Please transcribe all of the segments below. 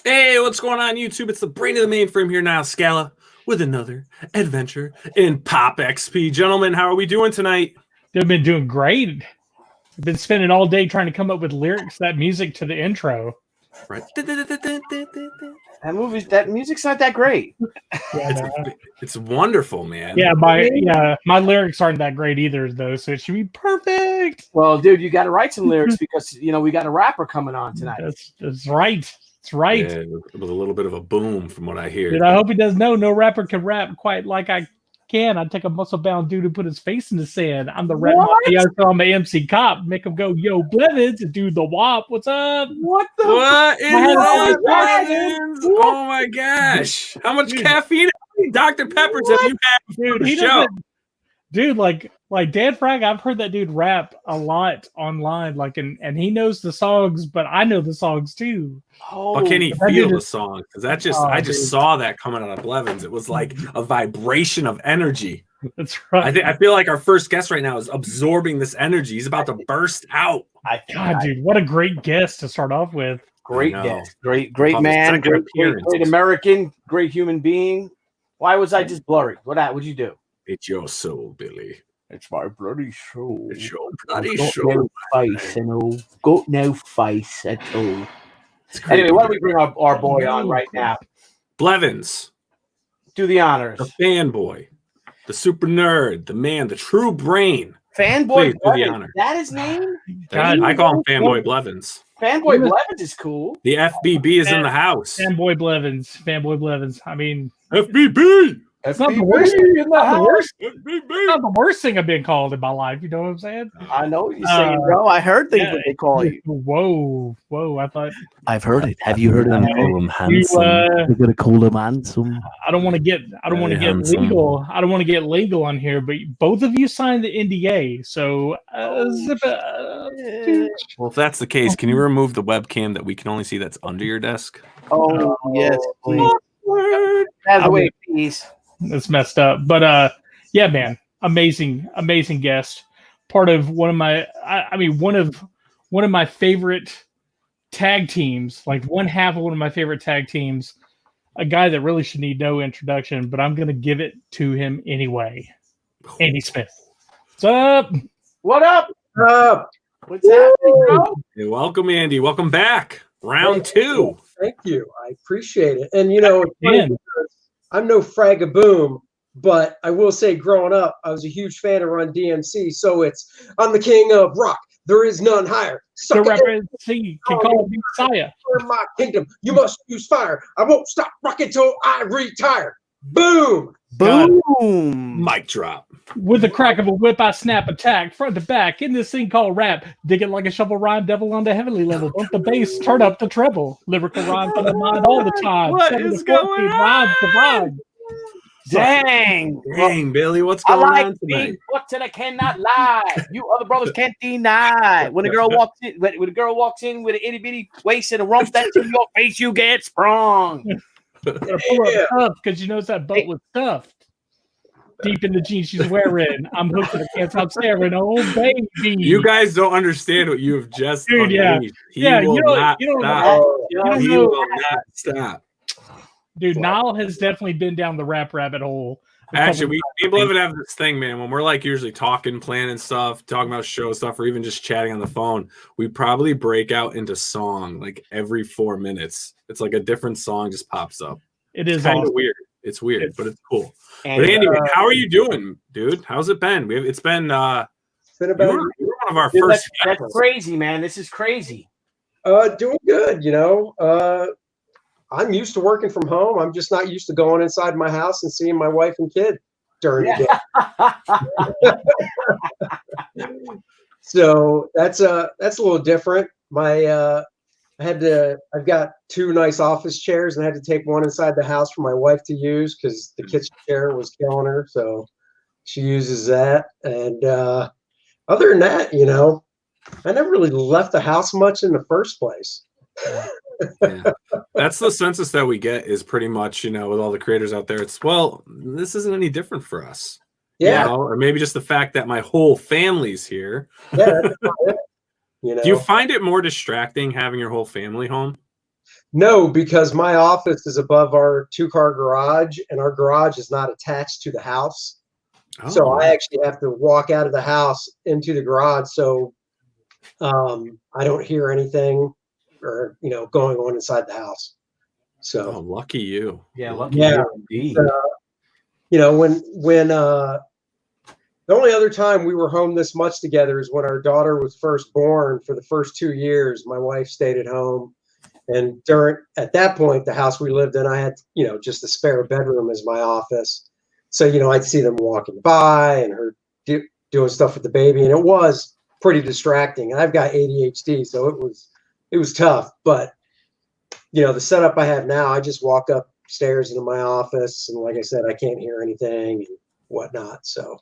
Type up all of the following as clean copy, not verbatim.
Hey, what's going on, YouTube? It's the brain of the mainframe here, Nile Scala, with another adventure in POPXP. Gentlemen, how are we doing tonight? They've been doing great. I've been spending all day trying to come up with lyrics, that music to the intro. Right. That music's not that great. It's wonderful, man. Yeah, my lyrics aren't that great either, though, so it should be perfect. Well, dude, you got to write some lyrics because we got a rapper coming on tonight. That's right. That's right. Yeah, with a little bit of a boom from what I hear. Dude, I hope he does know no rapper can rap quite like I can. I'd take a muscle-bound dude and put his face in the sand. I'm the rap mafia, so I'm a MC cop. Make him go, yo, Blevins, and do the wop. What's up? What is that, Blevins? Oh my gosh. How much caffeine, Dr. Peppers have you had for the show? Dude, like Dan Fraga, I've heard that dude rap a lot online, and he knows the songs, but I know the songs too. Oh, but can he feel the song? Because I just saw that coming out of Blevins. It was like a vibration of energy. That's right. I feel like our first guest right now is absorbing this energy. He's about to burst out. God, dude, what a great guest to start off with. Great guest, great man, great American, great human being. Why was I just blurry? What'd you do? It's your soul, Billy. It's my bloody soul. It's your bloody soul. Got no face at all. Anyway, why don't we bring our boy on right now? Blevins. Do the honors. The fanboy. The super nerd. The man. The true brain. Fanboy Blevins. Do the honor. That his name? God, I call him Fanboy Blevins. Fanboy Blevins is cool. The FBB is in the house. Fanboy Blevins. Fanboy Blevins. I mean, FBB. It's not the worst thing I've been called in my life. You know what I'm saying? I know what you're saying, bro. I heard things that they call you. Whoa. I thought I've heard it. Have you heard them call him handsome? They're gonna call him handsome. I don't want to get legal. I don't want to get legal on here, but both of you signed the NDA, so well, if that's the case, can you remove the webcam that we can only see that's under your desk? Oh yes, please. That's the way, please. It's messed up, but yeah, man, amazing guest. Part of one of my favorite tag teams, like one half of one of my favorite tag teams. A guy that really should need no introduction, but I'm gonna give it to him anyway. Andy Smith. What's up? What up? What's happening, bro? Hey, welcome, Andy. Welcome back. Round 2. Thank you. I appreciate it. And I'm no FRAGABOOM, but I will say growing up, I was a huge fan of Run DMC. So I'm the king of rock. There is none higher. The reference can call me Messiah. For my kingdom, you must use fire. I won't stop rocking till I retire. Boom. Boom. Mic drop. With the crack of a whip, I snap attack front to back in this thing called rap. Dig it like a shovel rhyme, devil on the heavenly level. Bump the bass, turn up the treble. Lyrical rhyme from the mind all the time. What is going on? Dang, Billy, what's going on tonight? What till I cannot lie. You other brothers can't deny. When a girl walks in, with an itty bitty waist and a rump that's in your face, you get sprung. Because you notice that boat was stuffed deep in the jeans she's wearing. I'm hooked. I can't stop staring. Oh baby, you guys don't understand what you have just dude. He will not stop. Dude, Nile has definitely been down the rap rabbit hole. Actually, we live and have this thing, man. When we're like usually talking, planning stuff, talking about show stuff, or even just chatting on the phone, we probably break out into song like every 4 minutes. It's like a different song just pops up. It is kind of weird. It's weird, but it's cool. But Andy, how are you doing, dude? How's it been? It's been about you were one of our first. That's crazy, man. This is crazy. Doing good. I'm used to working from home. I'm just not used to going inside my house and seeing my wife and kid during the day. So that's a little different. I've got 2 nice office chairs and I had to take one inside the house for my wife to use because the kitchen chair was killing her. So she uses that. And other than that, I never really left the house much in the first place. Yeah. That's the census that we get is pretty much, with all the creators out there. It's, well, this isn't any different for us. Yeah. Or maybe just the fact that my whole family's here. Yeah. Do you find it more distracting having your whole family home? No, because my office is above our 2-car garage, and our garage is not attached to the house. So I actually have to walk out of the house into the garage, so I don't hear anything or going on inside the house. So lucky you. Yeah, lucky yeah. you indeed. When the only other time we were home this much together is when our daughter was first born. For the first 2 years, my wife stayed at home. And at that point, the house we lived in, I had, just a spare bedroom as my office. So, I'd see them walking by and her doing stuff with the baby. And it was pretty distracting. I've got ADHD, so it was tough. But, the setup I have now, I just walk upstairs into my office. And like I said, I can't hear anything and whatnot. So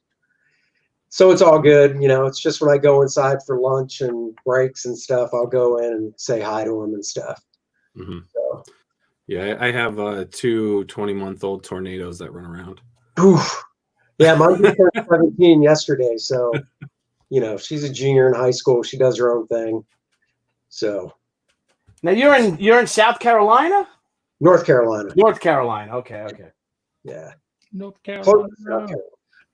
it's all good. It's just when I go inside for lunch and breaks and stuff, I'll go in and say hi to them and stuff. Mm-hmm. So. Yeah, I have 2 20-month-old tornadoes that run around. Oof. Yeah, mine just turned 17 yesterday. So, she's a junior in high school. She does her own thing. So. Now you're in South Carolina? North Carolina. North Carolina. Okay. Yeah. North Carolina. Close to South Carolina.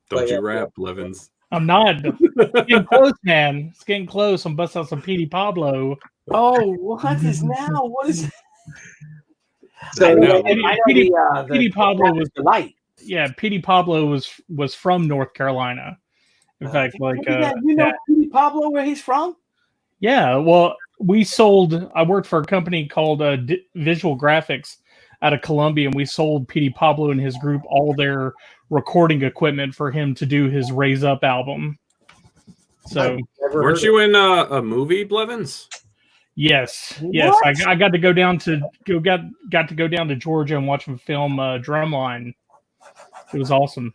Don't you rap, Blevins? I'm not. It's getting close, man. It's getting close. I'm busting out some Petey Pablo. Oh, what is now? What is? So Petey Pablo was the light. Yeah, Petey Pablo was from North Carolina. In fact, Petey Pablo, where he's from? Yeah, well, I worked for a company called Visual Graphics out of Columbia, and we sold Petey Pablo and his group all their recording equipment for him to do his Raise Up album. So, weren't you in a movie, Blevins? Yes. I got to go down to Georgia and watch him film Drumline. It was awesome.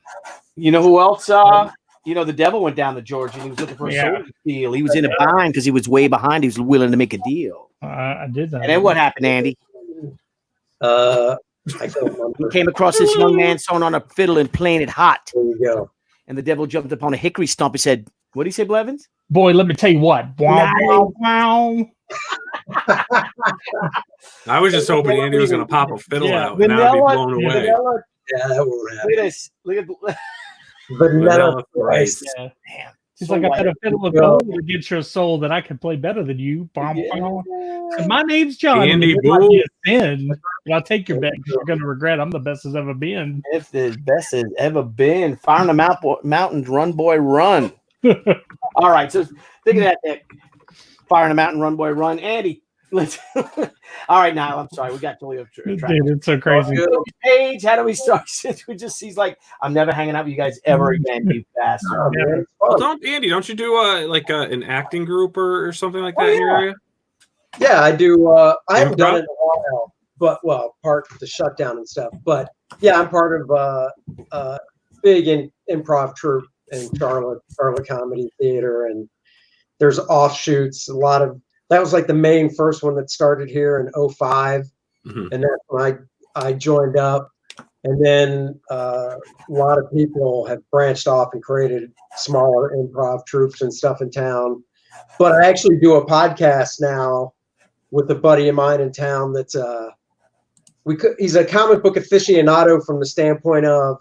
You know who else? The devil went down to Georgia and he was looking for a soul deal. He was in a bind because he was way behind. He was willing to make a deal. I did that. And then what happened, Andy? I don't remember. He came across this young man sewing on a fiddle and playing it hot. There you go. And the devil jumped upon a hickory stump and said, "What did he say, Blevins? Boy, let me tell you what. Wow, wow, wow." I was just hoping Andy was going to pop a fiddle out and I'd be blown away. Yeah, that won't happen. Look at this. Look at Vanilla Rice. Yeah. Damn. He's like, I had a fiddle of gold against your soul that I could play better than you. And my name's John. Andy but I'll take your bet because you're going to regret I'm the best as ever been. If the best has ever been. Fire in the mountains, run, boy, run. All right. So think of that. Fire in the mountain, run, boy, run. Andy, let's. All right, now I'm sorry. We got totally off track. Dude, it's so crazy. Paige, how do we start? Since he's like, I'm never hanging out with you guys ever again, you bastard. Well, don't you do an acting group or something like that in your area? Yeah, I do. I haven't done it in a while, but part of the shutdown and stuff. But yeah, I'm part of a big improv troupe in Charlotte Comedy Theater, and there's offshoots. A lot of that was like the main first one that started here in 2005, and that's when I joined up. And then a lot of people have branched off and created smaller improv troupes and stuff in town. But I actually do a podcast now with a buddy of mine in town that's he's a comic book aficionado from the standpoint of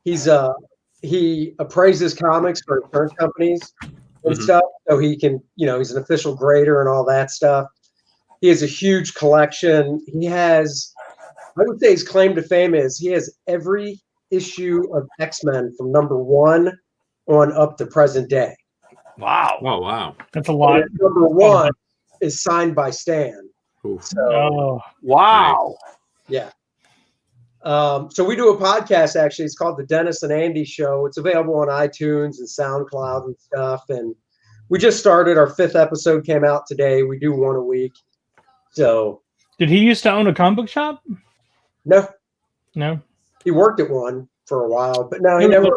he appraises comics for insurance companies and stuff. So he can, he's an official grader and all that stuff. He has a huge collection. He has, I would say his claim to fame is he has every issue of X-Men from #1 on up to present day. Wow. Oh, wow. That's a lot. #1 is signed by Stan. So, wow. Yeah. So we do a podcast, actually. It's called The Dennis and Andy Show. It's available on iTunes and SoundCloud and stuff. And we just started. Our 5th episode came out today. We do one a week. So. Did he used to own a comic book shop? No. He worked at one for a while, but no, he never.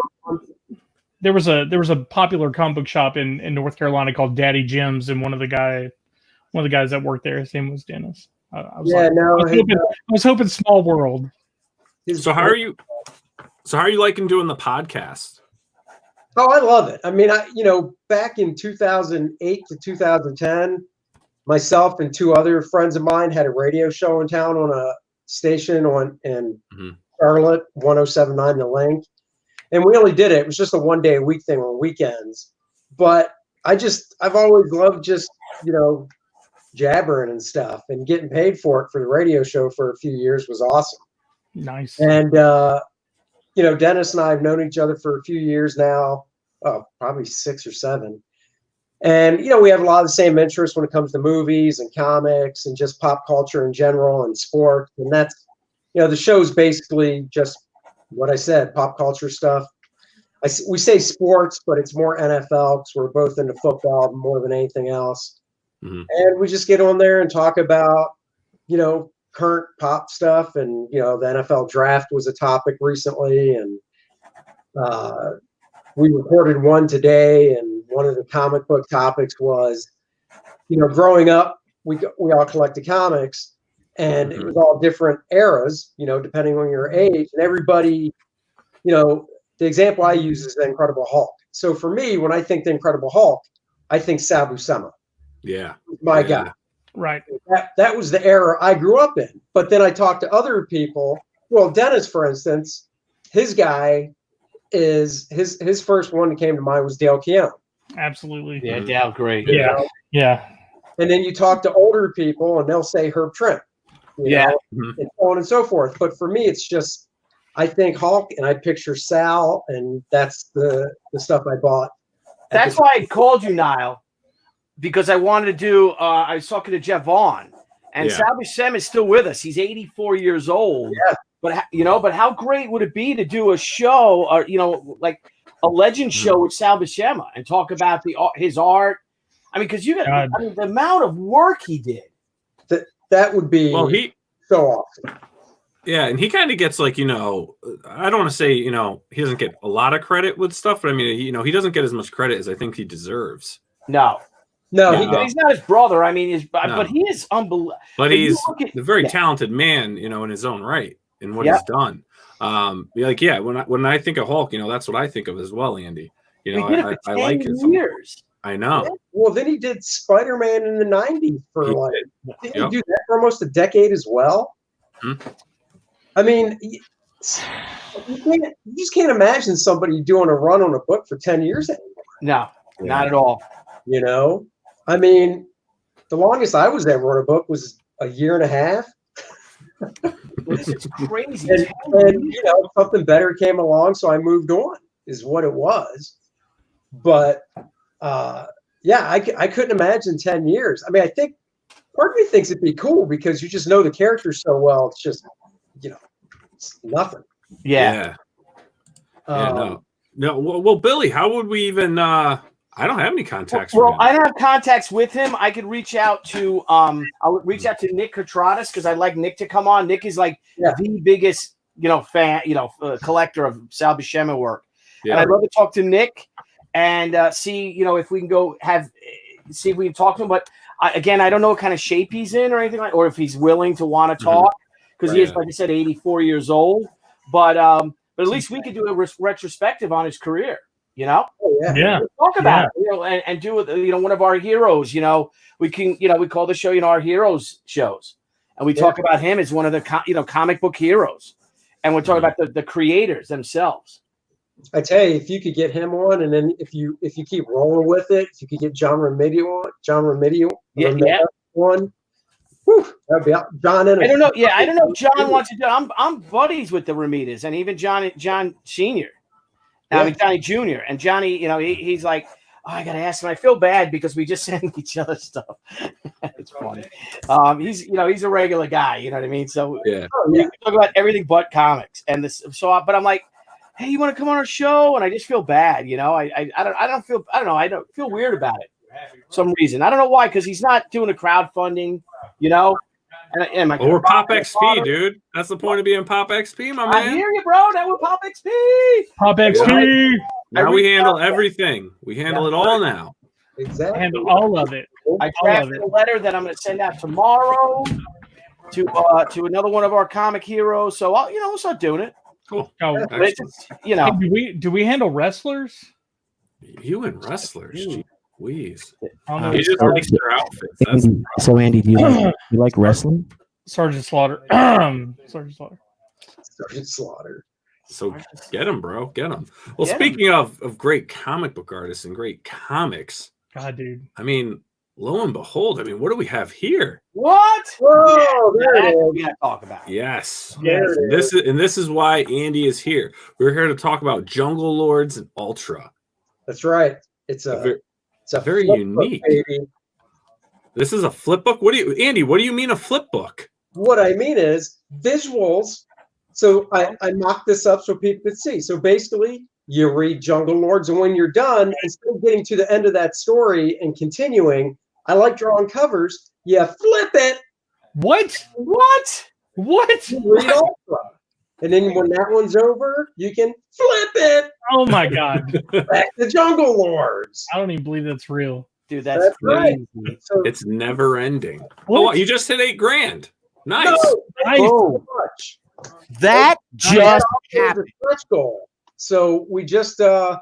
There was a popular comic book shop in North Carolina called Daddy Jim's, and one of the guys that worked there, his name was Dennis. I was hoping Small World. So how are you liking doing the podcast? Oh, I love it. I mean, back in 2008 to 2010, myself and two other friends of mine had a radio show in town on a station in Charlotte, 1079 The Link. And we only did it. It was just a 1 day a week thing on weekends. But I've always loved just, jabbering and stuff, and getting paid for it for the radio show for a few years was awesome. Nice. And, Dennis and I have known each other for a few years now, probably 6 or 7. And, we have a lot of the same interests when it comes to movies and comics and just pop culture in general and sport. And that's, the show's basically just what I said, pop culture stuff. We say sports, but it's more NFL because we're both into football more than anything else. Mm-hmm. And we just get on there and talk about, current pop stuff. And, the NFL draft was a topic recently. And we recorded one today. And one of the comic book topics was, growing up, we all collected comics. And it was all different eras, depending on your age. And everybody, the example I use is the Incredible Hulk. So for me, when I think the Incredible Hulk, I think Sal Buscema. Yeah. My guy. Right. That was the era I grew up in. But then I talked to other people. Well, Dennis, for instance, his guy is his first one that came to mind was Dale Keown. Absolutely. Yeah, Dale, great. Yeah. Yeah. And then you talk to older people and they'll say Herb Trimp. And so on and so forth. But for me, it's just, I think Hulk and I picture Sal, and that's the stuff I bought. That's why I called you, Nile, because I wanted to do, I was talking to Jeff Vaughn, and Sal Buscema is still with us. He's 84 years old. Yeah. But how great would it be to do a show, or, like a legend show with Sal Buscema and talk about his art? I mean, because the amount of work he did. That would be so awesome. Yeah, and he kind of gets I don't want to say, he doesn't get a lot of credit with stuff, but I mean, he doesn't get as much credit as I think he deserves. No, he's not his brother. I mean, but he is unbelievable. But he's a very talented man, in his own right, in what he's done. When I think of Hulk, that's what I think of as well, Andy. I like his years. I know. Yeah. Well, then he did Spider-Man in the 90s for didn't he do that for almost a decade as well? Mm-hmm. I mean, you just can't imagine somebody doing a run on a book for 10 years anymore. No, not at all. I mean, the longest I was ever on a book was a year and a half. It's crazy. And something better came along, so I moved on, is what it was. But I couldn't imagine 10 years. I mean, I think part of me thinks it'd be cool because you just know the characters so well. It's just, it's nothing. Yeah. No. Well, Billy, how would we even? I don't have any contacts. Well, I don't have contacts with him. I could reach out to I'll reach out to Nick Cotradas because I'd like Nick to come on. Nick is like the biggest fan, collector of Sal Buscema work, and I'd love to talk to Nick and see if we can see if we can talk to him. But again, I don't know what kind of shape he's in or anything or if he's willing to want to talk because he is, like I said, 84 years old. But at least we could do a retrospective on his career. Talk about it, and do one of our heroes. We can, we call the show, our heroes shows, and we talk about him as one of the comic book heroes, and we're talking about the creators themselves. I tell you, if you could get him on, and then if you keep rolling with it, if you could get John Romita on, that'd be John. I don't know. Yeah, I don't know. If John wants to do. I'm buddies with the Romitas, and even John Senior. I mean Johnny Jr. And Johnny, he's like, I gotta ask him. I feel bad because we just send each other stuff. It's funny. He's a regular guy. You know what I mean? So we can talk about everything but comics. And but I'm like, hey, you want to come on our show? And I just feel bad. I don't feel weird about it. For some reason. I don't know why, because he's not doing a crowdfunding, And we're POPXP, dude. That's the point of being POPXP, my man. I hear you, bro. That was POPXP. POPXP. Now we handle everything. We handle it all now. Exactly. Handle all of it. I drafted a letter that I'm going to send out tomorrow to another one of our comic heroes. So we'll start doing it. Cool. Hey, do we handle wrestlers? You and wrestlers. Louise. I don't know. He just likes their outfits. That's Andy, so Andy, do you like wrestling? Sergeant Slaughter. Sergeant Slaughter. Sergeant Slaughter. so get him, bro. Get him. Well, Get 'em. speaking of great comic book artists and great comics, God, dude. I mean, lo and behold, I mean, what do we have here? What? Whoa, there That's it what is. we got to talk about. Yes. Yes. This is why Andy is here. We're here to talk about Jungle Lords and Ultra. That's right. It's a very flip unique. book, baby. This is a flip book. Andy, what do you mean a flip book? What I mean is visuals. So I mocked this up so people could see. So basically, you read Jungle Lords, and when you're done, instead of getting to the end of that story and continuing, I like drawing covers. You flip it. What? What? You read Ultra. And then when that one's over, you can flip it Oh my God. back to Jungle Lords. I don't even believe that's real. Dude, that's That's right. crazy. So It's never ending. What? Oh, you just hit $8,000. Nice. no, Nice. Oh, much. that just The happened. stretch goal. So we just the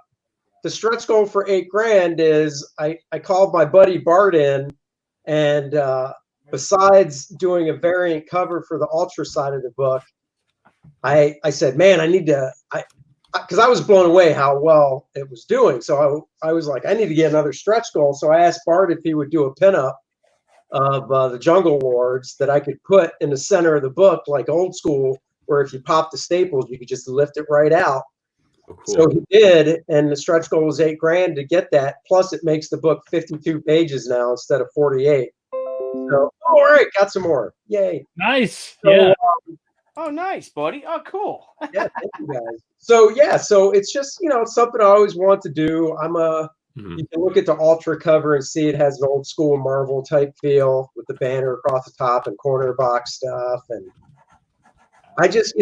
stretch goal for $8,000 is I called my buddy Bart in, and besides doing a variant cover for the Ultra side of the book, I said, man, I need to because I was blown away how well it was doing. So I was like, I need to get another stretch goal. So I asked Bart if he would do a pinup of the Jungle Lords that I could put in the center of the book, like old school, where if you pop the staples, you could just lift it right out. Oh, cool. So he did, and the stretch goal was $8,000 to get that. Plus, it makes the book 52 pages now instead of 48. So, all right, got some more. Yay! Nice. So, Yeah. Oh, nice, buddy. Oh, cool. Yeah, thank you guys. So yeah, so it's just it's something I always want to do. Mhm. You can look at the Ultra cover and see it has an old school Marvel type feel with the banner across the top and corner box stuff. And I just,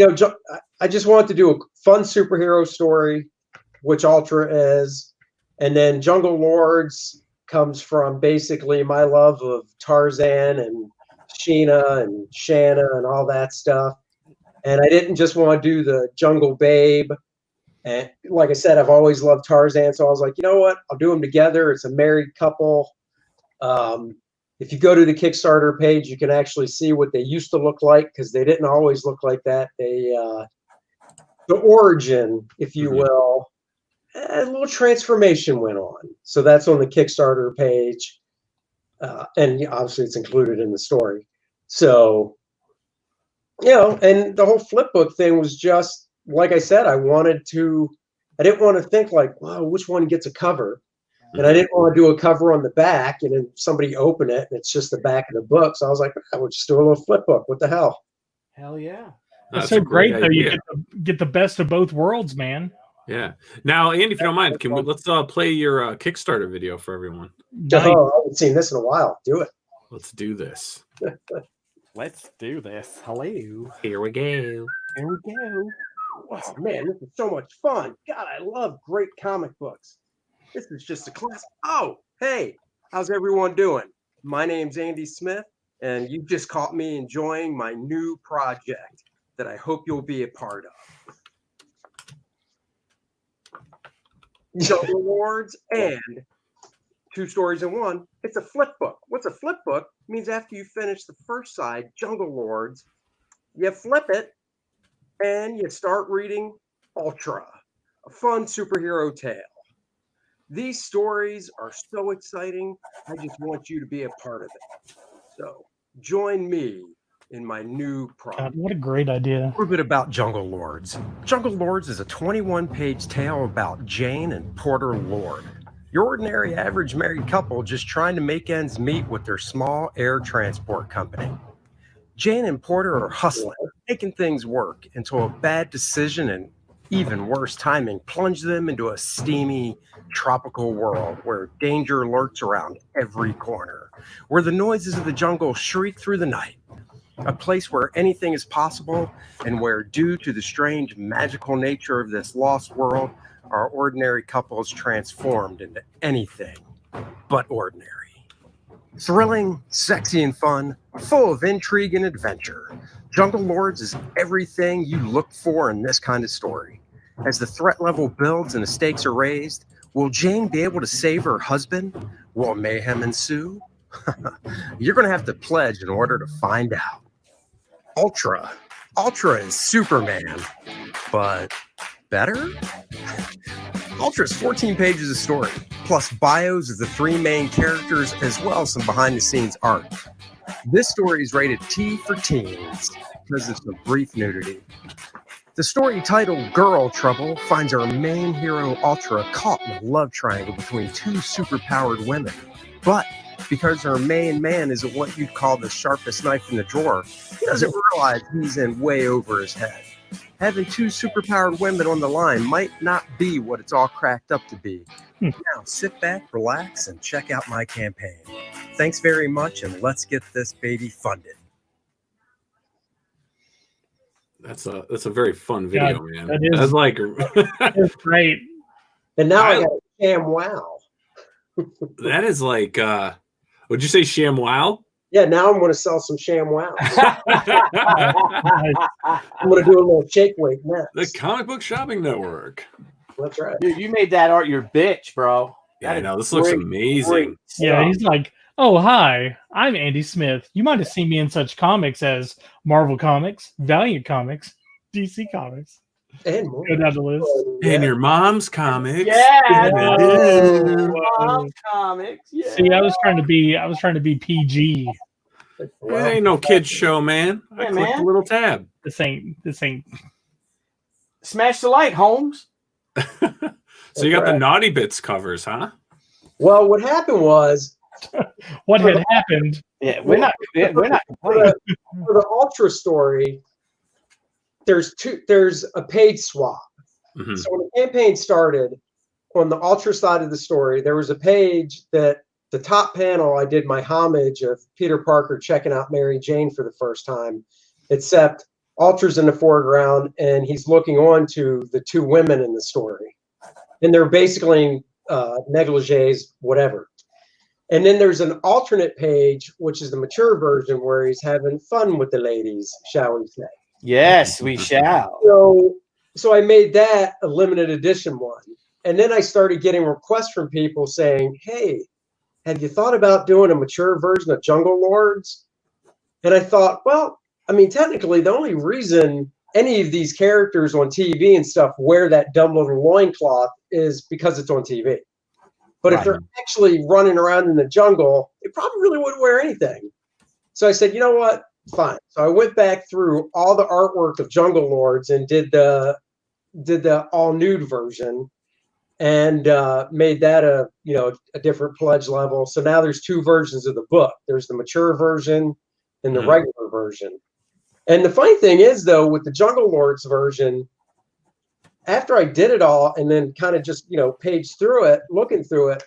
I just wanted to do a fun superhero story, which Ultra is. And then Jungle Lords comes from basically my love of Tarzan and Sheena and Shanna and all that stuff. And I didn't just want to do the Jungle Babe. And like I said, I've always loved Tarzan. So I was like, you know what? I'll do them together. It's a married couple. If you go to the Kickstarter page, you can actually see what they used to look like, because they didn't always look like that. The origin, if you will, a little transformation went on. So that's on the Kickstarter page. And obviously it's included in the story. So, and the whole flip book thing was just, like I said, I didn't want to think like, wow, which one gets a cover? And I didn't want to do a cover on the back and then somebody open it and it's just the back of the book. So I was like, I would just do a little flip book. What the hell? Hell yeah. That's That's so a great great, though. You idea. get the best of both worlds, man. Yeah. Now, Andy, if you don't mind, let's play your Kickstarter video for everyone. Nice. Oh, I haven't seen this in a while. Do it. Let's do this. Let's do this. Hello. Here we go. Here we go. Oh, man, this is so much fun. God, I love great comic books. This is just a class. Oh, hey, how's everyone doing? My name's Andy Smith, and you just caught me enjoying my new project that I hope you'll be a part of. Jungle Lords and 2 stories in one. It's a flip book. What's a flip book? It means after you finish the first side, Jungle Lords, you flip it and you start reading Ultra, a fun superhero tale. These stories are so exciting. I just want you to be a part of it. So join me in my new project. God, what a great idea. A little bit about Jungle Lords. Jungle Lords is a 21-page tale about Jane and Porter Lord, your ordinary average married couple just trying to make ends meet with their small air transport company. Jane and Porter are hustling, making things work, until a bad decision and even worse timing plunged them into a steamy, tropical world where danger lurks around every corner, where the noises of the jungle shriek through the night. A place where anything is possible, and where, due to the strange magical nature of this lost world, our ordinary couple is transformed into anything but ordinary. Thrilling, sexy, and fun, full of intrigue and adventure, Jungle Lords is everything you look for in this kind of story. As the threat level builds and the stakes are raised, will Jane be able to save her husband? Will mayhem ensue? You're going to have to pledge in order to find out. Ultra. Ultra is Superman, but better? Ultra is 14 pages of story, plus bios of the 3 main characters, as well as some behind-the-scenes art. This story is rated T for teens, because it's a brief nudity. The story titled Girl Trouble finds our main hero Ultra caught in a love triangle between 2 superpowered women. But because her main man isn't what you'd call the sharpest knife in the drawer, he doesn't realize he's in way over his head. Having 2 superpowered women on the line might not be what it's all cracked up to be. Now sit back, relax, and check out my campaign. Thanks very much, and let's get this baby funded. That's a very fun video, man. That is, That's like that's great. And now I got a sham wow. that is like would you say ShamWow? Yeah, now I'm going to sell some sham wow. I'm going to do a little shake weight next. The Comic Book Shopping Network. That's right. Dude, you made that art your bitch, bro. Yeah, I That know. is This looks great, amazing. great Yeah, stuff. he's like, oh, hi, I'm Andy Smith. You might have seen me in such comics as Marvel Comics, Valiant Comics, DC Comics. And more. Go down the list. And your mom's comics. Yeah, Whoa. Mom comics. Yeah. See, I was trying to be PG. It ain't no kids show, man. I Yeah, clicked man. a little tab. This ain't. Smash the light, Holmes. So you got the Naughty Bits covers, huh? Well, what happened was What had happened? Yeah, we're not for complaining. the Ultra story, there's a page swap. Mhm. So when the campaign started, on the Ultra side of the story, there was a page that the top panel, I did my homage of Peter Parker checking out Mary Jane for the first time, except Ultra's in the foreground and he's looking on to the 2 women in the story. And they're basically negligees, whatever. And then there's an alternate page, which is the mature version, where he's having fun with the ladies, shall we say. Yes, we shall. So I made that a limited edition one. And then I started getting requests from people saying, hey, have you thought about doing a mature version of Jungle Lords? And I thought, well, I mean, technically, the only reason any of these characters on TV and stuff wear that dumb little loincloth is because it's on TV. But if they're actually running around in the jungle, they probably really wouldn't wear anything. So I said, you know what? Fine. So I went back through all the artwork of Jungle Lords and did the all nude version and made that a different pledge level. So now there's 2 versions of the book. There's the mature version and the regular version. And the funny thing is, though, with the Jungle Lords version, after I did it all and then kind of just paged through it, looking through it,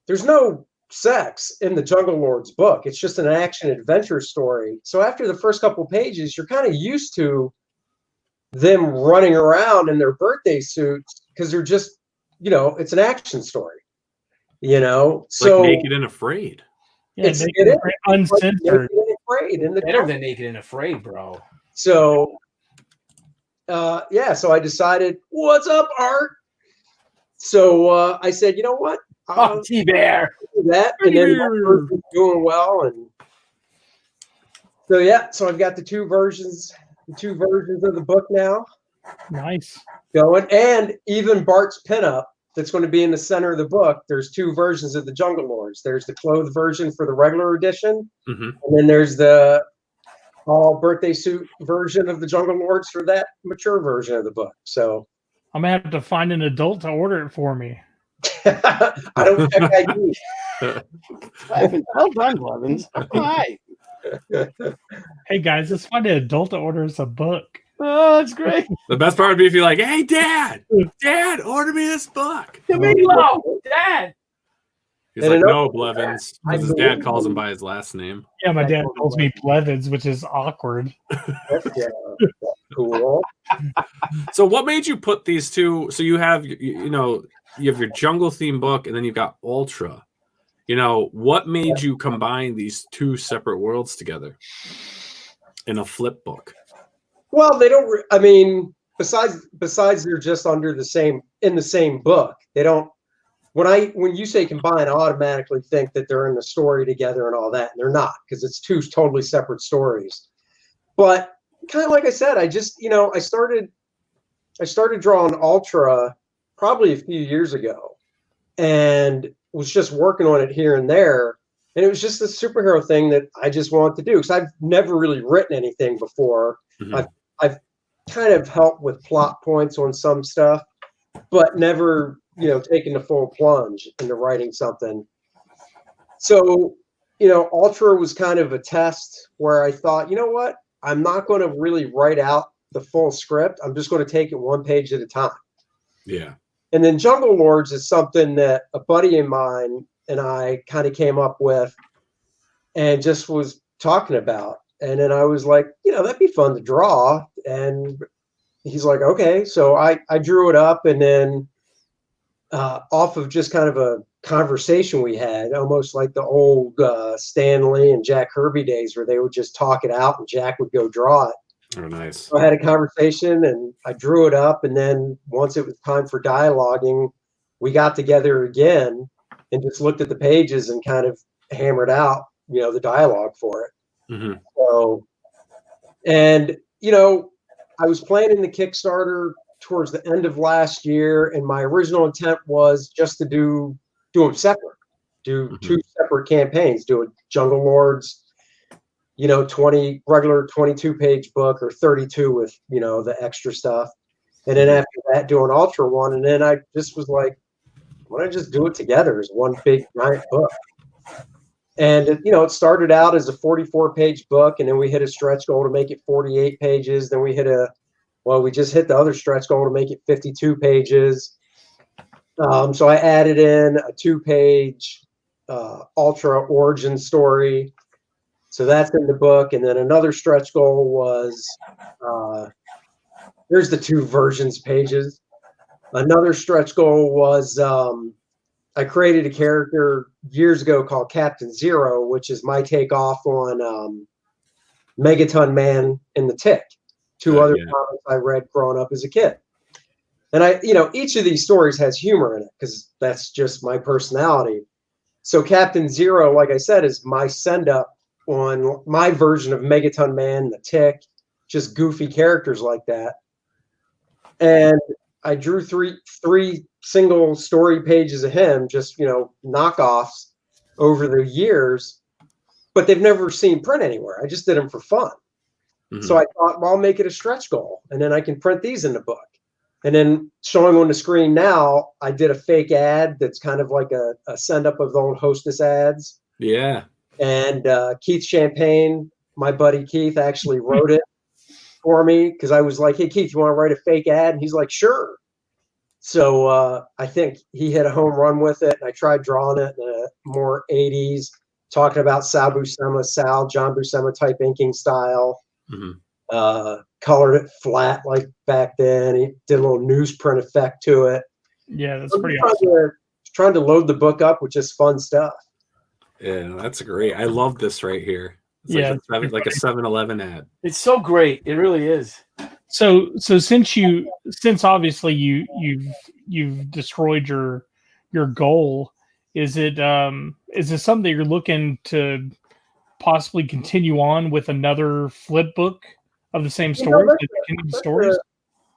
there's no sex in the Jungle Lords book. It's just an action adventure story. So after the first couple pages, you're kind of used to them running around in their birthday suits because they're just, it's an action story, So like Naked and Afraid. Yeah, It's- Naked it and Afraid, uncensored. Naked and Afraid in the Better than Naked and Afraid, bro. So so I decided, what's up, Art? So I said, you know what? Oh, T-Bear. Do that, and then that person's doing well, and so I've got the two versions of the book now Nice. going, and even Bart's pinup that's going to be in the center of the book. There's 2 versions of the Jungle Lords. There's the clothed version for the regular edition, and then there's the all birthday suit version of the Jungle Lords for that mature version of the book. So I'm gonna have to find an adult to order it for me. I don't think I do. Well done, Blevins. All right. Hey guys, let's find an adult to order us a book. Oh, that's great. The best part would be if you're like, hey, Dad, order me this book. Camilo, Dad. He's And like, another- no, Blevins. I His dad believe calls him him. by his last name. Yeah, my dad calls me Blevins, which is awkward. That's cool. So what made you put these 2? So you have, you have your jungle theme book and then you've got Ultra. What made you combine these 2 separate worlds together in a flip book? Well, they don't. I mean, besides they're just under in the same book. They don't. when you say combine, I automatically think that they're in the story together and all that, and they're not, because it's two totally separate stories. But kind of like I said, I just, I started drawing Ultra probably a few years ago, and was just working on it here and there. And it was just a superhero thing that I just wanted to do, because I've never really written anything before. Mhm. I've kind of helped with plot points on some stuff, but never, taken the full plunge into writing something. So, Ultra was kind of a test where I thought, you know what? I'm not going to really write out the full script. I'm just going to take it one page at a time. Yeah. And then Jungle Lords is something that a buddy of mine and I kind of came up with and just was talking about. And then I was like, that'd be fun to draw. And he's like, okay. So I drew it up, and then off of just kind of a conversation we had, almost like the old Stan Lee and Jack Kirby days, where they would just talk it out and Jack would go draw it. Oh, nice. So I had a conversation and I drew it up, and then once it was time for dialoguing, we got together again and just looked at the pages and kind of hammered out, the dialogue for it. Mm-hmm. So, and, I was planning the Kickstarter towards the end of last year, and my original intent was just to do them separate, Mm-hmm. two separate campaigns, do a Jungle Lords, 20 regular 22-page book, or 32 with, the extra stuff. And then after that, do an Ultra one. And then I just was like, why don't I just do it together as one big giant book? And, it started out as a 44-page book, and then we hit a stretch goal to make it 48 pages. Then we we just hit the other stretch goal to make it 52 pages. So I added in a 2-page Ultra origin story. So that's in the book. And then another stretch goal was, there's the 2 versions pages. Another stretch goal was, I created a character years ago called Captain Zero, which is my takeoff on Megaton Man and the Tick, 2 other comics I read growing up as a kid. And each of these stories has humor in it, because that's just my personality. So Captain Zero, like I said, is my send-up on my version of Megaton Man, the Tick, just goofy characters like that. And I drew three single story pages of him, just, knockoffs over the years, but they've never seen print anywhere. I just did them for fun. Mm-hmm. So I thought, well, I'll make it a stretch goal, and then I can print these in the book. And then showing on the screen now, I did a fake ad that's kind of like a send up of the old Hostess ads. Yeah. And Keith Champagne, my buddy Keith, actually wrote it for me, because I was like, hey, Keith, you want to write a fake ad? And he's like, sure. So I think he hit a home run with it. And I tried drawing it in a more 80s, talking about John Buscema type inking style. Mm-hmm. Colored it flat like back then. He did a little newsprint effect to it. Yeah, that's pretty awesome. Trying to load the book up with just fun stuff. Yeah, that's great. I love this right here. It's like a 7-Eleven ad. It's so great. It really is. So since obviously you've destroyed your goal, is it something that you're looking to possibly continue on with another flip book of the same stories?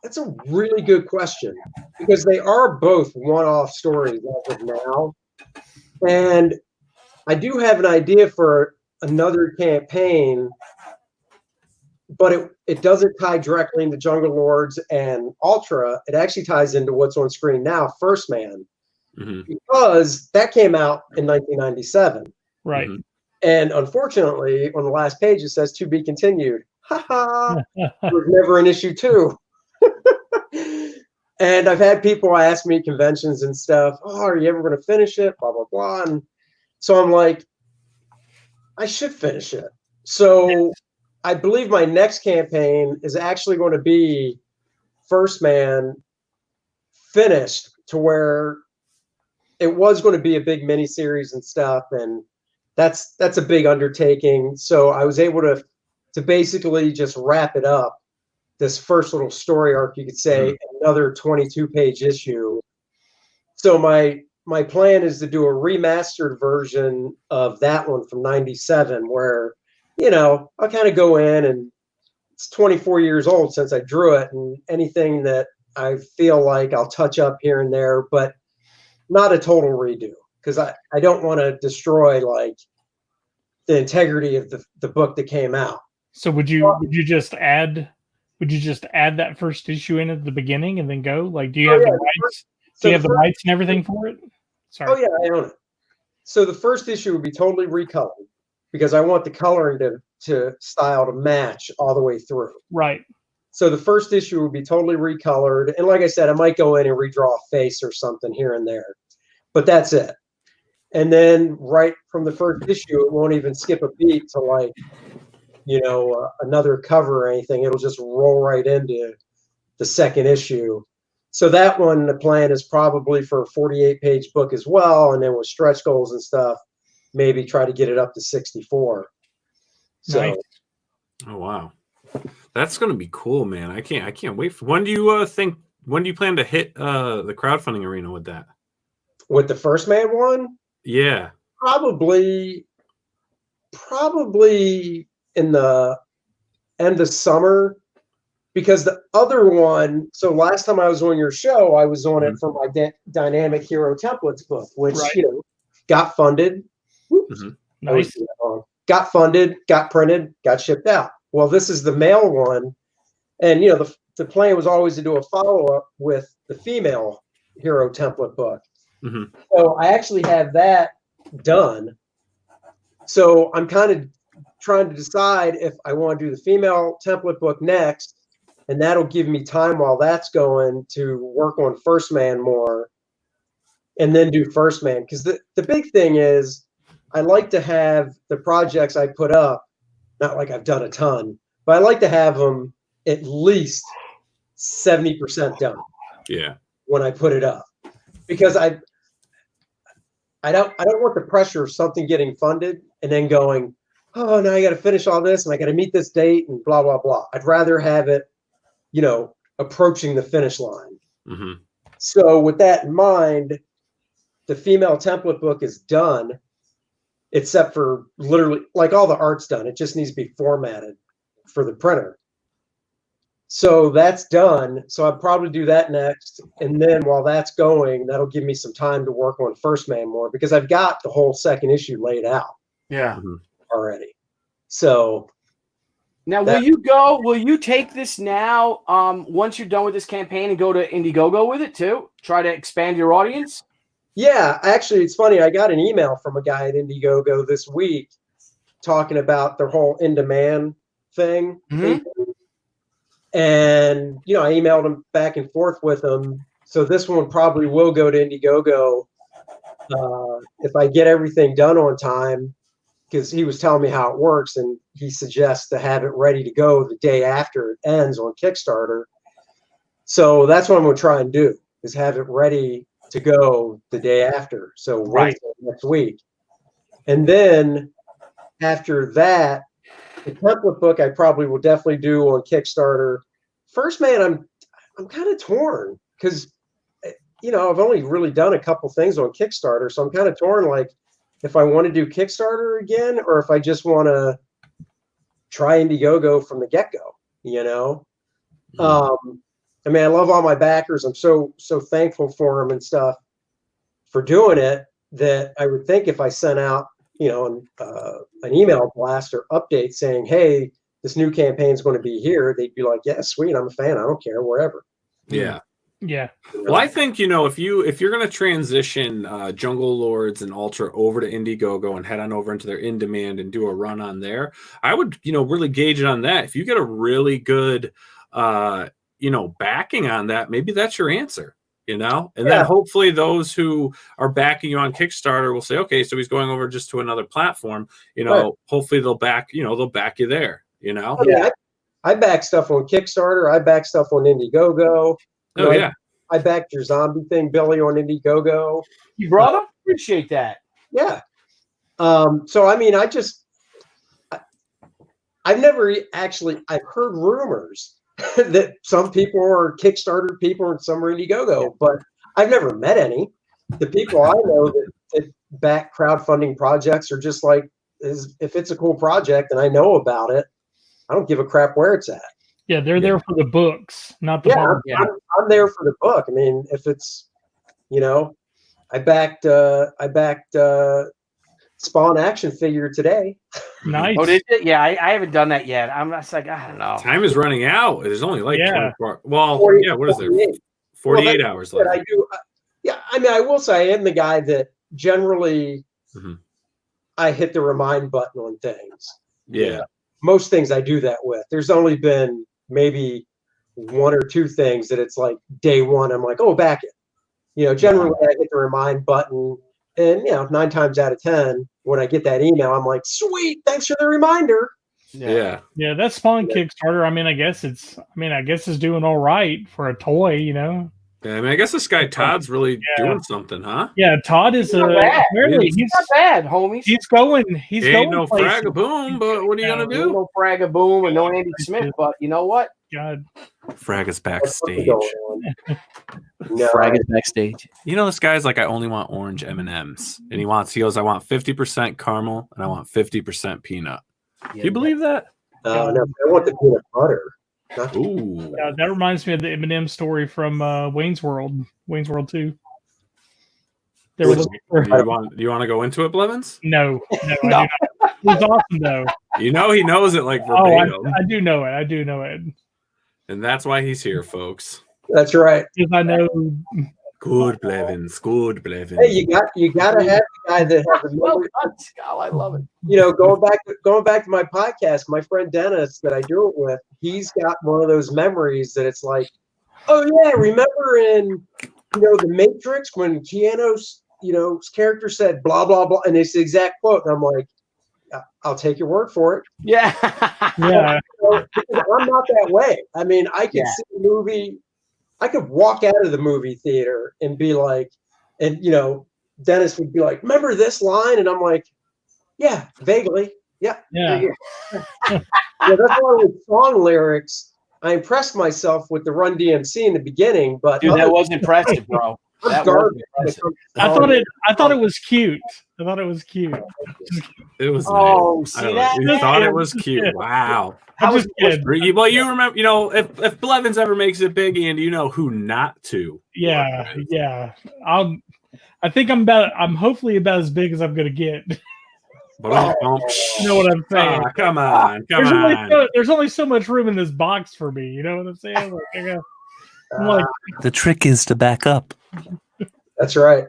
That's a really good question, because they are both one-off stories as of now. And I do have an idea for another campaign, but it doesn't tie directly into Jungle Lords and Ultra. It actually ties into what's on screen now, First Man, mm-hmm. because that came out in 1997. Right. Mm-hmm. And unfortunately, on the last page, it says to be continued. Ha ha! It was never an issue 2. And I've had people ask me at conventions and stuff, oh, are you ever going to finish it? Blah, blah, blah. And so I'm like, I should finish it. So I believe my next campaign is actually going to be First Man finished, to where it was going to be a big miniseries and stuff. And that's a big undertaking. So I was able to basically just wrap it up, this first little story arc, you could say, another 22-page issue. So my my plan is to do a remastered version of that one from '97, where, you know, I'll kind of go in, and it's 24 years old since I drew it, and anything that I feel like I'll touch up here and there, but not a total redo, because I don't want to destroy like the integrity of the book that came out. So would you just add that first issue in at the beginning and then go? Like, do you have the rights? Do you have the rights and everything for it? Sorry. Oh yeah, I own it. So the first issue would be totally recolored, because I want the coloring to style to match all the way through. Right. So the first issue would be totally recolored, and like I said, I might go in and redraw a face or something here and there, but that's it. And then right from the first issue, it won't even skip a beat to like, you know, another cover or anything. It'll just roll right into the second issue. So that one, the plan is probably for a 48-page book as well, and then with stretch goals and stuff, maybe try to get it up to 64. So, nice. Oh wow, that's gonna be cool, man. I can't wait for. When do you plan to hit the crowdfunding arena with that? With the First Man one? Yeah. Probably in the end of summer, because the other one, so last time I was on your show, I was on it for my Dynamic Hero Templates book, which, you know, got funded. Nice. Got funded, got printed, got shipped out. Well, this is the male one. And, you know, the plan was always to do a follow-up with the female hero template book. So I actually have that done. So I'm kind of trying to decide if I want to do the female template book next, and that'll give me time while that's going to work on First Man more, and then do First Man. Because the big thing is, I like to have the projects I put up, not like I've done a ton, but I like to have them at least 70% done. Yeah. When I put it up, because I don't want the pressure of something getting funded and then going, oh, now I got to finish all this and I got to meet this date and blah, blah, blah. I'd rather have it, you know, approaching the finish line. So with that in mind, the female template book is done, except for literally like all the art's done. It just needs to be formatted for the printer. So that's done. So I'll probably do that next. And then while that's going, that'll give me some time to work on First Man more, because I've got the whole second issue laid out. Yeah. Already. So now will you take this now, once you're done with this campaign, and go to Indiegogo with it too? Try to expand your audience? Yeah, actually, it's funny. I got an email from a guy at Indiegogo this week talking about their whole in-demand thing. And, you know, I emailed him back and forth with him. So this one probably will go to Indiegogo if I get everything done on time, because he was telling me how it works, and he suggests to have it ready to go the day after it ends on Kickstarter. So that's what I'm going to try and do, is have it ready to go the day after. So Wednesday next week. And then after that, the template book I probably will definitely do on Kickstarter. First Man, I'm kind of torn, because, you know, I've only really done a couple things on Kickstarter, so I'm kind of torn, like if I want to do Kickstarter again, or if I just want to try Indiegogo from the get-go, you know. I mean, I love all my backers. I'm so thankful for them and stuff for doing it, that I would think if I sent out, you know, an email blast or update saying, hey, this new campaign is going to be here, they'd be like, yeah, sweet, I'm a fan, I don't care, wherever. Yeah. Yeah. Well, I think, you know, if you're going to transition Jungle Lords and Ultra over to Indiegogo and head on over into their in demand and do a run on there, I would, you know, really gauge it on that. If you get a really good, you know, backing on that, maybe that's your answer. You know, and then hopefully those who are backing you on Kickstarter will say, okay, so he's going over just to another platform. You know, hopefully they'll back you there. You know, I back stuff on Kickstarter. I back stuff on Indiegogo. Oh, yeah. I backed your zombie thing, Billy, on Indiegogo. You brother, appreciate that. Yeah. So I mean, I've never actually, I've heard rumors that some people are Kickstarter people and some are Indiegogo, but I've never met any. the people I know that back crowdfunding projects are just like, if it's a cool project and I know about it, I don't give a crap where it's at. Yeah, they're there for the books, not the bar. I'm there for the book. I mean, if it's, I backed Spawn action figure today. Nice. Oh, did you? Yeah, I haven't done that yet. I'm just like, I don't know. Time is running out. There's only like 24. Well, 40, what is there? 48 well, hours left. I do. I mean, I will say I am the guy that generally I hit the remind button on things. Yeah. Most things I do that with. There's only been maybe one or two things that it's like day one, I'm like, oh, back it. Generally I hit the remind button, and 9 times out of 10, when I get that email, I'm like, sweet, thanks for the reminder. Yeah. That's Spawn Kickstarter. I mean, I guess it's doing all right for a toy, Yeah, I mean, I guess this guy Todd's really doing something, huh? Yeah, Todd is apparently he's not bad, homies. He's going. He's Ain't going. No FRAGABOOM, but what are you gonna do? No FRAGABOOM and no Andy Smith, but you know what? God, Fraga's backstage. Fraga's backstage. This guy's like, I only want orange M&Ms, and he goes, I want 50% caramel and I want 50% peanut. Do you believe that? No, I want the peanut butter. Ooh. That reminds me of the M&M story from Wayne's World 2. They were looking for. Do you want to go into it, Blevins? No. I do not. It was awesome though. He knows it like verbatim. I do know it. And that's why he's here, folks. That's right. Because I know. Good Blevins. Hey, you got to have the guy that has a memory. I love it. Going back to my podcast, my friend Dennis that I do it with, he's got one of those memories that it's like, oh yeah, remember in the Matrix when Keanu's his character said blah blah blah, and it's the exact quote, and I'm like, I'll take your word for it. Yeah. Yeah. I'm not that way. I mean, I could see a movie. I could walk out of the movie theater and be like, and Dennis would be like, remember this line? And I'm like, yeah, vaguely. Yeah. Yeah. That's why with song lyrics, I impressed myself with the Run DMC in the beginning, but dude, that was impressive, bro. I'm garbage. I thought it was cute. I thought it was cute. It was. Oh, nice. see that? You thought it was cute. Wow. Well, you remember, if Blevins ever makes it big, and you know who not to. Yeah. I think I'm hopefully about as big as I'm gonna get. But you know what I'm saying? Come on. There's only so much room in this box for me. You know what I'm saying? I'm like, the trick is to back up. That's right.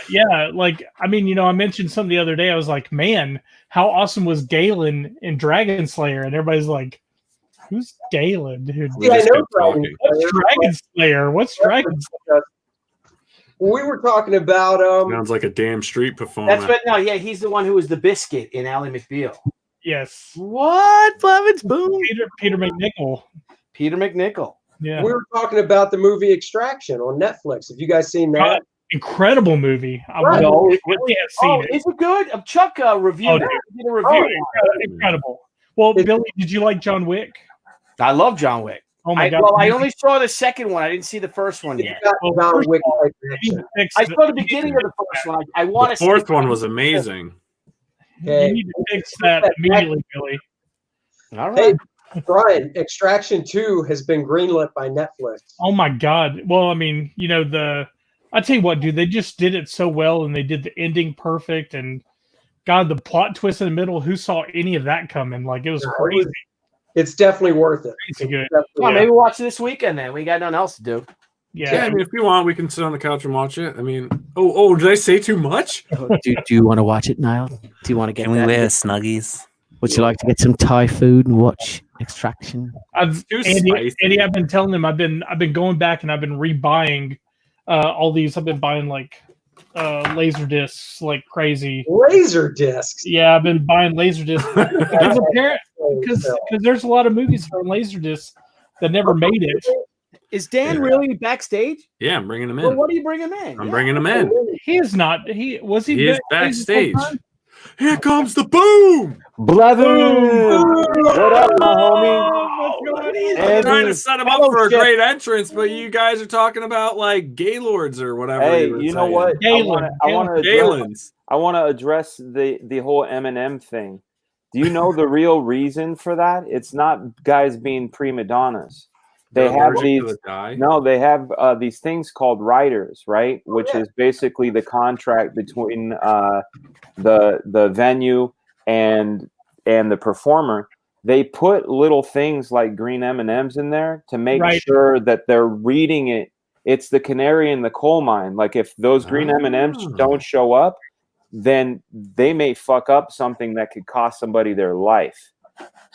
Yeah, I mentioned something the other day. I was like, man, how awesome was Galen in Dragon Slayer? And everybody's like, who's Galen, dude? I know. What's Dragon Slayer? What's Dragon Slayer? We were talking about sounds like a damn street performer. He's the one who was the biscuit in Ally McBeal. Yes. What? Blevins? Boom. Peter McNichol. Peter McNichol. Yeah. We were talking about the movie Extraction on Netflix. Have you guys seen that? Incredible movie. I really have seen it. Is it good? Chuck reviewed it. Did a review. Incredible. Well, Billy, did you like John Wick? I love John Wick. Oh my God! Well, I only saw the second one. I didn't see the first one yet. I saw the beginning of the first one. I want to. The fourth one was amazing. You need to fix that immediately, Billy. All right. Hey, Brian, Extraction 2 has been greenlit by Netflix. Oh my God! Well, I mean, I tell you what, dude, they just did it so well, and they did the ending perfect, and God, the plot twist in the middle. Who saw any of that coming? Like, it was crazy. It's definitely worth it. It's good. Maybe watch this weekend then. We got nothing else to do. Yeah, I mean, if you want, we can sit on the couch and watch it. I mean, did I say too much? Do you want to watch it, Niall? Do you want to get? Can we wear snuggies? Would you like to get some Thai food and watch Extraction? Andy, I've been telling them I've been going back and I've been rebuying all these. I've been buying like laser discs like crazy. Laser discs. Yeah, I've been buying laser discs because there's a lot of movies on laser discs that never made it. Is Dan really backstage? Yeah, I'm bringing him in. Well, what are you bringing him in? I'm bringing him in. He is not. He is backstage. Here comes the boom. Blevins. What up, my homie? I'm trying to set him up for a Fellowship. great entrance, but you guys are talking about like Gaylords or whatever. Hey, were you know saying. what? Galen. I want to address, Galen's. I want to address the whole Eminem thing. Do you know the real reason for that? It's not guys being prima donnas. They They're have allergic these. to the dye? No, they have these things called writers, right? Which is basically the contract between the venue and the performer. They put little things like green M&Ms in there to make Right. sure that they're reading it. It's the canary in the coal mine. Like if those green M&Ms don't show up, then they may fuck up something that could cost somebody their life.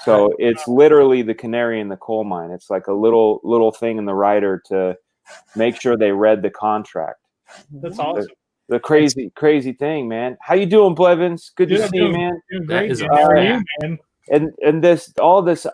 So it's literally the canary in the coal mine. It's like a little thing in the writer to make sure they read the contract. That's awesome. The crazy thing, man. How you doing, Blevins? Good to Dude, see you, man. Doing That great. is Dude. How are you, awesome. man? And this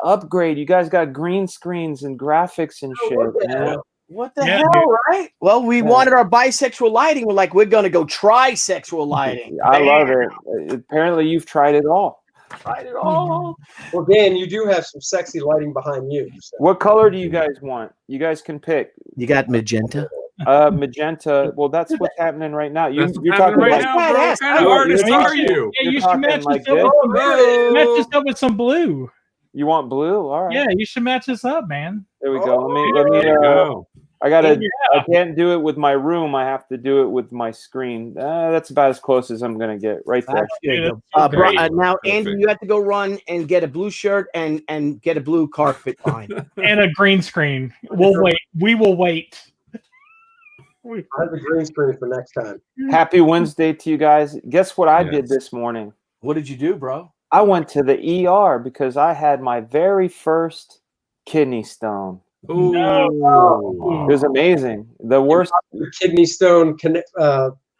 upgrade, you guys got green screens and graphics and shit, man. What the Yeah, hell, right? Well, we Yeah. wanted our bisexual lighting. We're like, we're gonna go trisexual lighting. I love it. Apparently, you've tried it all. Tried it all. Well, Dan, you do have some sexy lighting behind you. So. What color do you guys want? You guys can pick. You got magenta? Magenta. Well, that's what's happening right now. You're That's talking happening right like now, bro. badass. What kind of You're- artist you're- are you? Yeah, you You're should talking match like this up. this? Match this up with some blue. You want blue? All right. Yeah, you should match this up, man. There we go. Let There me. you go. I gotta. Yeah. I can't do it with my room. I have to do it with my screen. That's about as close as I'm gonna get. Right there. Yeah, Now, Andy, Perfect. you have to go run and get a blue shirt and get a blue carpet line. and a green screen. We'll wait. We will wait. I have a green screen for next time. Happy Wednesday to you guys. Guess what I did Yes. this morning? What did you do, bro? I went to the ER because I had my very first kidney stone. Ooh. It was amazing. The worst, Your kidney stone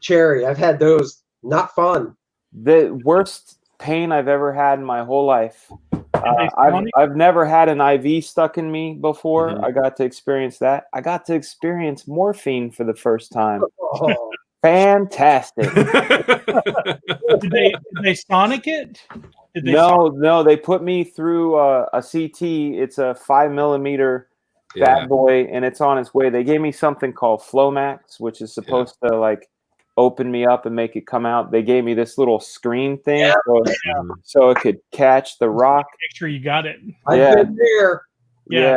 cherry. I've had those. Not fun. the worst pain I've ever had in my whole life. they I've funny? I've never had an IV stuck in me before. Mhm. I got to experience that. I got to experience morphine for the first time. Oh, Fantastic. Did they sonic it? Did they No, they put me through a CT. It's a 5 millimeter Yeah. bad boy, and it's on its way. They gave me something called Flomax, which is supposed to like open me up and make it come out. They gave me this little screen thing so it could catch the rock. Make sure you got it. I've Yeah. been there. Yeah.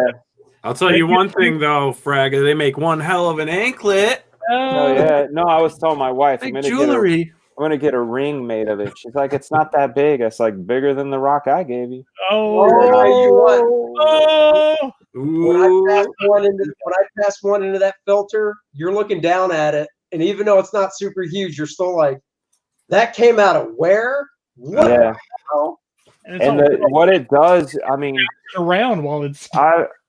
I'll tell you one thing though, Fraga. They make one hell of an anklet. Oh yeah. No, I was telling my wife I'm Like gonna get a ring made of it. She's like, it's not that big. It's like bigger than the rock I gave you. Oh. I tell you what, Oh. when I Ooh. pass one into that filter, you're looking down at it, and even though it's not super huge, you're still like, that came out of where? What Yeah. the hell? And it's And all what it does, I mean, around while it's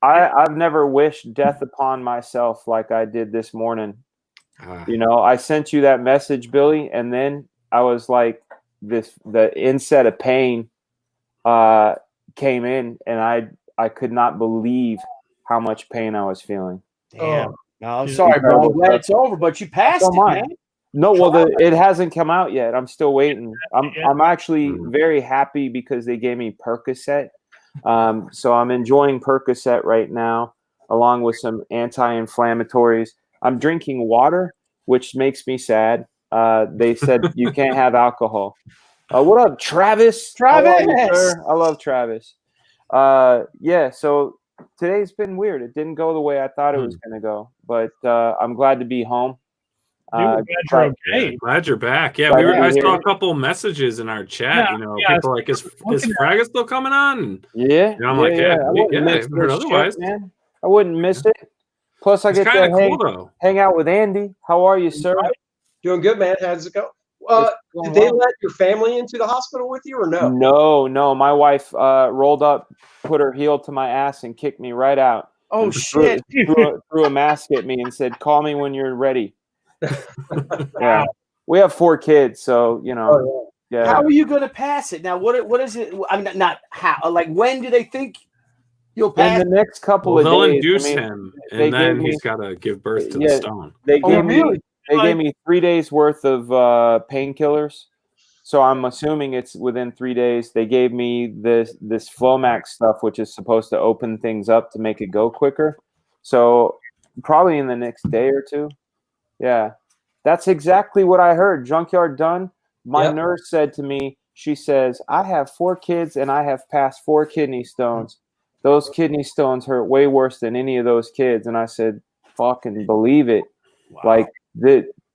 I've never wished death upon myself like I did this morning. Ah. You know, I sent you that message, Billy, and then I was like, the inset of pain came in, and I could not believe how much pain I was feeling. Damn. No, I'm Yeah. sorry, bro. I'm glad it's over, but you passed So it, am I. man. No, well, it hasn't come out yet. I'm still waiting. I'm actually Mhm. very happy because they gave me Percocet. So I'm enjoying Percocet right now, along with some anti-inflammatories. I'm drinking water, which makes me sad. They said you can't have alcohol. What up, Travis? How are you, Travis! sir? I love Travis. Yeah, so today's been weird. It didn't go the way I thought it was going to go, but I'm glad to be home. Dude, we're glad you're okay. Glad you're back. Yeah, Glad I to saw hear a couple messages in our chat. Yeah, You know, yeah, people are like, is looking at- Fraga still coming on? Yeah, And I'm like, yeah, I we- wouldn't yeah, I miss haven't heard this otherwise. shit, man. I wouldn't miss it. Plus, I It's get to kind of hang, cool though. hang out with Andy. How are you, sir? Doing good, man. How's it go? It's going Did they well. let your family into the hospital with you or no? No. My wife rolled up, put her heel to my ass, and kicked me right out. Oh, And shit. Threw a mask at me and said, "Call me when you're ready." Yeah, we have 4 kids, so you know. Oh, Yeah. How are you going to pass it? Now, what is it? I mean, not how. Like, when do they think you'll In pass the next couple Well, of they'll days, induce I mean, him, they and then gave me- he's got to give birth to Yeah. the stone. They Oh, gave me really? they gave me 3 days worth of painkillers. So I'm assuming it's within 3 days. They gave me this Flomax stuff, which is supposed to open things up to make it go quicker. So probably in the next day or two. Yeah, that's exactly what I heard. Junkyard done. My nurse said to me, she says, I have 4 kids and I have passed 4 kidney stones. Those kidney stones hurt way worse than any of those kids. And I said, fucking believe it. Wow.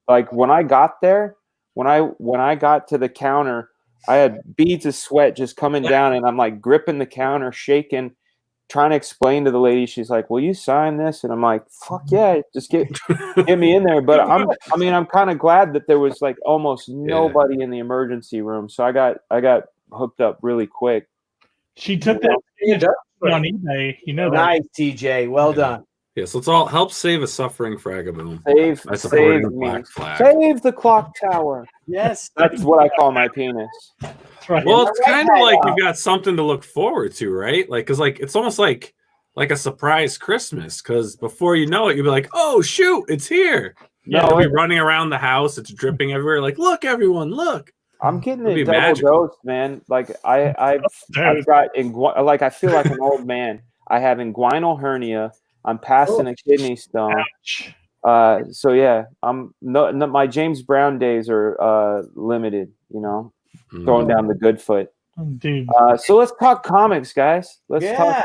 Like when I got there, when I got to the counter, I had beads of sweat just coming down, and I'm like gripping the counter, shaking, trying to explain to the lady. She's like, "Will you sign this?" And I'm like, "Fuck yeah, just get me in there." But I'm kind of glad that there was like almost nobody in the emergency room, so I got hooked up really quick. She took that on eBay, you know. Nice, TJ. Well done. Yes, let's all help save a suffering Fragaboom. Save the clock tower. Yes, that's what I call my penis. Right. Well, it's kind of like you've got something to look forward to, right? Like, cause like it's almost like a surprise Christmas. Cause before you know it, you'll be like, "Oh shoot, it's here!" Yeah, you'll be running around the house. It's dripping everywhere. Like, look, everyone, look. I'm getting a double dose, man. Like I've got like I feel like an old man. I have inguinal hernia. I'm passing a kidney stone. So yeah, my James Brown days are limited, you know, throwing down the good foot. Dude. So let's talk comics, guys. Let's talk.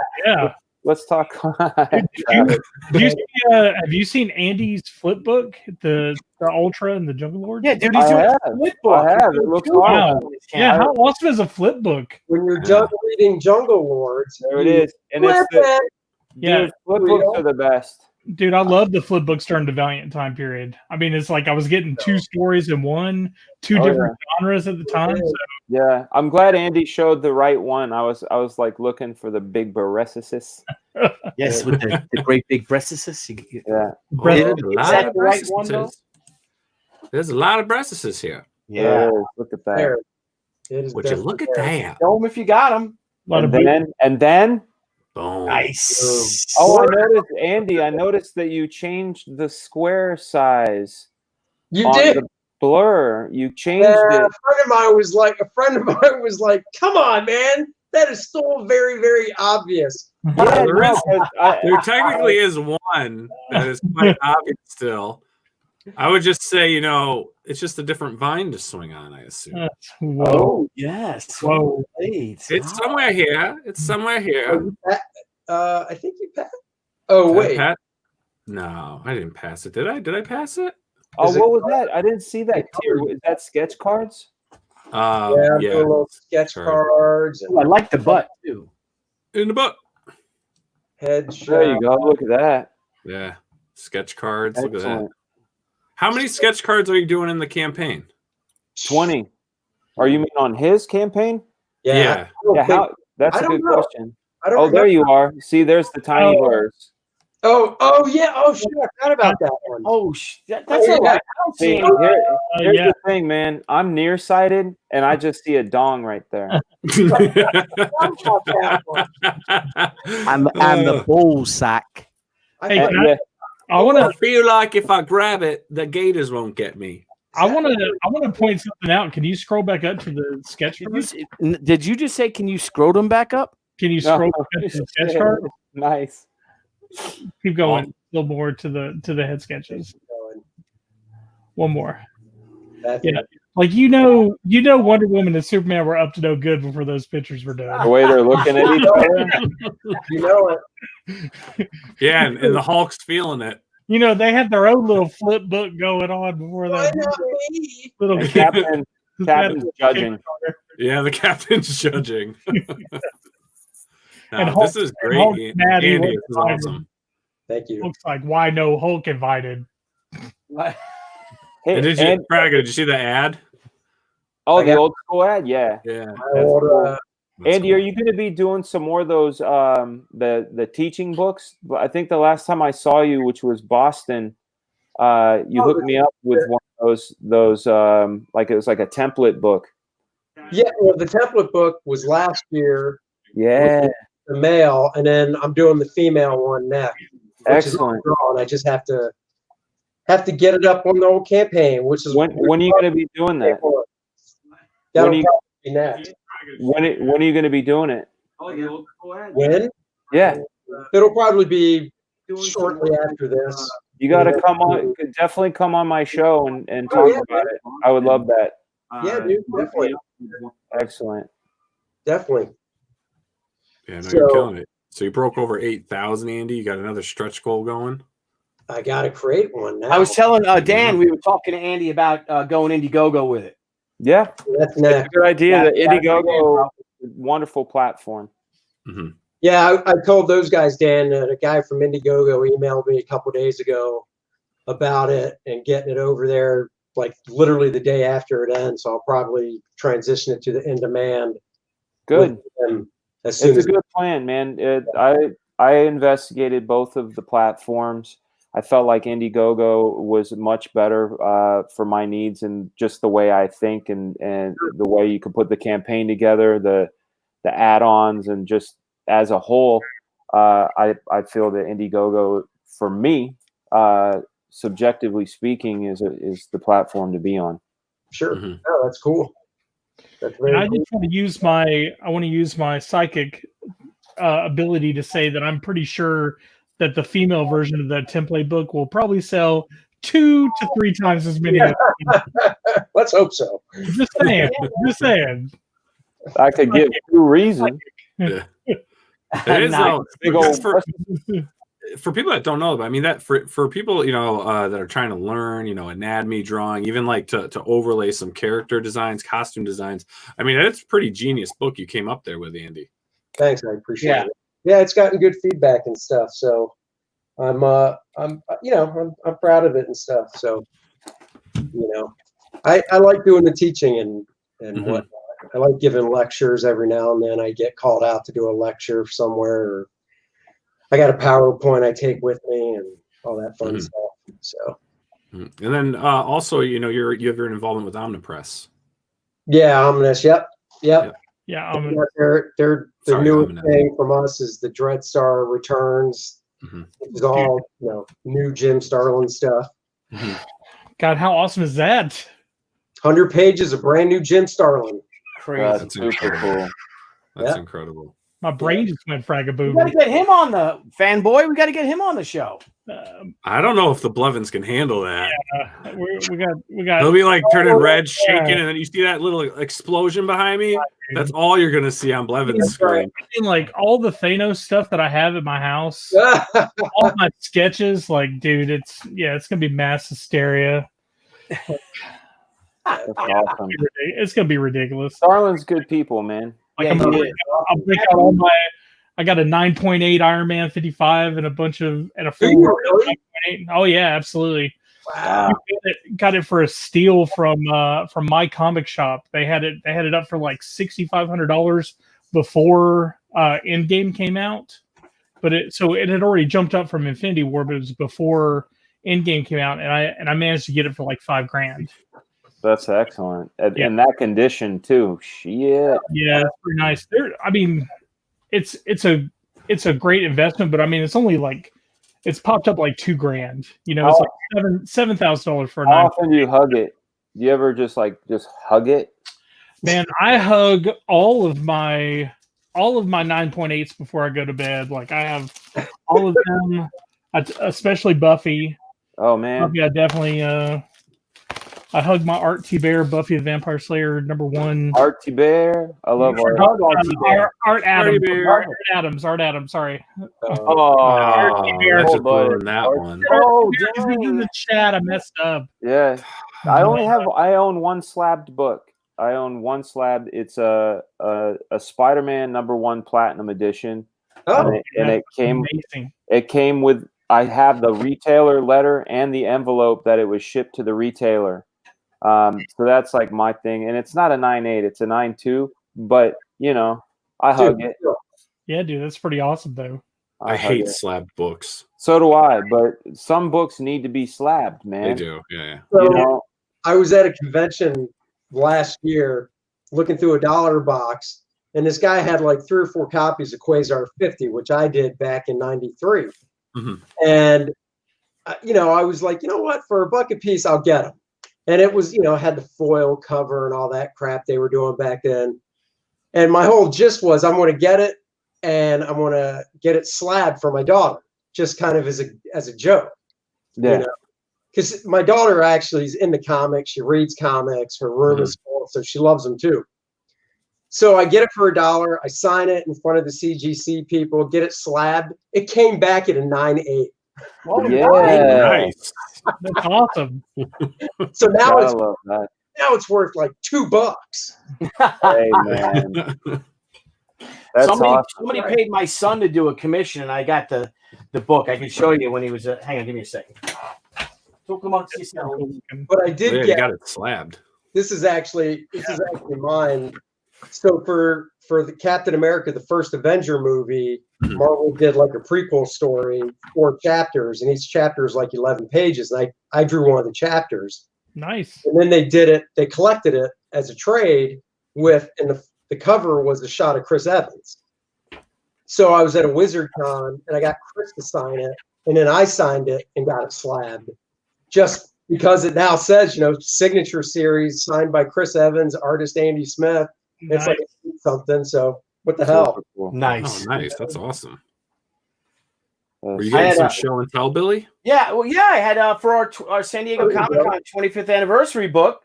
Have you seen Andy's flip book, the Ultra and the Jungle Lord? Yeah, dude, he's doing a flip book. I have. It looks awesome. Yeah, how awesome is a flip book? When you're reading Jungle Lords, there it is, and dude, flip books are the best. Dude, I love the flip books during the Valiant time period. I mean, it's like I was getting 2 stories in one, 2 different genres at the time. So. Yeah, I'm glad Andy showed the right one. I was like looking for the big breastises. Yes, with the great big breastises. Yeah, the right one though? There's a lot of breastises here. Yeah, look at that. Would you look at that? Show them if you got them. And then. Boom. Nice. Oh, I noticed, Andy. I noticed that you changed the square size. You did. The blur. You changed it. A friend of mine was like, "Come on, man, that is still very, very obvious." Yeah, there technically is one that is quite obvious still. I would just say, you know, it's just a different vine to swing on, I assume. Whoa. Oh, yes. Whoa. It's somewhere here. It's somewhere here. I think you passed. Oh, wait. No, I didn't pass it. Did I? Did I pass it? Oh, what was that? I didn't see that tier. Is that sketch cards? Yeah. Little sketch cards. I like the butt, too. In the butt. Headshot. There you go. Look at that. Yeah. Sketch cards. Excellent. Look at that. How many sketch cards are you doing in the campaign? 20. Are you mean on his campaign? Yeah. That's a good question. Oh, there you are. See, there's the tiny blurs. Oh, yeah. Oh, shit. I forgot about that one. Oh, that's all right. See, here's the thing, man. I'm nearsighted, and I just see a dong right there. and the ball sack. I want to feel like if I grab it, the gators won't get me. I want to point something out. Can you scroll back up to the sketch card? Did you just say, can you scroll them back up? Can you scroll back up to the sketch card? Nice. Keep going. A little more to the head sketches. One more. Like you know, Wonder Woman and Superman were up to no good before those pictures were done. The way they're looking at each other. You know it. Yeah, and the Hulk's feeling it. You know, they had their own little flip book going on before that. Little captain's judging. Yeah, the captain's judging. And this is great, Andy. This is awesome. Thank you. Looks like why no Hulk invited. Hey, Fraga, did you see the ad? Oh, the old school ad? Yeah. Yeah. Andy, are you going to be doing some more of those the teaching books? I think the last time I saw you, which was Boston, you hooked me up with one of those like it was like a template book. Yeah, well, the template book was last year. Yeah. The male, and then I'm doing the female one next. Excellent. And I just have to get it up on the old campaign, which is when are you going to be doing that? That'll When you- probably be next. When are you going to be doing it? When? Yeah, It'll probably be shortly after this. you got to come on. Definitely come on my show and talk yeah, about it. I would love that. Yeah, dude, definitely. Excellent. Definitely. Yeah, no, So- you're killing it. So you broke over 8,000, Andy. You got another stretch goal going. I got to create one now. I was telling Dan, we were talking to Andy about going Indiegogo with it. Yeah, That's it's a next. good idea. The Yeah, Indiegogo, wonderful platform. Mm-hmm. Yeah, I told those guys, Dan, a guy from Indiegogo emailed me a couple days ago about it and getting it over there, like literally the day after it ends. So I'll probably transition it to the in-demand. Good. As soon It's as a good plan, man. I investigated both of the platforms. I felt like Indiegogo was much better for my needs and just the way I think and the way you could put the campaign together, the add-ons, and just as a whole, I feel that Indiegogo, for me, subjectively speaking, is the platform to be on. Sure. Mm-hmm. Oh, that's cool. That's And very I cool. just want to use my psychic ability to say that I'm pretty sure that the female version of that template book will probably sell 2 to 3 times as many. Let's hope so. Just saying. Just saying. I could give 2 reasons. Yeah. It is Nice. Big old for people that don't know, but I mean that for people that are trying to learn anatomy, drawing, even like to overlay some character designs, costume designs. I mean, it's a pretty genius book you came up there with, Andy. Thanks, I appreciate it. Yeah, it's gotten good feedback and stuff. So I'm proud of it and stuff. So I like doing the teaching and Mhm. whatnot. I like giving lectures every now and then. I get called out to do a lecture somewhere, or I got a PowerPoint I take with me and all that fun Mhm. stuff. So And then also, you have your involvement with Omnipress. yeah, Ominous. Yep. Yeah. Yeah, They're the Sorry, newest Ominous. thing from us is the Dreadstar Returns. Mhm. It's all new Jim Starlin stuff. Mhm. God, how awesome is that? 100 pages of brand new Jim Starlin. Crazy. That's super incredible. cool. That's Yeah. incredible. My brain just went We got to fragaboom. get him on the fanboy. We got to get him on the show. I don't know if the Blevins can handle that. We got. They'll be like turning red, yeah. shaking, and then you see that little explosion behind me. That's all you're gonna see on Blevins' screen. Like all the Thanos stuff that I have at my house, all my sketches. Like, dude, it's gonna be mass hysteria. That's awesome. It's gonna be ridiculous. Starlin's good people, man. Like Yeah, I'm he gonna, is. I'll break out all my. I got a 9.8 Iron Man 55 and a bunch of and a Do you full really? 9.8. Oh yeah, absolutely. Wow. Got it for a steal from my comic shop. They had it up for like $6,500 before Endgame came out, but it had already jumped up from Infinity War, but it was before Endgame came out, and I managed to get it for like $5,000. That's excellent. Yeah. In that condition too. Shit. Yeah, it's pretty nice. I mean, it's a great investment, but I mean, it's only like it's popped up like $2,000. It's like $7,000 for a How 9. often do you hug it? Do you ever just hug it? Man, I hug all of my 9.8s before I go to bed. Like I have all of them, especially Buffy. Oh man. Buffy, I definitely I hug my Art T Bear, Buffy the Vampire Slayer #1. Art T Bear. I love Art. Art Adams. Bear. Art Adams. Sorry. Oh, That's oh, just boy. ruined that one. Oh, He's in the chat. I messed up. yeah. I own one slabbed book. I own one slab. It's a Spider-Man #1 Platinum Edition. Oh, And it came Amazing. with, I have the retailer letter and the envelope that it was shipped to the retailer. So that's like my thing. And it's not a 9.8, it's a 9.2, but I hug it. Yeah, dude, that's pretty awesome though. I hug hate it. slabbed books. So do I, but some books need to be slabbed, man. They do. Yeah. So I was at a convention last year looking through a dollar box, and this guy had like 3 or 4 copies of Quasar 50, which I did back in '93. Mhm. And I was like, you know what, for $1 a piece, I'll get them. And it was, had the foil cover and all that crap they were doing back then. And my whole gist was I'm going to get it and I'm going to get it slabbed for my daughter, just kind of as a joke. Yeah. Because my daughter actually is into comics. She reads comics. Her room is full, so she loves them too. So I get it for $1. I sign it in front of the CGC people, get it slabbed. It came back at a 9.8. Oh, Yeah. Nice. That's awesome. So now I love that. it's worth like $2. Hey, man. That's awesome. Somebody paid my son to do a commission, and I got the book. I can show you when he was. Hang on, give me a second. Talk amongst yourselves. But I did You got it slabbed. This is actually mine. So for the Captain America, the first Avenger movie, Marvel did like a prequel story, 4 chapters, and each chapter is like 11 pages. And I drew one of the chapters. Nice. And then they collected it as a trade and the cover was a shot of Chris Evans. So I was at a WizardCon and I got Chris to sign it, and then I signed it and got it slabbed. Just because it now says, signature series signed by Chris Evans, artist Andy Smith. It's like something. So what the hell? Cool. Nice. Oh, nice. That's awesome. Were you I getting had some a- show and tell, Billy? Yeah, well, yeah, I had for our San Diego Comic Con 25th anniversary book.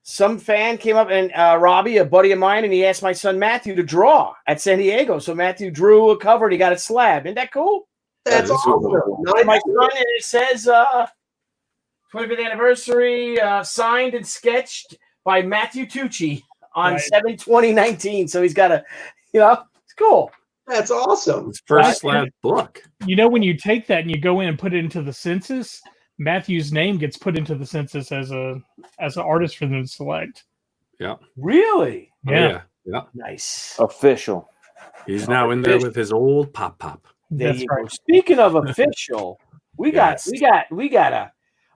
Some fan came up and Robbie, a buddy of mine, and he asked my son Matthew to draw at San Diego. So Matthew drew a cover and he got it slabbed. Isn't that cool? That's That is super awesome. cool. Nice. My son, and it says 25th anniversary, signed and sketched by Matthew Tucci on Right. 7/20/19. So he's got it's cool. That's awesome. His first slab book. When you take that and you go in and put it into the census, Matthew's name gets put into the census as an artist for them to select. Yeah. Really? Oh, Yeah. yeah. Nice. Official. He's now in there with his old pop. There That's you right. go. Speaking of official, we got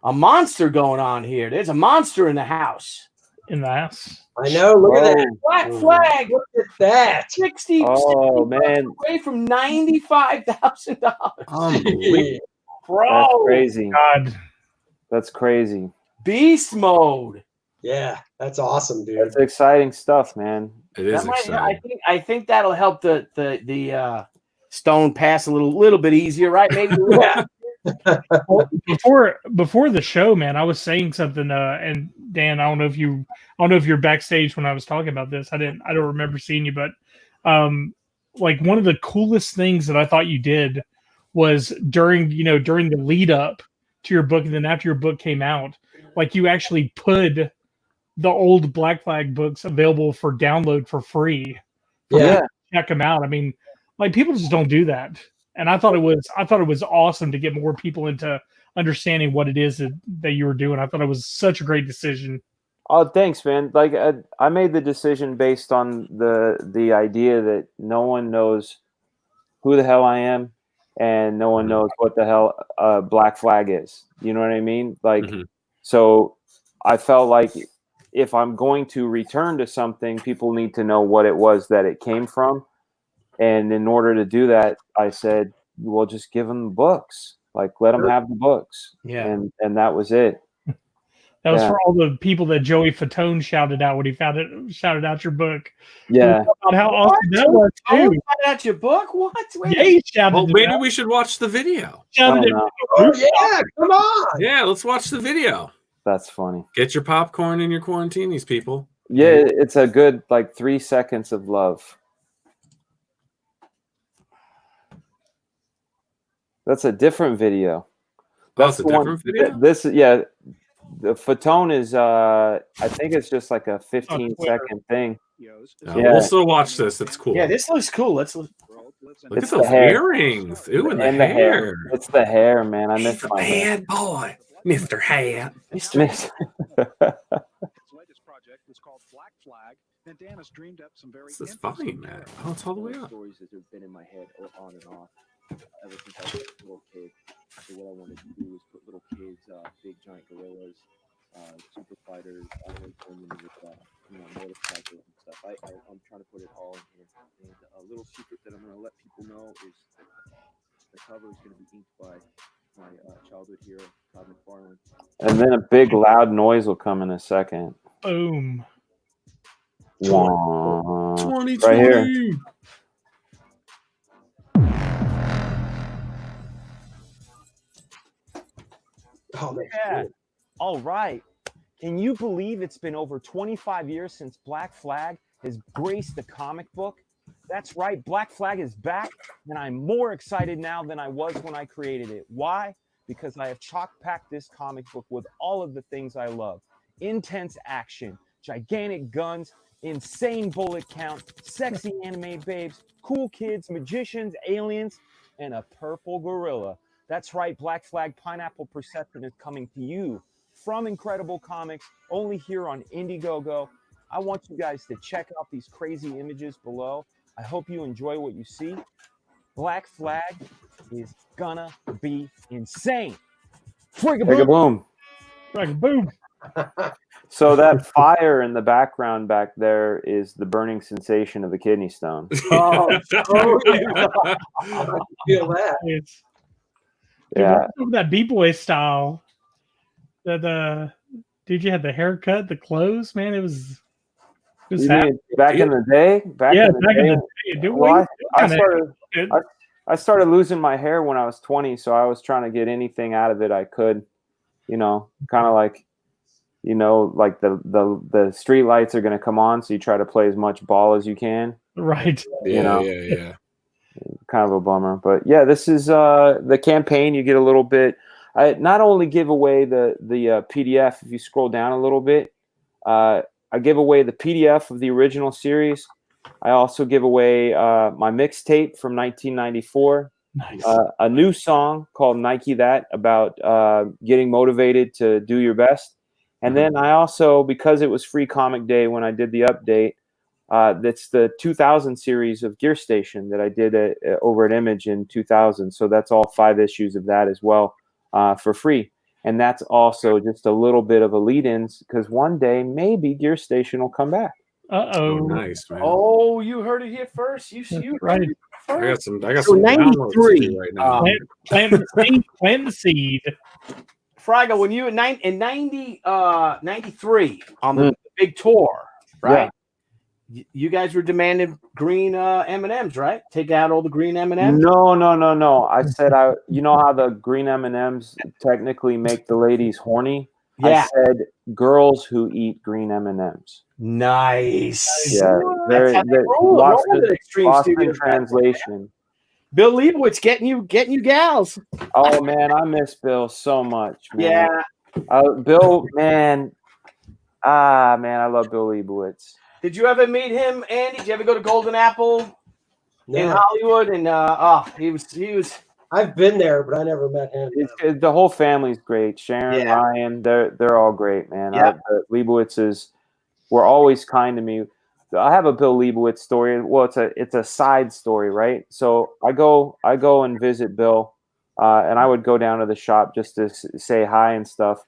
a monster going on here. There's a monster in the house. In the house. I know. Look at that. Black flag. Look at that. 60 Oh, man. away from $95,000. Unbelievable. Bro, That's crazy. God. That's crazy. beast mode. Yeah, that's awesome, dude. That's exciting stuff, man. It is That might, exciting. I think that'll help the stone pass a little bit easier, right? Maybe. Yeah. Well, before the show, man, I was saying something, and Dan, I don't know if you're backstage when I was talking about this. I don't remember seeing you, but like one of the coolest things that I thought you did was during the lead up to your book, and then after your book came out, like you actually put the old Black Flag books available for download for free. Yeah. Check them out. I mean, like people just don't do that. And I thought it was awesome to get more people into understanding what it is that you were doing. I thought it was such a great decision. Oh, thanks, man. Like I made the decision based on the idea that no one knows who the hell I am, and no one knows what the hell Black Flag is. You know what I mean? Like, so I felt like if I'm going to return to something, people need to know what it was that it came from. And in order to do that, I said, well, just give them the books. Like, let them have the books. Yeah. And that was it. That was for all the people that Joey Fatone shouted out when he shouted out your book. Yeah. About how awesome that was Oh, too. you got out your book? What? Wait. Yeah, he shouted Well, it maybe out. we should watch the video. Shouted it Oh, no. out. Oh, yeah. Come on. Yeah, let's watch the video. That's funny. Get your popcorn and your quarantinis, people. Yeah, it's a good 3 seconds of love. That's a different video. That's That's a the one- different video. This, yeah, the Fatone is. I think it's just like a 15-second thing. Yeah, Yeah. We'll still watch this. It's cool. Yeah, this looks cool. Let's Look It's at the those hair. earrings. Ooh, and the And the hair. hair. It's the hair, man. I He's miss a my hair. bad boy, Mr. Hat. Miss- Its latest project was called Black Flag, and Dan has dreamed up some very This is interesting fine, man. Oh, it's all the way up. Stories that have been in my head on and off ever since I was a little kid. So what I wanted to do was put little kids, big giant gorillas, super fighters, island women with motorcycles and stuff. I'm trying to put it all in here. And a little secret that I'm going to let people know is the cover is going to be inked by my childhood hero, Todd McFarlane. And then a big loud noise will come in a second. Boom. Wah. 2020. Right here. Oh, that's Yeah. cool. All right. Can you believe it's been over 25 years since Black Flag has graced the comic book? That's right. Black Flag is back, and I'm more excited now than I was when I created it. Why? Because I have chock-packed this comic book with all of the things I love. Intense action, gigantic guns, insane bullet count, sexy anime babes, cool kids, magicians, aliens, and a purple gorilla. That's right, Black Flag Pineapple Perception is coming to you from Incredible Comics, only here on Indiegogo. I want you guys to check out these crazy images below. I hope you enjoy what you see. Black Flag is gonna be insane. FRAGABOOM. Boom. So that fire in the background back there is the burning sensation of the kidney stone. Oh, yeah. I feel that. It's Yeah. that B-boy style. That dude, you had the haircut, the clothes, man. It was You mean back in the day? Back in the day. Dude, Well, I started losing my hair when I was 20, so I was trying to get anything out of it I could. You know, kind of like, you know, like the street lights are going to come on, so you try to play as much ball as you can. Right. Yeah. Kind of a bummer, but yeah, this is the campaign. You get a little bit. I not only give away the PDF. If you scroll down a little bit, I give away the PDF of the original series. I also give away my mixtape from 1994. Nice. A new song called Nike That, about getting motivated to do your best. And then I also, because it was Free Comic Day when I did the update, that's the 2000 series of Gear Station that I did over at Image in 2000. So that's all 5 issues of that as well for free. And that's also just a little bit of a lead-ins, because one day maybe Gear Station will come back. Oh, nice, man. Oh, you heard it here first. You right. I got So some downloads to 93 do right now. Plant the seed. Fraga, when you in 93 on the big tour, right? You guys were demanding green M&Ms, right? Take out all the green M&Ms. No. I said, you know how the green M&Ms technically make the ladies horny? Yeah. I said girls who eat green M&Ms. Nice. Yeah, That's how they roll. lost Roll with in, it, Extreme lost in Studios. translation. Bill Leibowitz getting you gals. Oh man, I miss Bill so much. Man. Yeah. Bill, man. Man, I love Bill Leibowitz. Did you ever meet him, Andy? Did you ever go to Golden Apple in No. Hollywood? And he was. I've been there, but I never met him. The whole family's great. Sharon, Ryan, they're all great, man. Yeah. The Leibowitzes were always kind to me. I have a Bill Leibowitz story. Well, it's a side story, right? So I go and visit Bill, and I would go down to the shop just to say hi and stuff.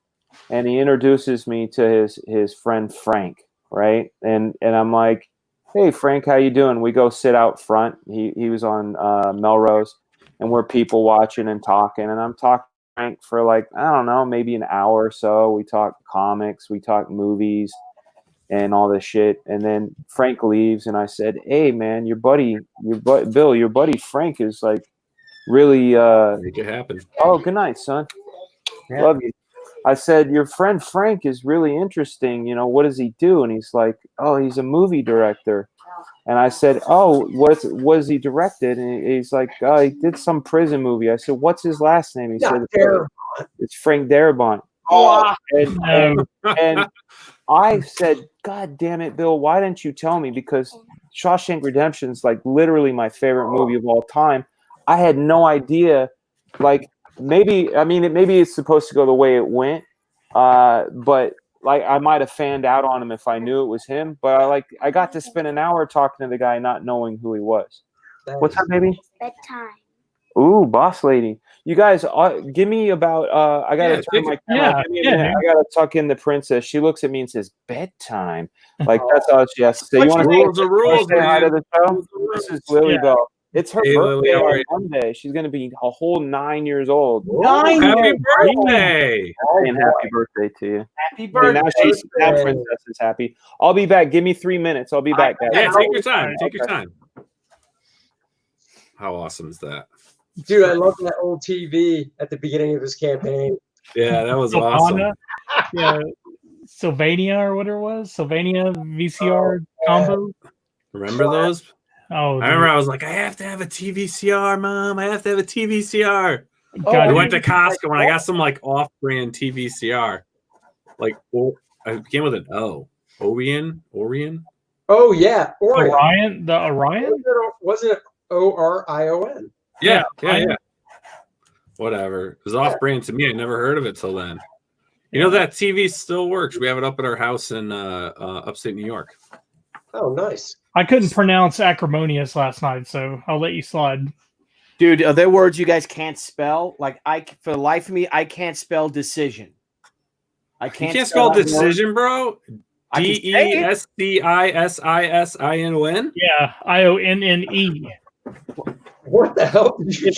And he introduces me to his friend Frank, right? And I'm like, "Hey Frank, how you doing?" We go sit out front. He was on Melrose, and we're people watching and talking. And I'm talking to Frank for like, I don't know, maybe an hour or so. We talk comics, we talk movies, and all this shit. And then Frank leaves, and I said, "Hey man, your buddy Frank is like really make it happen." Oh, good night, son. Yeah. Love you. I said, "Your friend Frank is really interesting. You know, what does he do?" And he's like, "Oh, he's a movie director." And I said, "Oh, what is he directed?" And he's like, "Oh, he did some prison movie." I said, "What's his last name?" He said, "It's Frank Darabont." Oh, and I said, "God damn it, Bill, why didn't you tell me?" Because Shawshank Redemption is like literally my favorite movie of all time. I had no idea. Like maybe it's supposed to go the way it went, but like I might have fanned out on him if I knew it was him. But I got to spend an hour talking to the guy, not knowing who he was. What's up, baby? Bedtime. Ooh, boss lady. You guys, give me about. I gotta turn my camera. I gotta tuck in the princess. She looks at me and says, "Bedtime." Like that's all she has to say. You want to say hi to the show? This is Lily Bell. It's her Hey, Lily, birthday how are on you? Monday. She's going to be a whole 9 years old. 9 Happy years. birthday! And happy birthday to you. Happy And birthday. now Princess is happy. I'll be back. Give me 3 minutes. I'll be back, guys. Yeah, take your time. Take your Okay. time. How awesome is that? Dude, I love that old TV at the beginning of this campaign. Yeah, that was Sylvana, awesome. Yeah, Sylvania or whatever it was. Sylvania VCR combo. Remember those? Oh, I remember I was like, I have to have a TVCR, Mom. I have to have a TVCR. God, We went to Costco and I got some like off-brand TVCR. Like, I came with an O. Orion? Oh yeah, Orion, the Orion. Wasn't it Orion? Yeah. Whatever. It was off-brand to me. I never heard of it till then. You know that TV still works. We have it up at our house in upstate New York. Oh, nice. I couldn't pronounce acrimonious last night, so I'll let you slide. Dude, are there words you guys can't spell? Like for the life of me, I can't spell decision. You can't spell that word. decision, bro. DESCISISINON. Yeah, IONNE. What the hell did you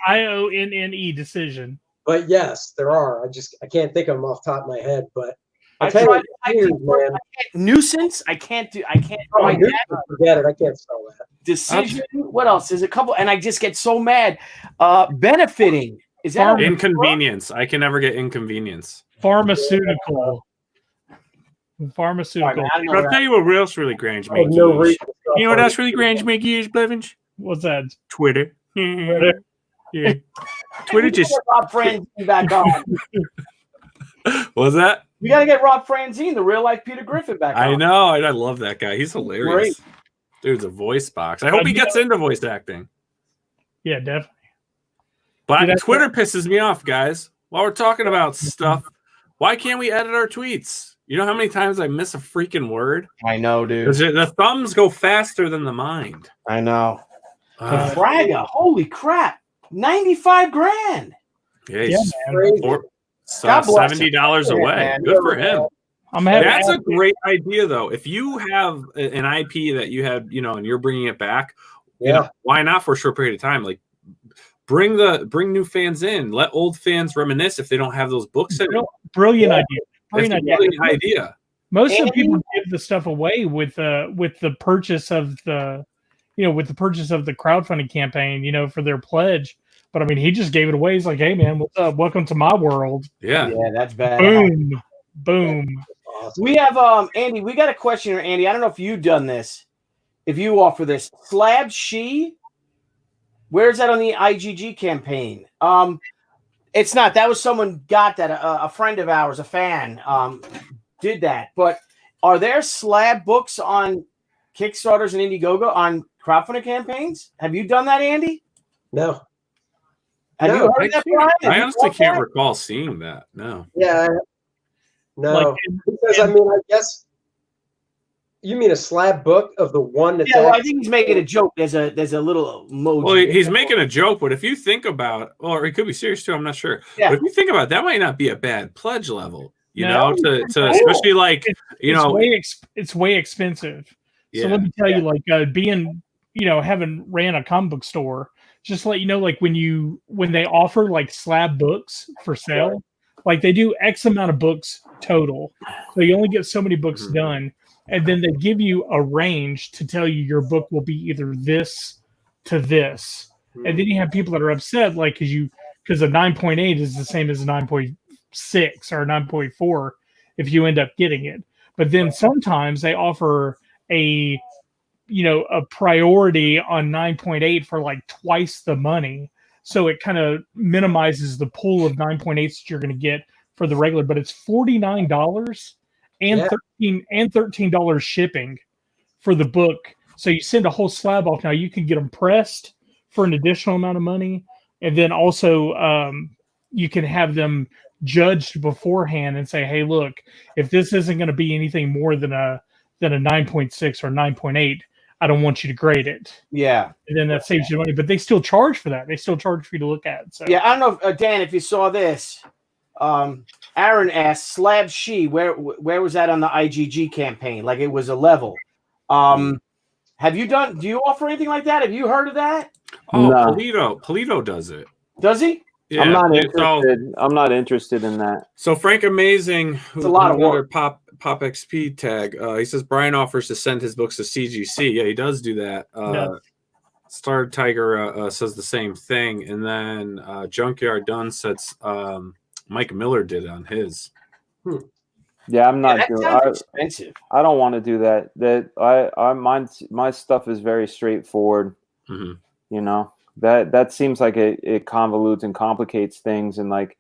DESCISIONNE decision. But yes, there are. I can't think of them off the top of my head, but I tell you tried. what, man. Nuisance. I can't do. Oh, write nuisance, that. forget it. I can't spell that. Decision. What else? There's a couple, and I just get so mad. Benefiting. Is that Inconvenience? I can never get inconvenience. Pharmaceutical. Pharmaceutical. I'll tell you what else really grinds me. No reason. You know what else really grinds me gears, Blevins? What's that? Twitter. Twitter. Yeah. Twitter just. Rob Franzine back on. What's that? We got to get Rob Franzine, the real life Peter Griffin, back on. I know. I love that guy. He's hilarious. Great. Dude's a voice box. I hope he gets into voice acting. Yeah, definitely. But Dude, Twitter pisses me off, guys. While we're talking about stuff, why can't we edit our tweets? You know how many times I miss a freaking word? I know, dude. 'Cause the thumbs go faster than the mind. I know. Fraga, holy crap. 95 grand. Yeah, Yeah, he's man. God bless him. $70 away. Man. Good for him. I'm having That's a great idea, though. If you have an IP that you had, and you're bringing it back, why not for a short period of time? Like, bring new fans in. Let old fans reminisce if they don't have those books in it. Brilliant idea. That's a brilliant idea. Most of the people give the stuff away with the purchase of the, with the purchase of the crowdfunding campaign, for their pledge. But I mean, he just gave it away. He's like, "Hey, man, what's up? Welcome to my world." Yeah, that's bad. Boom. We have Andy. We got a question here, Andy. I don't know if you've done this. If you offer this slab she, where's that on the IGG campaign? It's not. That was someone got that. A friend of ours, a fan, did that. But are there slab books on Kickstarters and Indiegogo on crowdfunding campaigns? Have you done that, Andy? No. Have you heard that, Brian? I honestly can't recall seeing that. No. Yeah. No. Like, because I guess you mean a slab book of the one that's. Yeah, well, I think he's making a joke. There's a little emoji. Well, he's making a joke, but if you think about, or he could be serious too, I'm not sure. Yeah. But if you think about it, that might not be a bad pledge level, No. to especially like, it's way expensive. So let me tell you, like being, having ran a comic book store, just to let you know, like when they offer like slab books for sale, like they do X amount of books total. So you only get so many books done. And then they give you a range to tell you your book will be either this to this. And then you have people that are upset, like, because a 9.8 is the same as a 9.6 or 9.4 if you end up getting it. But then sometimes they offer a priority on 9.8 for like twice the money. So it kind of minimizes the pool of 9.8s that you're going to get for the regular, but it's $49 and $13 shipping for the book. So you send a whole slab off. Now you can get them pressed for an additional amount of money. And then also you can have them judged beforehand and say, hey, look, if this isn't going to be anything more than a 9.6 or 9.8, I don't want you to grade it. Yeah. And then that saves you money, but they still charge for that. They still charge for you to look at. So yeah, I don't know, if, Dan, if you saw this. Aaron asked, slab she, where was that on the IGG campaign? Like it was a level. Have Have you done? Do you offer anything like that? Have you heard of that? Oh, No. Polito does it. Does he? Yeah, I'm not it's all- interested. I'm not interested in that. So Frank Amazing, who's a lot of another work. POPXP tag, he says Brian offers to send his books to CGC. Yeah, he does do that. Yeah. Star Tiger says the same thing, and then Junkyard Dunn says Mike Miller did on his. Yeah, I'm not That doing. sounds expensive. I don't want to do that. My stuff is very straightforward. Mhm. You know, that seems like it convolutes and complicates things, and like,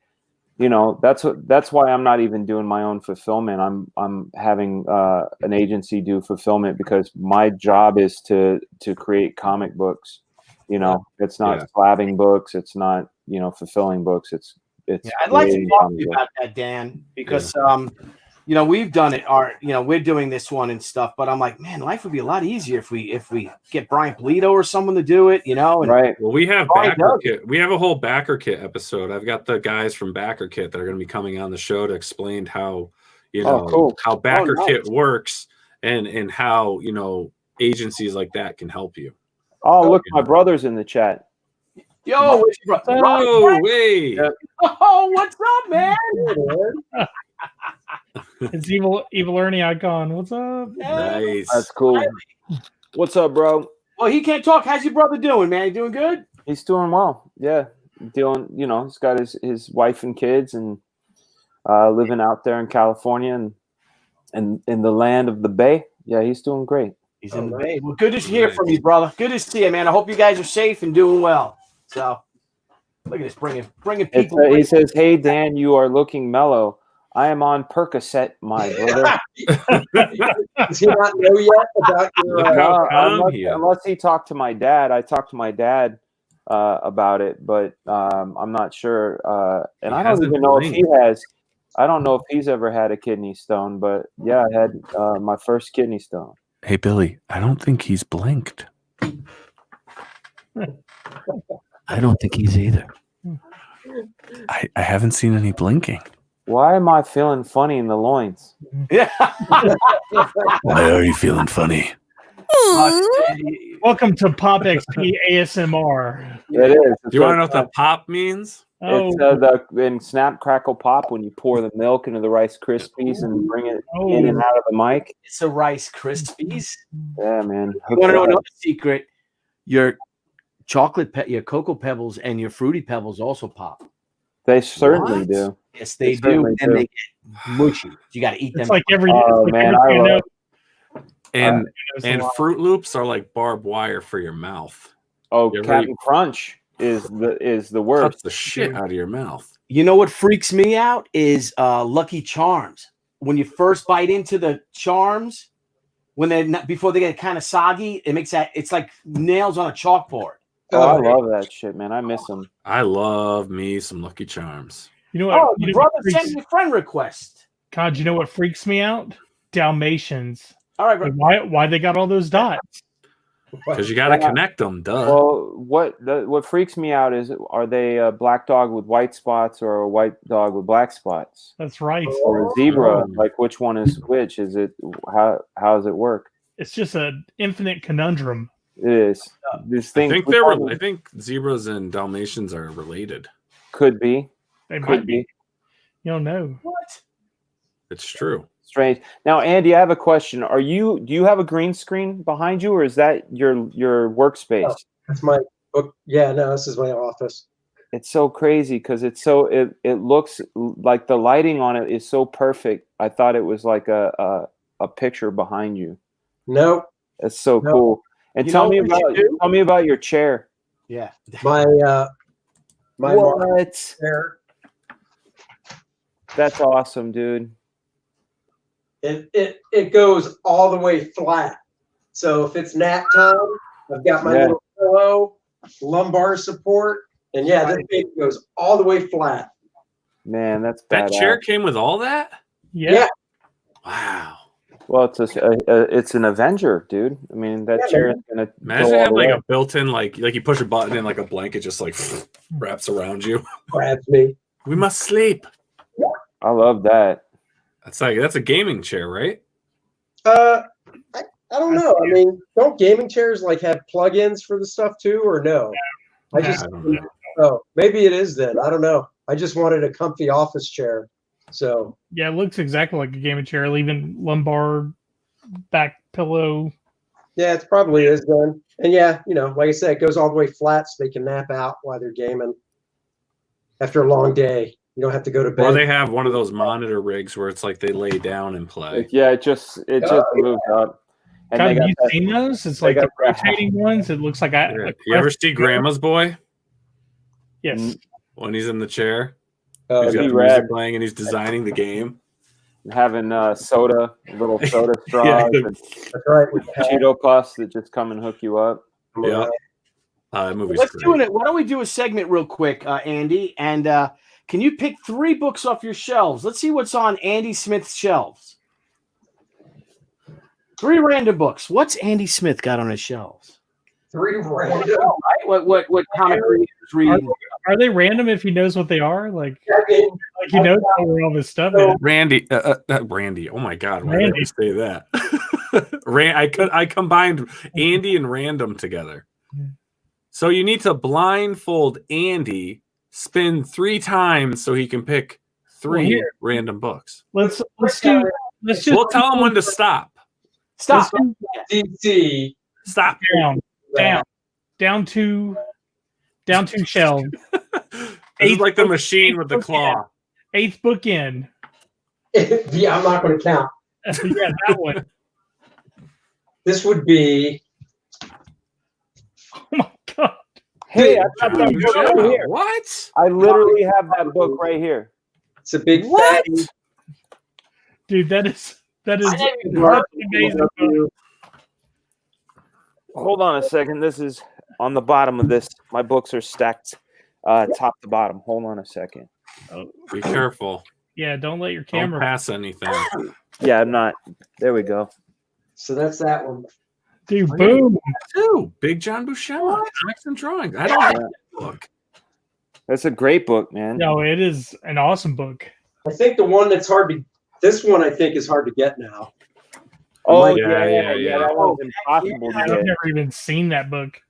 you know, that's why I'm not even doing my own fulfillment. I'm having an agency do fulfillment because my job is to create comic books. You know, it's not slabbing books. It's not, you know, fulfilling books. It's I'd like to creating talk to comic you books. about that, Dan, because you know, we've done it. We're doing this one and stuff. But I'm like, man, life would be a lot easier if we get Brian Polito or someone to do it. You know, and Right. Well, we have Brian Backer does Kit. We have a whole Backer Kit episode. I've got the guys from Backer Kit that are going to be coming on the show to explain how, you know, cool. how Backer nice. Kit works and how, you know, agencies like that can help you. Oh, look, my brother's in the chat. Yo, what's your brother? Oh, wait. Oh, what's up, man? It's evil Ernie icon. What's up? Nice. That's cool. What's up, bro? Well, he can't talk. How's your brother doing, man? You doing good? He's doing well. Yeah, doing. You know, he's got his wife and kids, and living out there in California and in the land of the Bay. Yeah, he's doing great. He's in the Bay. Well, good to hear from you, brother. Good to see you, man. I hope you guys are safe and doing well. So, look at this, bringing people. He says, "Hey Dan, you are looking mellow. I am on Percocet, my brother." Does he not know yet about your? No, calm he is. unless he talked to my dad. I talked to my dad about it, but I'm not sure. And He I don't hasn't even know if he blinked. has. I don't know if he's ever had a kidney stone, but yeah, I had my first kidney stone. Hey, Billy, I don't think he's blinked. I don't think he's either. I haven't seen any blinking. Why am I feeling funny in the loins? Yeah. Why are you feeling funny? Welcome to POPXP ASMR. It is. Do you want to know what the pop means? Oh, It's in Snap Crackle Pop when you pour the milk into the Rice Krispies and bring it in and out of the mic. It's a Rice Krispies. Yeah, man. You want to know another secret? Your your Cocoa Pebbles and your Fruity Pebbles also pop. They certainly What? do. Yes, they do. certainly And do. they get mushy. You got to eat them. it's like every. Oh, it's like man, every I love And there's and a lot. Fruit Loops are like barbed wire for your mouth. Oh, You're Captain Crunch is the Cuts worst. the shit out of your mouth. You know what freaks me out is Lucky Charms. When you first bite into the charms, when they're not, before they get kind of soggy, it makes that it's like nails on a chalkboard. Oh, I love that shit, man. I miss them. I love me some Lucky Charms. You know what? Oh, you your know what brother freaks- sent me a friend request. God, you know what freaks me out? Dalmatians. All right, bro. Like, why they got all those dots? Because you got to connect them, duh. Well, what freaks me out is, are they a black dog with white spots or a white dog with black spots That's right. or a zebra? Like, which one is which? Is it how does it work? It's just an infinite conundrum. It is. This I thing think zebras and Dalmatians are related. could be. They Could might be. be. You don't know. What? It's true. Strange. Now, Andy, I have a question. Do you have a green screen behind you, or is that your workspace? That's my book. Yeah, no, this is my office. It's so crazy because it looks like the lighting on it is so perfect. I thought it was like a picture behind you. Nope. It's so No. cool. And You tell know me what you do? about your chair. Yeah. My What? chair. That's awesome, dude. It goes all the way flat. So if it's nap time, I've got my Yeah. little pillow, lumbar support, and yeah, this baby goes all the way flat. Man, that's That badass. chair came with all that? Yeah. Yeah. Wow. Well, it's an Avenger, dude. I mean, that Yeah, chair is gonna Imagine go all having the like way. a built-in like you push a button and like a blanket just like wraps around you. Grabs me. We must sleep. I love that. That's a gaming chair, right? I I don't know. I mean, don't gaming chairs like have plugins for the stuff too, or no? I just maybe it is then. I don't know. I just wanted a comfy office chair. So yeah, it looks exactly like a gaming chair, even lumbar, back pillow. yeah, it probably is then. And yeah, you know, like I said, it goes all the way flat so they can nap out while they're gaming after a long day. You don't have to go to bed. Well, they have one of those monitor rigs where it's like they lay down and play. Yeah, it just moved up. And God, they have got you that- seen those? It's like got the that- rotating ones. It looks like You ever see Grandma's Boy Yes. when he's in the chair? Oh, He's got be the rad. music playing and he's designing the game. having soda, little soda Yeah, straws, and That's right. With Cheeto puffs that just come and hook you up. Yeah. That movie's Let's great. do it. Why don't we do a segment real quick, Andy? And can you pick 3 books off your shelves? Let's see what's on Andy Smith's shelves. 3 random books. What's Andy Smith got on his shelves? 3 random. Right? What comic readers reading? Are they random if he knows what they are? Like I he knows where all this stuff is. Randy. Randy. Oh my God. Why did Randy. you say that? I combined Andy and random together. So you need to blindfold Andy, spin 3 times so he can pick 3 here. books. Let's just We'll tell him when to stop. Stop. DC. Stop. down to shelves. It's like the machine with the claw. 8th book in. Yeah, I'm not going to count. Yeah, that one. This would be. Oh my God. Hey, I got that book right here. What? I literally have that book right here. It's a big What? fatty. Dude, that is amazing. book. Hold on a second. This is on the bottom of this. My books are stacked top to bottom. Hold on a second. Be careful. Yeah, don't let your Don't camera pass anything. Yeah, I'm not. There we go. So that's that one. Dude, boom. Too. Big John Buscema. Comics and drawings. I don't have that book. That's a great book, man. No, it is an awesome book. I think the one that's hard to. This one I think is hard to get now. Oh, Yeah. That one's impossible to I've get. never even seen that book.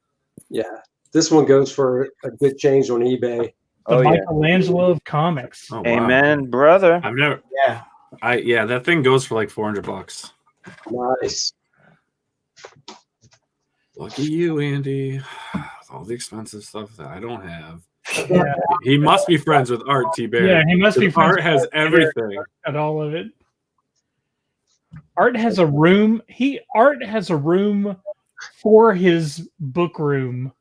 Yeah, this one goes for a good change on eBay. The Oh, yeah. Michelangelo of comics. Oh, wow. Amen, brother. I've never. Yeah. That thing goes for like $400. Nice. Lucky you, Andy. With all the expensive stuff that I don't have. Yeah, He must be friends with Art T. Bear. yeah, he must be. Art friends has with everything. at all of it. Art has a room. Art has a room for his book room.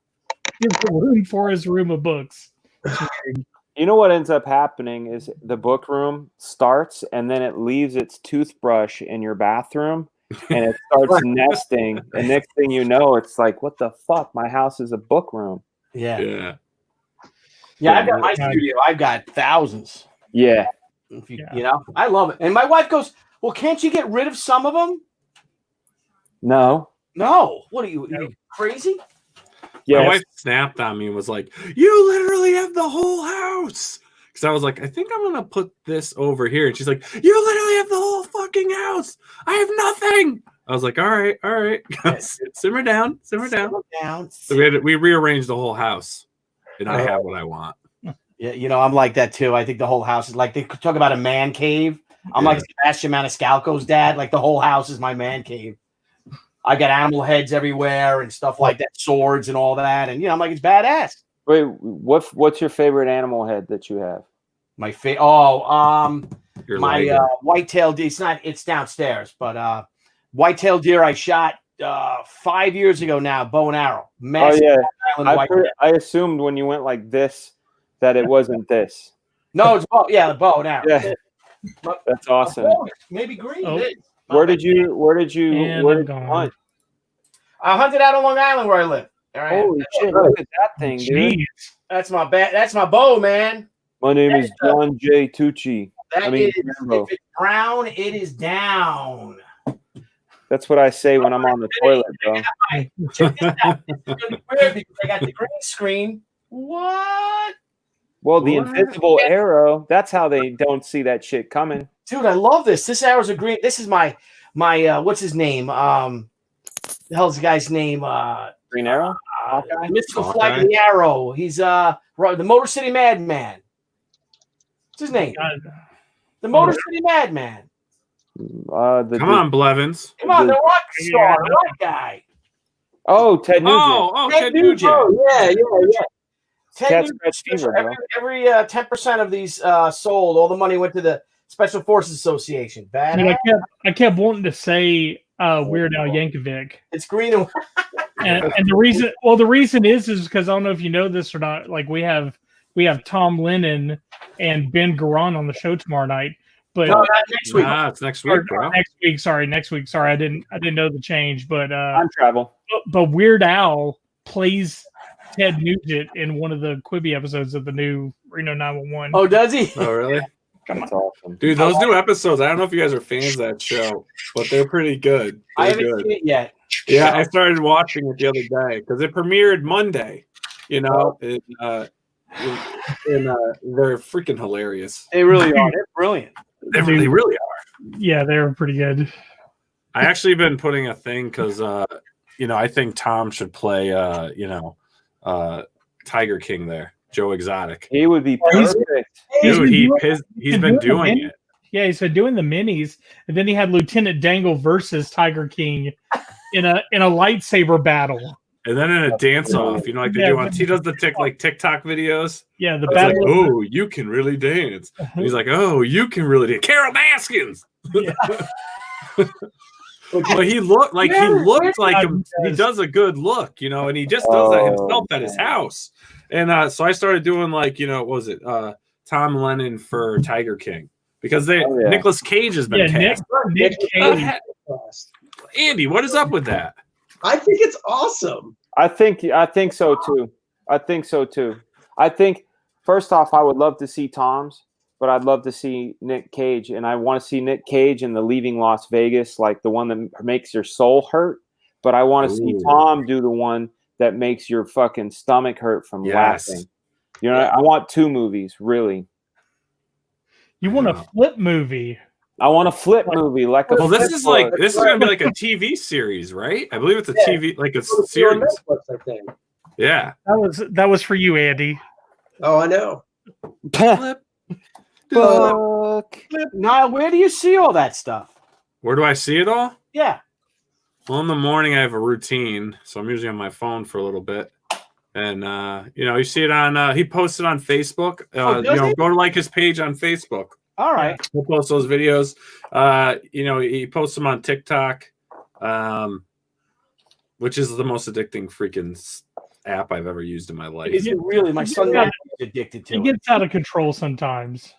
He has a room for his room of books. You know what ends up happening is the book room starts and then it leaves its toothbrush in your bathroom and it starts nesting. And next thing you know, it's like, what the fuck? My house is a book room. Yeah. Yeah, I've got my studio. I've got thousands. Yeah. You know, I love it. And my wife goes, "Well, can't you get rid of some of them?" No. No. What are you crazy? My Yeah. wife snapped on me and was like, "You literally have the whole house." Because I was like, "I think I'm gonna put this over here," and she's like, "You literally have the whole fucking house. I have nothing." I was like, "All right, simmer down." So we rearranged the whole house, and I have what I want. Yeah, you know, I'm like that too. I think the whole house is like they talk about a man cave. I'm like Sebastian Maniscalco's dad. Like the whole house is my man cave. I got animal heads everywhere and stuff like that, swords and all that. And I'm like, it's badass. Wait, what's your favorite animal head that you have? My Your my Lego. white-tailed deer. It's downstairs, but white-tailed deer I shot 5 years ago now, bow and arrow. Massive island white-tailed. I assumed when you went like this that it wasn't this. No, it's bow. Yeah, the bow and arrow. Yeah. That's awesome. Maybe green. Oh. Where did you And where I'm did you gone. hunt? I hunted out on Long Island where I live. All right. Holy shit, look at that thing, dude. Jeez. That's my bow, man. My name is John J. Tucci. That mean, is, Rambo. if it's brown, it is down. That's what I say when I'm on the toilet, bro. Check this out. It's gonna be weird because I got the green screen. What? Well, the invisible arrow, that's how they don't see that shit coming. Dude, I love this. This arrow's a green. This is my what's his name? the hell's the guy's name? Green Arrow. Mystical Flag of the Arrow. He's the Motor City Madman. What's his name? The Motor City Madman. Come on, Blevins. Come on, the rock star, the rock guy. Oh, Ted Nugent. Ted Nugent. Oh, yeah. Ted Nugent. Every 10% of these sold, all the money went to the Special Forces Association. Bad. I mean, I kept wanting to say Weird Al Yankovic. It's green and and the reason is because I don't know if you know this or not. Like we have Tom Lennon and Ben Garan on the show tomorrow night. But no, not next week. It's next week, bro. Next week. Sorry, I didn't know the change. But time travel. But Weird Al plays Ted Nugent in one of the Quibi episodes of the new Reno 911. Oh, does he? Oh, really? That's awesome, dude. Those new episodes. I don't know if you guys are fans of that show, but they're pretty good. I haven't seen it yet. Yeah, I started watching it the other day because it premiered Monday. You know, and they're freaking hilarious. They really are. They're brilliant. They really are. Yeah, they're pretty good. I actually been putting a thing because I think Tom should play Tiger King there, Joe Exotic. He would be perfect. Dude, he's been doing it. Yeah, he's been doing the minis, and then he had Lieutenant Dangle versus Tiger King in a lightsaber battle. And then in a dance off, like they do on he does the TikTok videos. Yeah, the battle. Like, oh, you can really dance. And he's like, oh, you can really dance. Carol Baskins. Yeah. But he looked like he does a good look, and he just does that himself at his house. And so I started doing what was it? Tom Lennon for Tiger King because Nicolas Cage has been cast. Nick Cage. Andy, what is up with that? I think it's awesome. I think so too. I think first off, I would love to see Tom's, but I'd love to see Nick Cage, and I want to see Nick Cage in the Leaving Las Vegas, like the one that makes your soul hurt. But I want to see Tom do the one that makes your fucking stomach hurt from laughing. I want two movies, really. You want a flip movie? I want a flip movie, like a. Well, this is going to be like a TV series, right? I believe it's a TV, like a series. Netflix, I think. Yeah, that was for you, Andy. Oh, I know. Flip. Niall, where do you see all that stuff? Where do I see it all? Yeah. Well, in the morning I have a routine, so I'm usually on my phone for a little bit, and you see it on. He posted on Facebook. Go to his page on Facebook. All right. He'll post those videos. He posts them on TikTok, which is the most addicting freaking app I've ever used in my life. Is it really? My son is addicted to it. It gets out of control sometimes.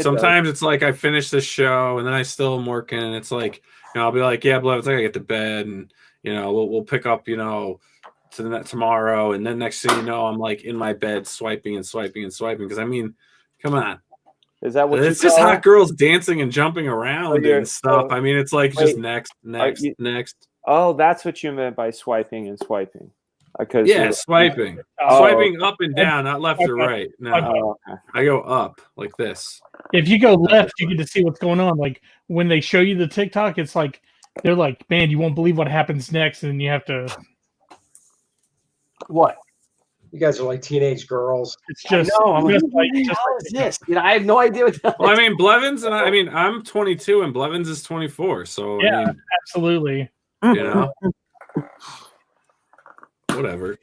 Sometimes it's like I finish this show and then I still am working, and it's like, I'll be like, yeah, Blevins, I gotta get to bed, and we'll pick up, tomorrow, and then next thing you know, I'm like in my bed swiping and swiping and swiping because come on. Is that what it's just hot girls dancing and jumping around and stuff? It's like just next. Oh, that's what you meant by swiping and swiping. Swiping. Swiping up and down, not left or right. No, I go up like this. If you go left, you get to see what's going on. Like when they show you the TikTok, it's like they're like, man, you won't believe what happens next, and you have to. What? You guys are like teenage girls. It's just. How is this? I have no idea what that is. Well, Blevins, and I'm 22, and Blevins is 24. So absolutely. Whatever,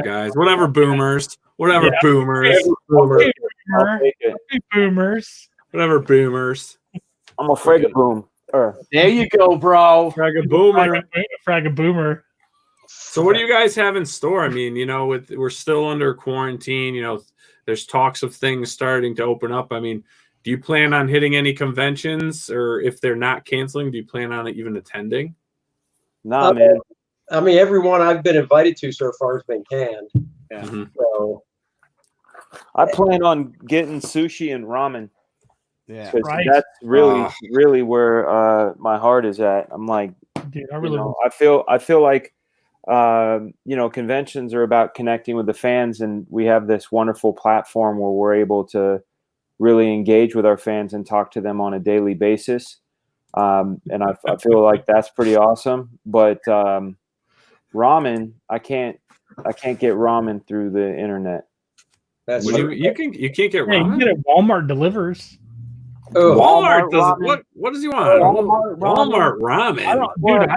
guys. Whatever, boomers. Whatever, boomers. Boomers. Whatever, boomers. I'm a FRAGABOOM. There you go, bro. FRAGABOOmer. So what do you guys have in store? We're still under quarantine. There's talks of things starting to open up. Do you plan on hitting any conventions, or if they're not canceling, do you plan on even attending? Nah, man. Everyone I've been invited to so far has been canned. Yeah. Mm-hmm. So I plan on getting sushi and ramen. Yeah, right. That's really where my heart is at. I'm like, dude, I feel like conventions are about connecting with the fans, and we have this wonderful platform where we're able to really engage with our fans and talk to them on a daily basis. And I feel like that's pretty awesome. But ramen. I can't get ramen through the internet. That's You true. can't get Yeah, you ramen. get it. Walmart delivers. Oh, Walmart does ramen. what does he want? Walmart ramen. I don't, dude.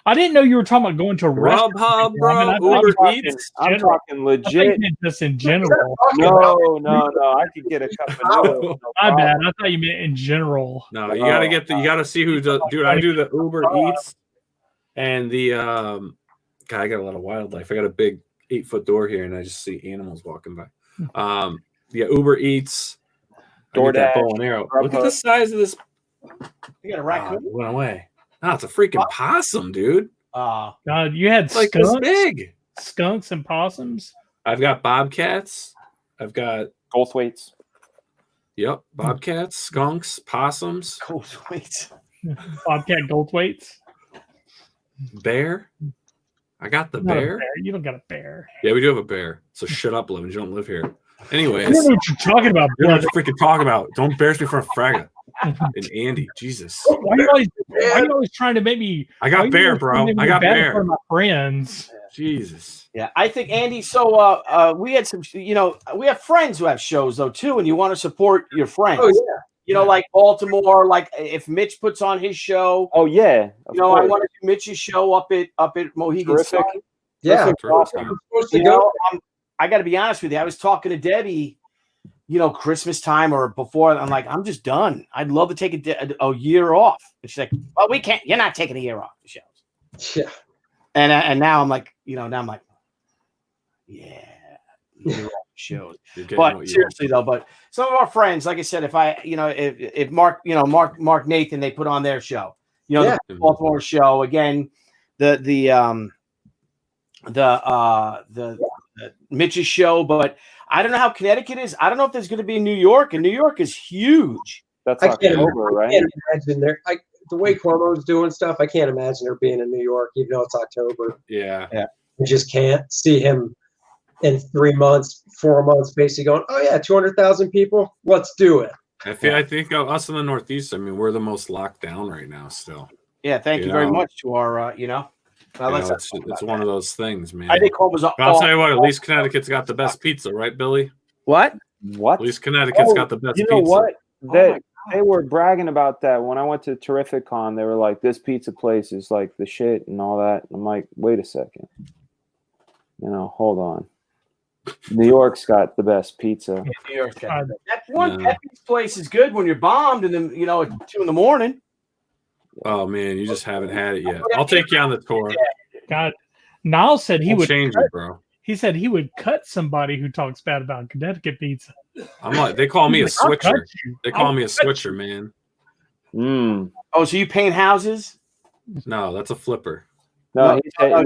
I didn't know you were talking about going to a restaurant. Grubhub, I bro. thought you Uber were Eats. I'm general. talking I thought legit. you meant just in general. No. I could get a cup of noodles. No My bad. problem. I thought you meant in general. No, you gotta get you gotta see who does. Dude, I do the Uber Eats and the God, I got a lot of wildlife. I got a big 8-foot door here, and I just see animals walking by. Yeah, Uber Eats. I get that DoorDash, bow and arrow. Look at the size of this. You got a Oh, raccoon? it went away. No, it's a freaking possum, dude. Uh, God, you had It's like this skunks, big. skunks and possums. I've got bobcats. I've got Goldthwaits. bobcats, skunks, possums, cool. Wait. Bobcat Goldthwaits. bear. I got the Not a bear. bear. You don't got a bear. Yeah, we do have a bear. So shut up, Blevins. You don't live here. Anyways, I don't know what you're talking about, you know what brother. you're freaking talking about. Don't embarrass me in front of Fraga and Andy. Jesus. Why are you always trying to make me? I why got you bear, always bro. trying to make I me got bad in bear. front of my friends. Jesus. Yeah, I think Andy. So we had some. We have friends who have shows though too, and you want to support your friends. Oh yeah. Like Baltimore. Like if Mitch puts on his show. Oh yeah. I want to do Mitch's show up at Mohegan Terrific. Sun. Yeah. Awesome. I'm supposed to go. I got to be honest with you. I was talking to Debbie, Christmas time or before. I'm like, I'm just done. I'd love to take a year off. And she's like, well, we can't. You're not taking a year off the shows. Yeah. And now I'm like, yeah, year off shows. But seriously though, but some of our friends, like I said, if Mark Nathan, they put on their show, the Baltimore show again, the Mitch's show, but I don't know how Connecticut is. I don't know if there's going to be in New York, and New York is huge. That's I can't October, right? imagine there. The way Cuomo's doing stuff, I can't imagine her being in New York, even though it's October. Yeah. You just can't see him in 3 months, 4 months, basically going, "Oh yeah, 200,000 people, let's do it." I think us in the Northeast. I mean, we're the most locked down right now. Still. Yeah, thank you very much to our, it's one of those things, man. I think Cuomo's. I'll tell you what. At least Connecticut's got the best pizza, right, Billy? What? What? At least Connecticut's got the best You know pizza. what? They were bragging about that when I went to Terrific Con. They were like, "This pizza place is like the shit" and all that. I'm like, wait a second. Hold on. New York's got the best pizza. Yeah, New York's got that one Pepe's place is good when you're bombed and then at 2 a.m. Oh man, you just haven't had it yet. I'll take you on the tour. God, Nile said he would change it, bro. He said he would cut somebody who talks bad about Connecticut pizza. I'm like, they call me a switcher. They call me a switcher, you. man. Oh, so you paint houses? No, that's a flipper. No, he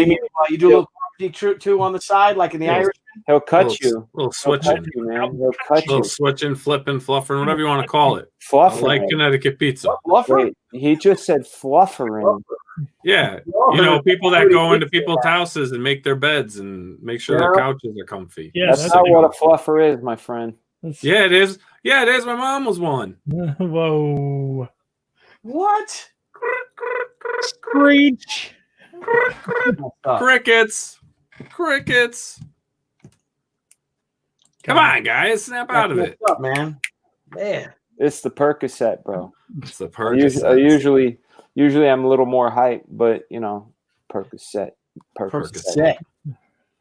means you do a little property too on the side, like in the Irish. He'll cut you. Little switching, man. He'll cut you. Little switching, flipping, fluffering, whatever you want to call it. Fluffering. I like Connecticut pizza. Wait, he just said fluffering. Yeah, people that go into people's houses and make their beds and make sure their couches are comfy. Yeah, that's not what a fluffer is, my friend. Yeah, it is. Yeah, it is. My mom was one. Whoa. What? Screech. Crickets. Come on, guys. Snap out of it. What's up, man? It's the Percocet, bro. It's the Percocet. Usually I'm a little more hype, but Percocet.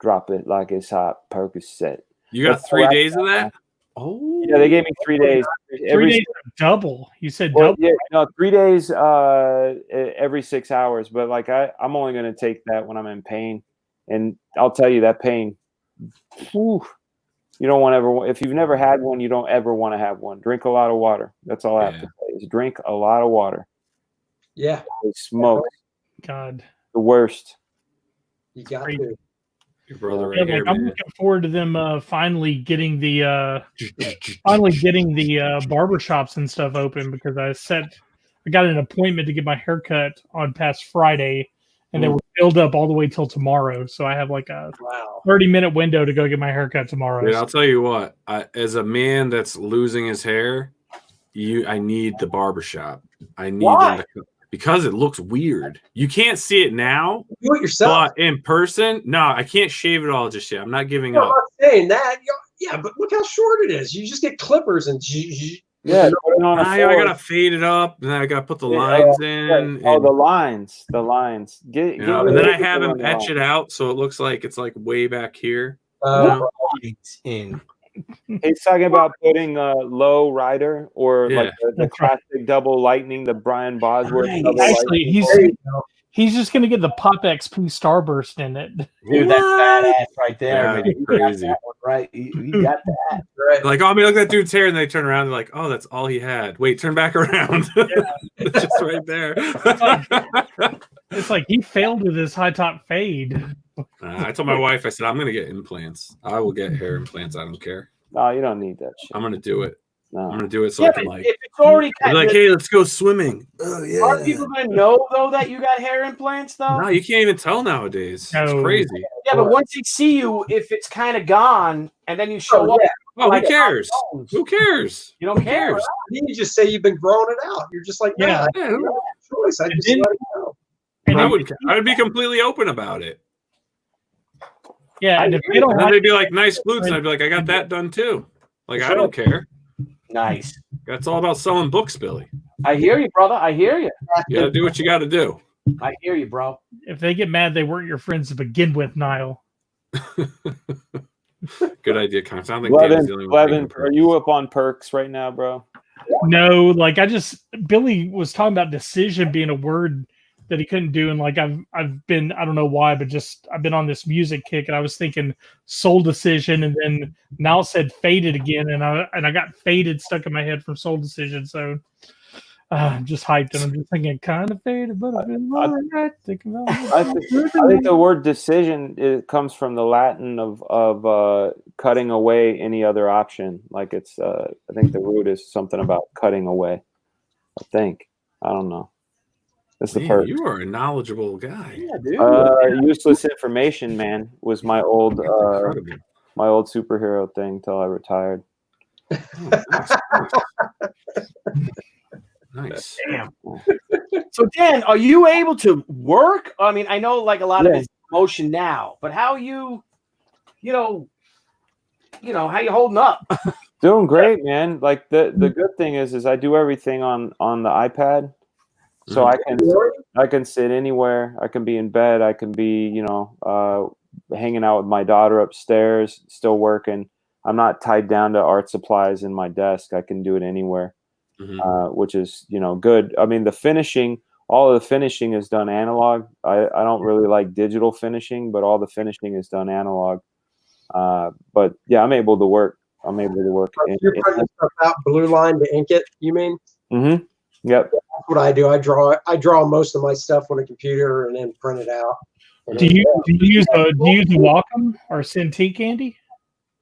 Drop it like it's hot. Percocet. You got 3 days of that? Oh, yeah, they gave me 3 days. 3 days of double. You said double. Yeah, no, 3 days every 6 hours. But like I'm only going to take that when I'm in pain, and I'll tell you that pain. Whew, you don't want if you've never had one, you don't ever want to have one. Drink a lot of water. That's all I have to say. Is drink a lot of water. Yeah. Smoke. God. The worst. You got to. Your brother right here, I'm looking forward to them finally getting the barbershops and stuff open, because I got an appointment to get my haircut on past Friday, and they were filled up all the way till tomorrow. So I have like a 30-minute window to go get my haircut tomorrow. Dude, I'll tell you what, as a man that's losing his hair, I need the barbershop. I need them because it looks weird. You can't see it now, Do it yourself. but in person, no, I can't shave it all just yet. I'm not giving No, I'm up. not saying that. Yeah, but look how short it is. You just get clippers and Yeah, put it on a I fork. gotta fade it up, and then I gotta put the Yeah, lines yeah. in. Oh, and, the lines. Get you know, rid and then of I have him the etch line. it out so it looks like it's like way back here. you uh, know? in. He's talking about putting a low rider or like the That's right. classic double lightning, the Brian Bosworth Nice. double Actually, lightning. there you go. he's just going to get the POPXP Starburst in it. Dude, that's What? badass right there, That'd man. be You got crazy. that one right. You got that. Right. Like, oh, I mean, look at that dude's hair, and they turn around and they're like, oh, that's all he had. Wait, turn back around. It's just right there. It's like he failed with his high top fade. I told my wife, I said, I'm gonna get implants. I will get hair implants. I don't care. No, you don't need that shit. I'm gonna do it. I'm No. gonna do it so Yeah, I but can like. if it's already Be like, hey, let's go swimming. Oh yeah. Are people gonna know though that you got hair implants though? No, you can't even tell nowadays. It's No. crazy. Yeah, but once they see you, if it's kind of gone, and then you show Oh, up, yeah. Oh, who like cares? bones. Who cares? You don't care. cares? You just say you've been growing it out. You're just like, Yeah. yeah, Yeah, who- choice. I just then- let it go. And I if- would be completely open about it. yeah, and if they don't And then like they'd be like, nice glutes, and I'd be like, I got that done too. Like, I don't care. Nice. That's all about selling books, Billy. I hear you, brother. I hear you. You gotta do what you gotta do. I hear you, bro. if they get mad, they weren't your friends to begin with, Nile. Good idea, Connor. I don't think Danny's the only one Blevin, taking are perks. you up on perks right now, bro? No, like Billy was talking about decision being a word that he couldn't do, and like I've been, I don't know why, but just I've been on this music kick, and I was thinking soul decision, and then now it said faded again, and I got faded stuck in my head from soul decision, so I'm just hyped, and I'm just thinking kind of faded, but I've been right. Think about I think the word decision comes from the Latin of cutting away any other option. Like it's, I think the root is something about cutting away. I think. I don't know. That's the Man, perk. you are a knowledgeable guy. Yeah, dude. Useless information, man, was my old Incredible. my old superhero thing till I retired. Nice. Damn. So Dan, are you able to work? I mean, I know like a lot of Yeah. it's promotion now, but how you know, how you holding up? Doing great, man. Like the good thing is I do everything on the iPad, so I can sit anywhere. I can be in bed. I can be hanging out with my daughter upstairs, still working. I'm not tied down to art supplies in my desk. I can do it anywhere, which is good. I mean, all of the finishing is done analog. I don't really like digital finishing, but all the finishing is done analog. But yeah, I'm able to work. You're printing stuff out blue line to ink it, you mean? Mm-hmm. Yep. That's what I do. I draw most of my stuff on a computer and then print it out. Do you use a Wacom or Cintiq, Andy?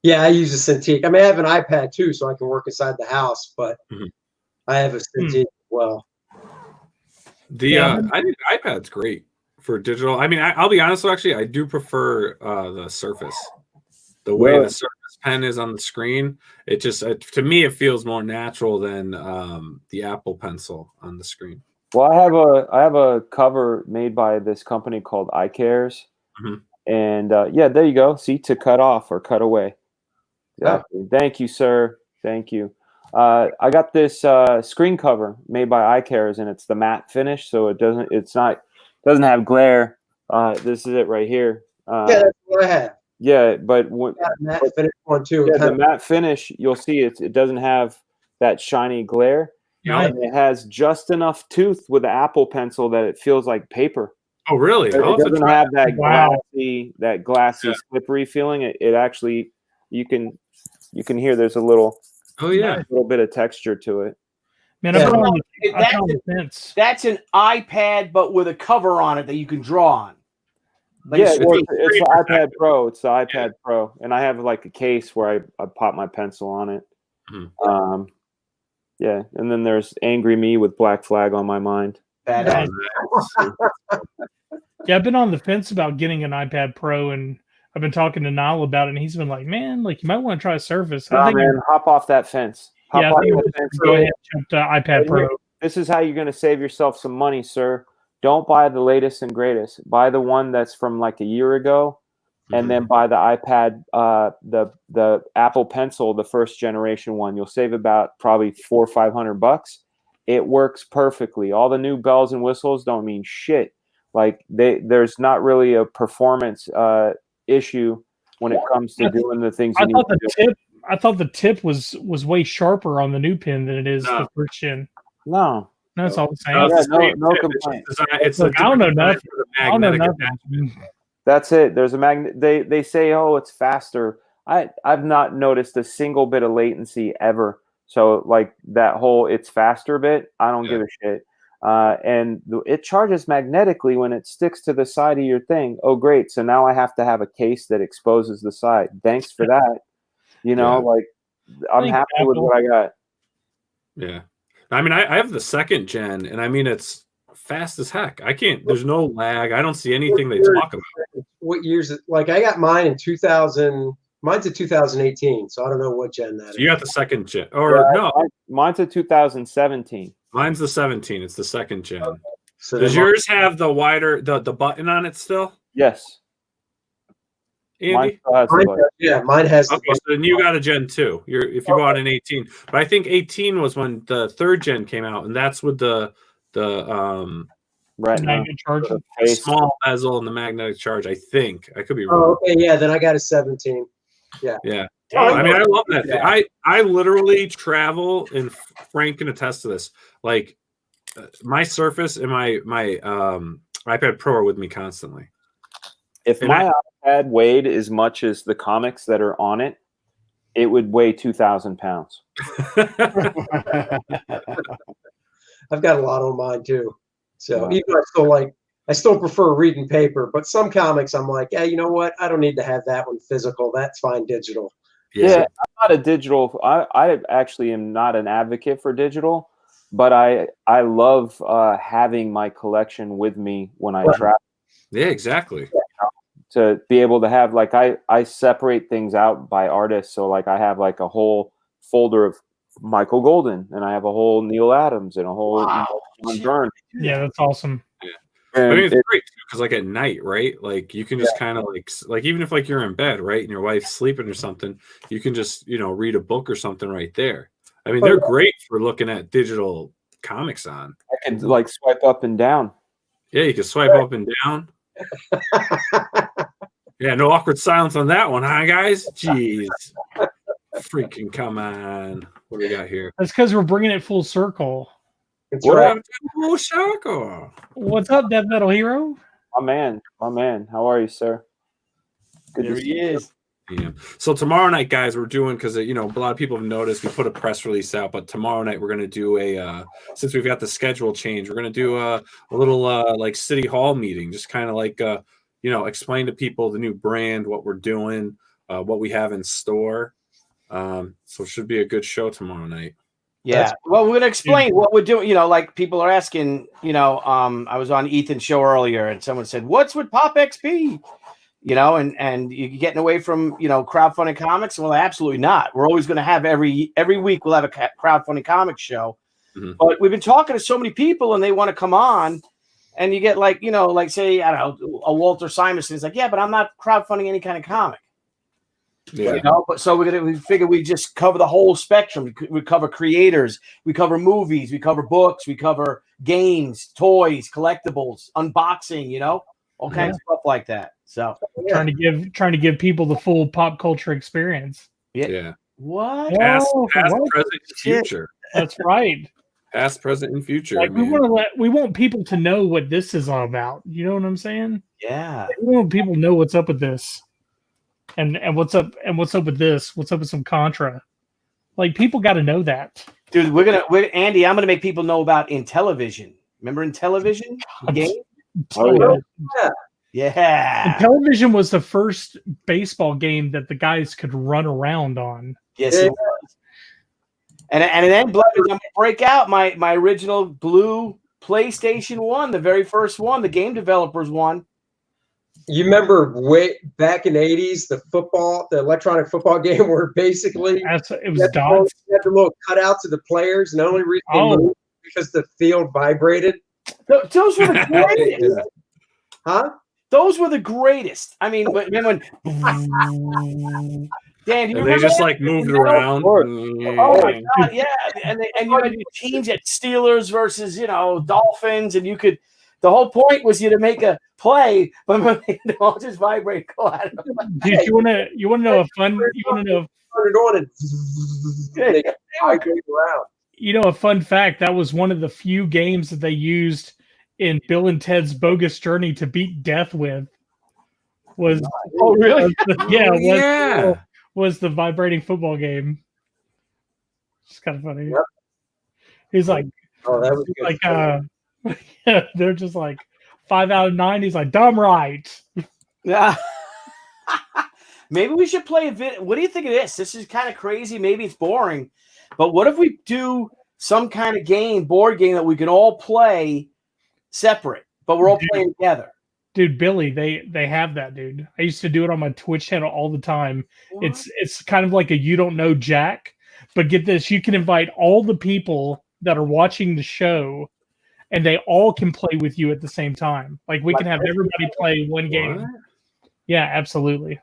Yeah, I use a Cintiq. I mean, I have an iPad too, so I can work inside the house, but I have a Cintiq as well. I think iPad's great for digital. I mean, I'll be honest, actually, I do prefer the Surface. The way the Surface Pen is on the screen, it just to me it feels more natural than the Apple Pencil on the screen. Well, I have a cover made by this company called iCares, and yeah, there you go. See, to cut off or cut away. Exactly. Thank you, sir. Thank you. I got this screen cover made by iCares, and it's the matte finish, so it doesn't have glare. This is it right here. Yeah, that's what I have. Yeah, but matte finish one too. Yeah, the matte finish, you'll see it doesn't have that shiny glare. Yeah. And it has just enough tooth with the Apple Pencil that it feels like paper. Oh, really? It doesn't have that glassy, Yeah. slippery feeling. It actually, you can hear there's a little, little bit of texture to it. Man, I've been on the fence. That's an iPad, but with a cover on it that you can draw on. Like Yeah, a screen. it's the iPad Pro. It's the iPad Pro, and I have like a case where I pop my pencil on it. Yeah, and then there's Angry Me with Black Flag on my mind. Badass. Yeah, I've been on the fence about getting an iPad Pro, and I've been talking to Nile about it, and he's been like, "Man, like you might want to try Surface." Man, hop off that fence. Hop off that fence. Go ahead and jump to iPad Pro. This is how you're going to save yourself some money, sir. Don't buy the latest and greatest. Buy the one that's from like a year ago, and then buy the iPad, the Apple Pencil, the first generation one. You'll save about probably $400 or $500. It works perfectly. All the new bells and whistles don't mean shit. Like there's not really a performance issue when it comes to doing the things you need to do. I thought the tip was way sharper on the new pen than it is the first gen. No, that's all I'm saying. No complaints. Look, I don't know nothing. I don't know nothing. That's it. There's a magnet. They say, oh, it's faster. I've not noticed a single bit of latency ever. So like that whole it's faster bit, I don't give a shit. And it charges magnetically when it sticks to the side of your thing. Oh, great. So now I have to have a case that exposes the side. Thanks for that. You know, like I'm happy with what I got. Yeah. I mean, I have the second gen, and I mean, it's fast as heck. There's no lag. I don't see anything they talk about. What years? Like I got mine in 2000. Mine's a 2018, so I don't know what gen that is. You got the second gen, or no? Mine's a 2017. Mine's the 17. It's the second gen. So does yours have the wider the button on it still? Yes. Andy? Mine has. Okay, so then you got a Gen 2. If you bought an 18, but I think 18 was when the third gen came out, and that's with the magnetic charge, small bezel and the magnetic charge. I think I could be wrong. Oh, okay, yeah. Then I got a 17. Yeah. I mean, I love that thing. I literally travel, and Frank can attest to this. Like my Surface and my iPad Pro are with me constantly. If my iPad weighed as much as the comics that are on it, it would weigh 2,000 pounds. I've got a lot on mine too. So even I still prefer reading paper, but some comics I'm like, yeah, you know what? I don't need to have that one physical. That's fine digital. Yeah, I'm not a digital. I actually am not an advocate for digital, but I love having my collection with me when I travel. Yeah, exactly. To be able to have like I separate things out by artists, so like I have like a whole folder of Michael Golden, and I have a whole Neil Adams, and a whole John Byrne. Yeah, that's awesome. Yeah, I mean it's great because like at night, right? Like you can just kind of like even if like you're in bed, right, and your wife's sleeping or something, you can just read a book or something right there. I mean, they're great for looking at digital comics on. I can like swipe up and down. Yeah, you can swipe up and down. Yeah, no awkward silence on that one, huh, guys? Jeez. Freaking come on. What do we got here? That's because we're bringing it full circle. What happened to full circle? What's up, Death Metal Hero? My man. How are you, sir? Good there he is. Yeah. So tomorrow night, guys, we're doing, because a lot of people have noticed we put a press release out, but tomorrow night we're going to do since we've got the schedule change, we're going to do a little like city hall meeting, just kind of like explain to people the new brand, what we're doing, what we have in store. So it should be a good show tomorrow night. Yeah. Well, we're going to explain what we're doing. Like people are asking, I was on Ethan's show earlier and someone said, what's with POPXP? And you're getting away from, crowdfunding comics. Well, absolutely not. We're always going to have every week we'll have a crowdfunding comics show. Mm-hmm. But we've been talking to so many people and they want to come on. And you get like say, I don't know, a Walter Simonson is like, yeah, but I'm not crowdfunding any kind of comic. Yeah. But so we figure we just cover the whole spectrum. We cover creators, we cover movies, we cover books, we cover games, toys, collectibles, unboxing, all kinds of stuff like that. So trying to give people the full pop culture experience. Yeah. What? Past, present, future. That's right. Past, present, and future. Like we want people to know what this is all about. You know what I'm saying? Yeah. We want people to know what's up with this. And what's up with this? What's up with some Contra? Like people got to know that. Dude, Andy, I'm gonna make people know about Intellivision. Remember Intellivision? The game? Oh, yeah. Intellivision was the first baseball game that the guys could run around on. Yes, it was. And then Blevins, I'm gonna break out my original blue PlayStation 1, the very first one, the game developers one. You remember way back in the 80s, the electronic football game where basically it was dots. You had the little cutouts of the players, and the only reason they moved because the field vibrated. Those were the greatest. Huh? Those were the greatest. I mean, when Dan, do you And they remember just that? like moved around. Oh my god, yeah. And you had your teams at Steelers versus Dolphins, and you could. The whole point was you to make a play, but they all just vibrate. Go out. Dude, you want to know a fun? You want to know? Turn it on and they vibrate around. A fun fact, that was one of the few games that they used in Bill and Ted's Bogus Journey to beat death with. Was really? Was the vibrating football game. It's kind of funny. Yep. He's like, Oh, that was good. like, they're just like 5 out of 9. He's like, dumb right. Yeah. Maybe we should play a bit. What do you think of this? This is kind of crazy. Maybe it's boring, but what if we do some kind of board game that we can all play separate, but we're all playing together? Dude, Billy, they have that, dude. I used to do it on my Twitch channel all the time. What? It's kind of like a You Don't Know Jack, but get this, you can invite all the people that are watching the show, and they all can play with you at the same time. Like we can have everybody play one game. What? Yeah, absolutely.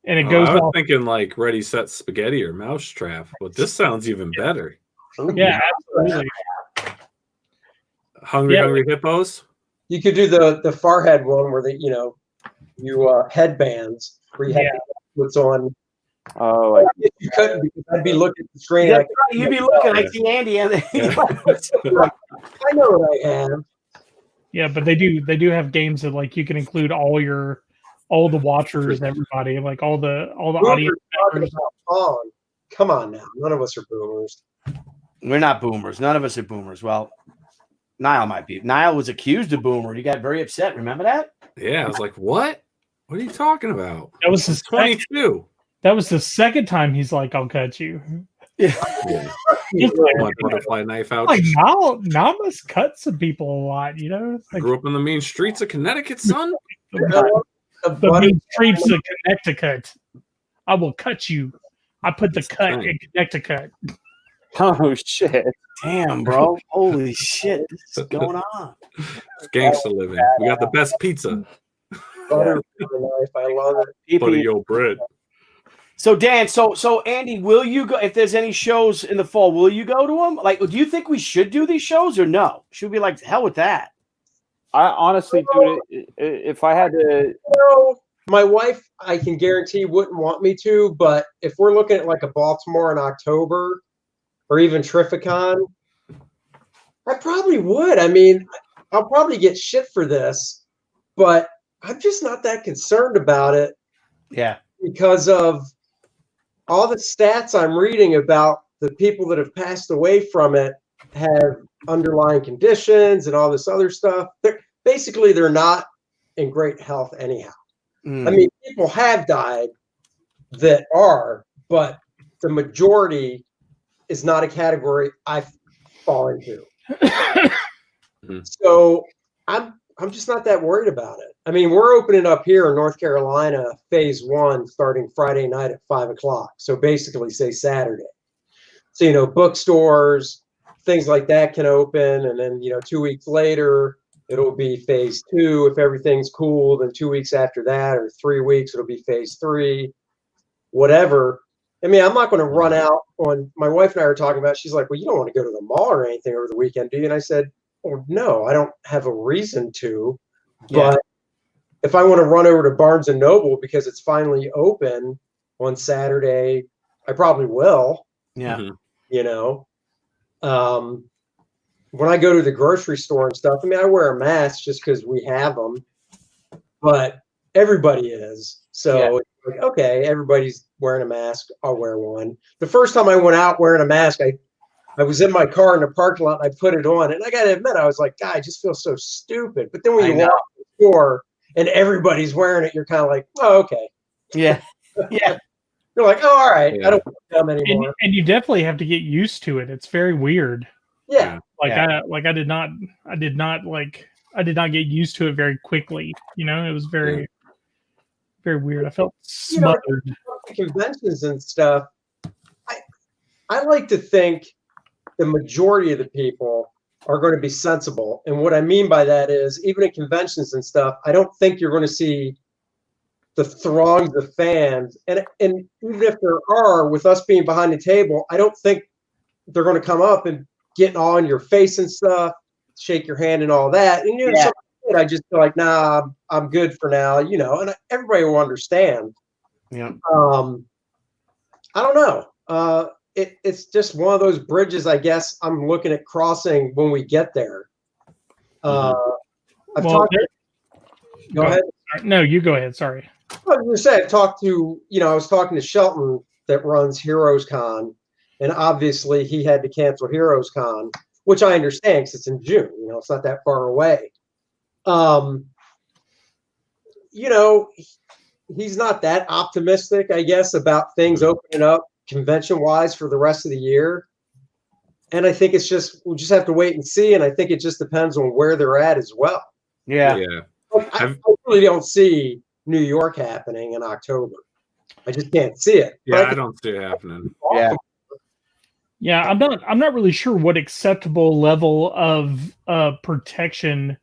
And it goes I was off. thinking like Ready, Set, Spaghetti or Mousetrap, but this sounds even better. Yeah, absolutely. Hungry Hippos? You could do the Farhead one where you headbands where you have what's on. Oh, you couldn't because I'd be looking at the screen. Yeah, you'd be looking. I see Andy, and I know what I have. Yeah, but they do have games that like you can include all the watchers, everybody, like all the audience members. Come on now, none of us are boomers. We're not boomers. None of us are boomers. Well, Nile might be. Nile was accused of boomer. He got very upset. Remember that? Yeah, I was like, what? What are you talking about? That was his 22. That was the second time he's like, "I'll cut you." Yeah. My butterfly knife out. Like now must cut some people a lot, I Like, grew up in the mean streets of Connecticut, son. the mean streets of Connecticut. I will cut you. I put the cut in Connecticut. Oh shit! Damn, bro! Holy shit! What's going on? It's gangster living. We got the best pizza. Butter knife, I love it. Butter your bread. So Dan, so Andy, will you go if there's any shows in the fall? Will you go to them? Like, do you think we should do these shows or no? Should we be like hell with that? I honestly, dude, if I had to, my wife, I can guarantee wouldn't want me to. But if we're looking at like a Baltimore in October, or even Trifficon, I probably would. I mean, I'll probably get shit for this, but I'm just not that concerned about it. Yeah, because of all the stats I'm reading about the people that have passed away from it have underlying conditions and all this other stuff. They're not in great health anyhow. I mean, people have died that are, but the majority is not a category I fall into. So I'm just not that worried about it. I mean, we're opening up here in North Carolina, phase 1, starting Friday night at 5:00. So basically, say Saturday. So bookstores, things like that can open, and then 2 weeks later it'll be phase 2 if everything's cool. Then 2 weeks after that, or 3 weeks, it'll be phase 3. Whatever. I mean, I'm not going to run out on. My wife and I were talking about. She's like, "Well, you don't want to go to the mall or anything over the weekend, do you?" And I said, "Well, no, I don't have a reason to. But if I want to run over to Barnes and Noble because it's finally open on Saturday, I probably will." Yeah. When I go to the grocery store and stuff, I mean, I wear a mask just because we have them, but everybody is. So it's like, okay, everybody's wearing a mask. I'll wear one. The first time I went out wearing a mask, I was in my car in the parking lot and I put it on. And I got to admit, I was like, God, I just feel so stupid. But then when you walk in the store and everybody's wearing it, you're kind of like, oh, okay. Yeah. Yeah. You're like, oh, all right. I don't want to come anymore. And you definitely have to get used to it. It's very weird. Yeah. I did not get used to it very quickly. It was very, very weird. I felt smothered. Conventions and stuff. I like to think the majority of the people are going to be sensible. And what I mean by that is, even at conventions and stuff, I don't think you're going to see the throngs of fans. And even if there are, with us being behind the table, I don't think they're going to come up and get all in your face and stuff, shake your hand and all that. And, I just feel like, nah, I'm good for now, and everybody will understand. Yeah. I don't know. It's just one of those bridges, I guess, I'm looking at crossing when we get there. Go ahead. No, you go ahead. Sorry. I was going to say, I was talking to Shelton that runs Heroes Con, and obviously he had to cancel Heroes Con, which I understand because it's in June. It's not that far away. He's not that optimistic, I guess, about things opening up convention-wise for the rest of the year. And I think we'll just have to wait and see. And I think it just depends on where they're at as well. Yeah. I really don't see New York happening in October. I just can't see it. Yeah, I don't see it happening. Yeah. Yeah, I'm not really sure what acceptable level of protection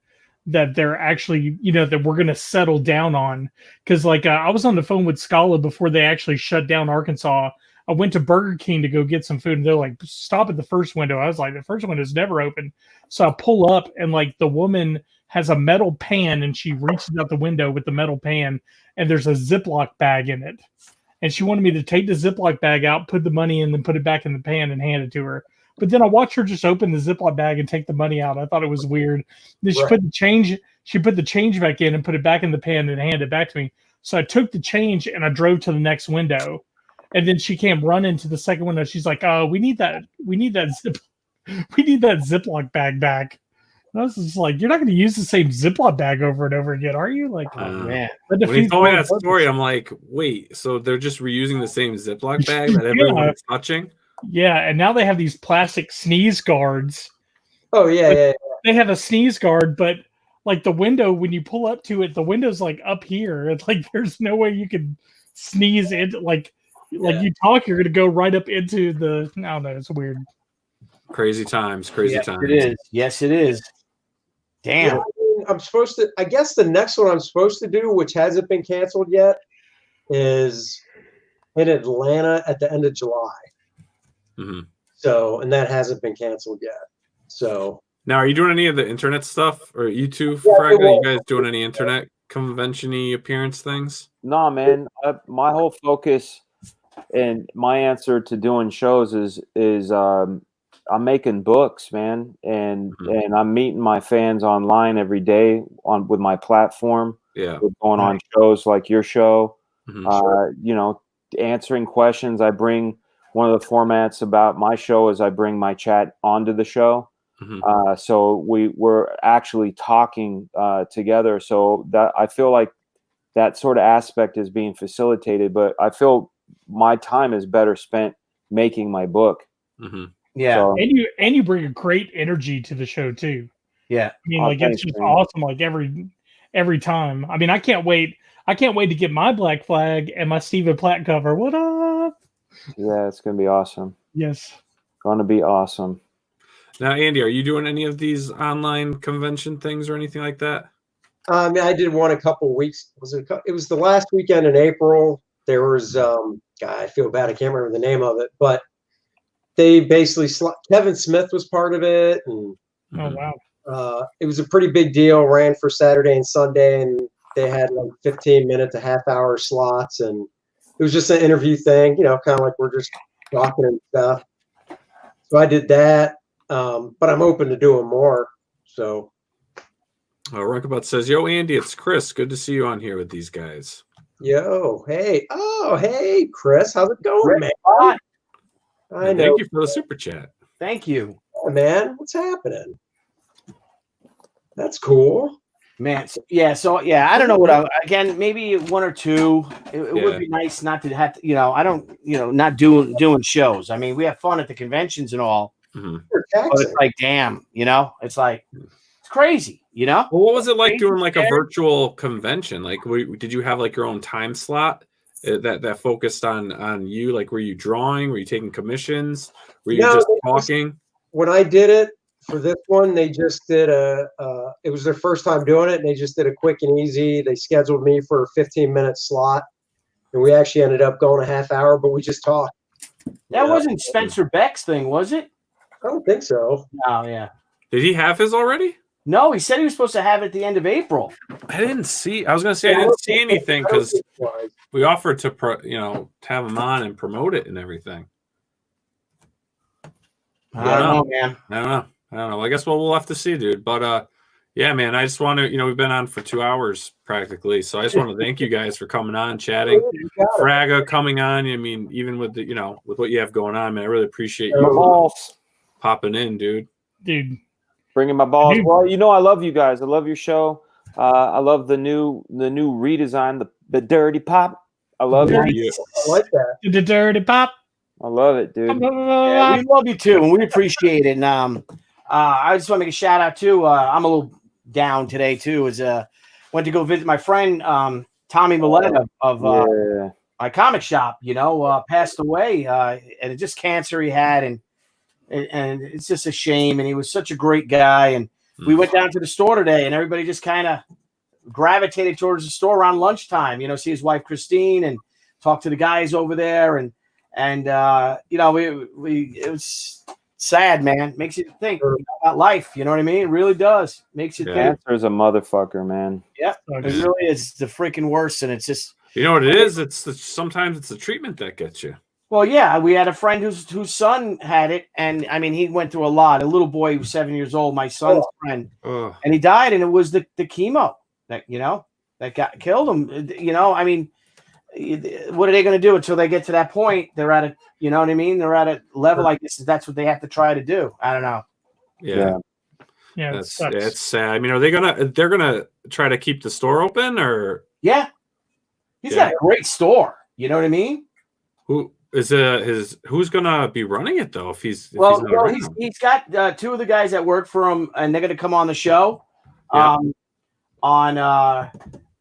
that they're actually, that we're going to settle down on. Because I was on the phone with Scala before they actually shut down Arkansas. I went to Burger King to go get some food, and they're like, stop at the first window. I was like, the first window's never open. So I pull up, and the woman has a metal pan, and she reaches out the window with the metal pan, and there's a Ziploc bag in it. And she wanted me to take the Ziploc bag out, put the money in, then put it back in the pan and hand it to her. But then I watched her just open the Ziploc bag and take the money out. I thought it was weird. Then she put the change back in and put it back in the pan and handed it back to me. So I took the change and I drove to the next window. And then she came running to the second window. She's like, "Oh, we need that Ziploc bag back." And I was just like, "You're not going to use the same Ziploc bag over and over again, are you?" Man. When he told me that story, I'm like, wait, so they're just reusing the same Ziploc bag that everyone's touching? Yeah, and now they have these plastic sneeze guards. Oh, yeah. They have a sneeze guard, but the window, when you pull up to it, the window's up here. It's there's no way you can sneeze into you talk, you're gonna go right up into the. I don't know. It's weird. Crazy times. Yes, it is. Yes, it is. Damn. I'm supposed to. I guess the next one I'm supposed to do, which hasn't been canceled yet, is in Atlanta at the end of July. Mm-hmm. So, and that hasn't been canceled yet. So now, are you doing any of the internet stuff, or you two, Fraga? Are you guys doing any internet convention-y appearance things? No, man. My whole focus and my answer to doing shows is I'm making books, man, and I'm meeting my fans online every day with my platform. Yeah, we're going on shows like your show. Answering questions. I bring one of the formats about my show is I bring my chat onto the show. So we're actually talking together. So that I feel like that sort of aspect is being facilitated, but I feel my time is better spent making my book. Yeah. So, and you bring a great energy to the show too. Yeah. I mean, it's just awesome. Every time. I mean, I can't wait to get my Black Flag and my Stephen Platt cover. What up? Yeah, it's gonna be awesome. Yes. Gonna be awesome. Now, Andy, are you doing any of these online convention things or anything like that? I did one a couple weeks. It was the last weekend in April. There was I feel bad. I can't remember the name of it, but they basically Kevin Smith was part of it, and oh wow, it was a pretty big deal. Ran for Saturday and Sunday, and they had 15-minute to half-hour slots, and it was just an interview thing, kind of like we're just talking and stuff. So I did that, but I'm open to doing more. So. Ruckabout says, "Yo, Andy, it's Chris. Good to see you on here with these guys." Yo, hey. Oh, hey, Chris. How's it going, man? I know. Thank you for the super chat. Thank you. Yeah, man. What's happening? That's cool. Man, I don't know again, maybe one or two. It would be nice not to have to, I don't, not doing shows. I mean, we have fun at the conventions and all. But it's like, damn, it's like, it's crazy, Well, what was it like doing a virtual convention? Did you have your own time slot that focused on you? Were you drawing? Were you taking commissions? Were you just talking? when I did it for this one, they just did it was their first time doing it, and they just did a quick and easy. They scheduled me for a 15-minute slot, and we actually ended up going a half hour, but we just talked. That wasn't Spencer Beck's thing, was it? I don't think so. Oh, yeah. Did he have his already? No, he said he was supposed to have it at the end of April. I didn't see. I was gonna say I didn't see anything because we offered to, to have him on and promote it and everything. I don't know, man. I don't know. I guess we'll have to see, dude. But yeah, man. I just want to, we've been on for 2 hours practically, so I just want to thank you guys for coming on, chatting. Fraga coming on. I mean, even with the, with what you have going on, man, I really appreciate you popping in, dude. Dude. Bringing my balls. Well, I love you guys. I love your show. I love the new redesign, the dirty pop. I love it. I like that. The dirty pop. I love it, dude. Yeah, we love you too, and we appreciate it. And I just want to make a shout out too. I'm a little down today too. Went to go visit my friend Tommy Milletta of my comic shop. Passed away, and it's just cancer he had, and it's just a shame. And he was such a great guy. And we went down to the store today, and everybody just kind of gravitated towards the store around lunchtime. See his wife Christine and talk to the guys over there, and it was sad, man. Makes you think about life. You know what I mean? It really does. Makes you think. Cancer's a motherfucker, man. Yeah, it really is the freaking worst, and it's just. You know what it is? Sometimes it's the treatment that gets you. Well, yeah, we had a friend whose son had it, and I mean, he went through a lot. A little boy who was 7 years old, my son's friend, and he died, and it was the chemo that killed him. I mean, what are they going to do until they get to that point? They're at a, what I mean? They're at a level like this. That's what they have to try to do. I don't know. Yeah. It's sad. I mean, they're gonna try to keep the store open, or? Yeah. He's got a great store. You know what I mean? Who's gonna be running it though? If he's he's got two of the guys that work for him, and they're gonna come on the show on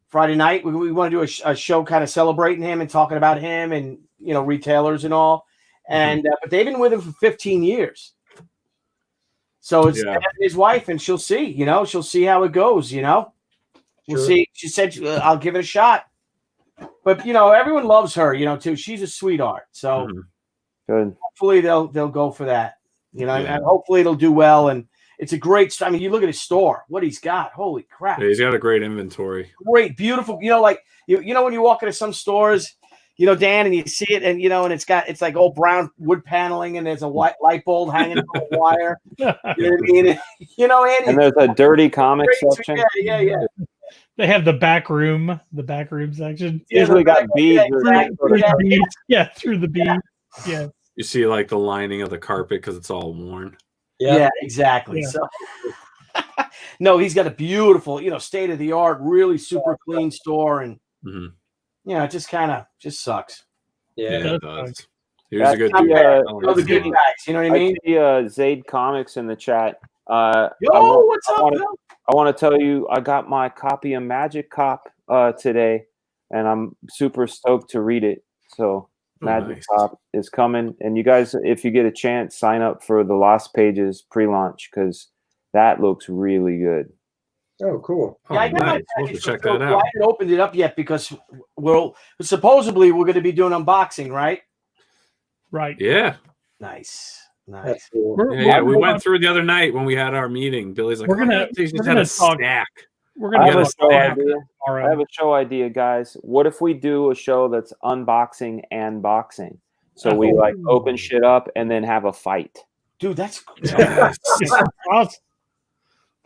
Friday night. We want to do a show kind of celebrating him and talking about him and retailers and all. And but they've been with him for 15 years. So it's his wife, and she'll see. She'll see how it goes. We'll see. She said I'll give it a shot. But everyone loves her, too. She's a sweetheart. So good. Hopefully they'll go for that. And hopefully it'll do well. And it's a great. I mean, you look at his store, what he's got. Holy crap! Yeah, he's got a great inventory. Great, beautiful. When you walk into some stores, Dan, and you see it, and and it's like old brown wood paneling, and there's a white light bulb hanging from a wire. You know what I mean? Andy, and there's a dirty comic section. Yeah. They have the back room section. Usually got beads. Through the beads. Yeah. You see like the lining of the carpet because it's all worn. Yeah, exactly. Yeah. So, no, he's got a beautiful, state of the art, really super clean store, and it just just sucks. Yeah, it does. He was a good dude. The good guys, you know what I mean? I see Zaid Comics in the chat. What's up, Bill? I want to tell you, I got my copy of Magic Cop today, and I'm super stoked to read it. So Magic Cop is coming, and you guys, if you get a chance, sign up for the Lost Pages pre-launch because that looks really good. Oh, cool! Yeah, I nice. We'll check that out. I haven't opened it up yet because supposedly we're going to be doing unboxing, right? Right. Yeah. Nice. That's cool. Yeah, we went through the other night when we had our meeting. Billy's like, we're gonna talk. We're gonna have a show idea. I have a show idea, guys. What if we do a show that's unboxing and boxing? So we open shit up and then have a fight. Dude, that's awesome.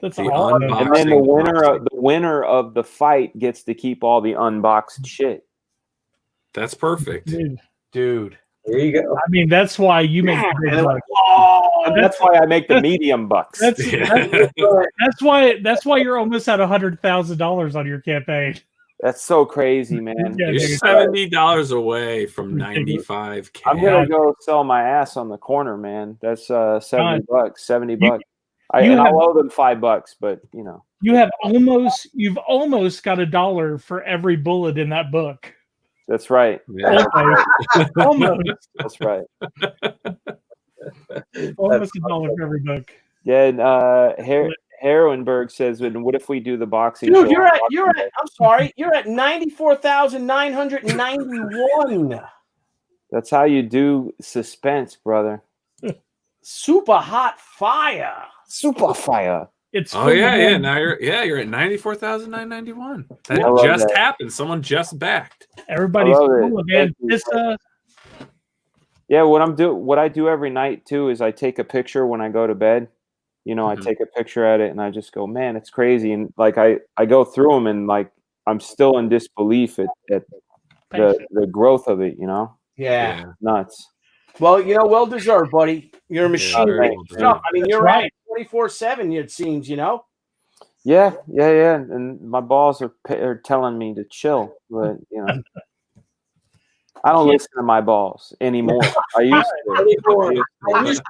That's awesome. And then the winner of the fight gets to keep all the unboxed shit. That's perfect, dude. There you go. I mean, that's why you make that's why I make the medium bucks. That's why you're almost at $100,000 on your campaign. That's so crazy, man. You're $70 away from $95K. I'm gonna go sell my ass on the corner, man. That's $70, $70. I'll owe them $5, but you've almost got $1 for every bullet in that book. That's right. Yeah. Almost. That's right. Almost $1 for every book. Yeah, and Heroinberg says, "And what if we do the boxing Dude, show?" you're at. I'm sorry. You're at 94,991. That's how you do suspense, brother. Super hot fire. Super fire. It's Oh yeah. Now you're at 94,991. That I love just that. happened. Someone just backed. Everybody's I love it. full of Thank you. Antissa. Yeah, what I do every night too is I take a picture when I go to bed. I take a picture at it and I just go, man, it's crazy. And like I go through them and like I'm still in disbelief at the growth of it. Yeah. Nuts. Well, well deserved, buddy. You're a machine. very right? well No, deserved. I mean, you're right 24/7. It seems, Yeah. And my balls are telling me to chill, but I don't listen to my balls anymore. I used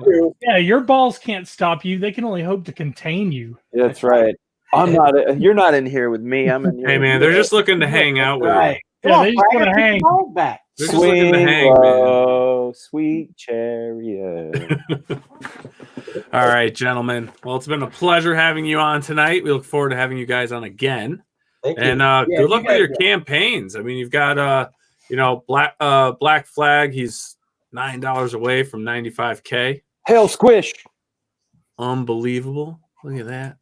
to. Yeah, your balls can't stop you. They can only hope to contain you. That's right. I'm not. You're not in here with me. I'm in here. Hey man, they're just looking to hang out with Right. you. Yeah, they just want to hang. Back. They're just looking to hang, man. Low, sweet chariot. All right, gentlemen. Well, it's been a pleasure having you on tonight. We look forward to having you guys on again. Thank you. And good luck with your campaigns. I mean, you've got Black Flag. He's $9 away from 95K. Hail squish. Unbelievable. Look at that.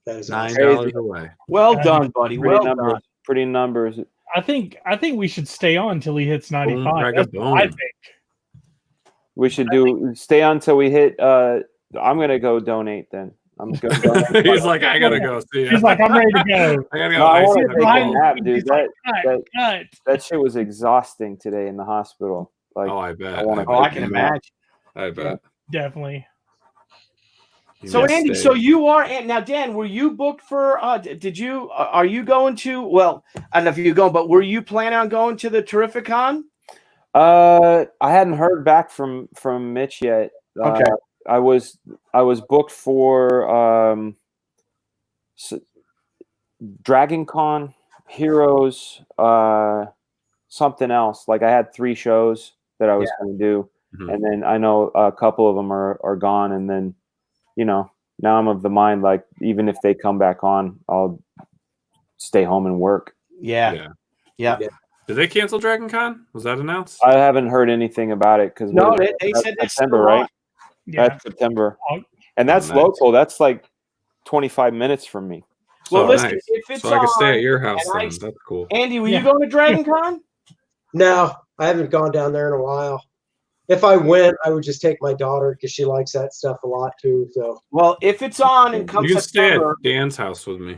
That is $9 away. Well done, buddy. Pretty Well numbers. done. Pretty numbers. I think we should stay on until he hits 95. Boom, That's what I FRAGABOOM. think. We should stay on till we hit. I'm gonna go donate then. I'm gonna donate. He's like, I gotta go. See ya. He's like, I'm ready to go. I gotta go. No, I ice want in to the take a cold. nap, dude. He's like, cut. That shit was exhausting today in the hospital. Like, Oh, I bet. wanna Oh, I take can a nap. imagine. I bet. Definitely. You So missed Andy, it. so you are now, Dan. Were you booked for? Did you? Are you going to? Well, I don't know if you go, but were you planning on going to the Terrificon? I hadn't heard back from Mitch yet. Okay. I was booked for Dragon Con, Heroes, something else. Like I had 3 shows that I was going to do, and then I know a couple of them are gone. And then, now I'm of the mind like even if they come back on, I'll stay home and work. Yeah. Did they cancel Dragon Con? Was that announced? I haven't heard anything about it because No, they said that's September, still right? on. Yeah. That's September, Oh, and that's nice. local. That's like 25 minutes from me. Well, Oh, listen, nice. if it's So I can stay on, at your house and then. I- That's cool. Andy, were Yeah. you going to Dragon Con? No, I haven't gone down there in a while. If I went, I would just take my daughter because she likes that stuff a lot too. So Well, if it's on and comes You can stay at September, Dan's house with me.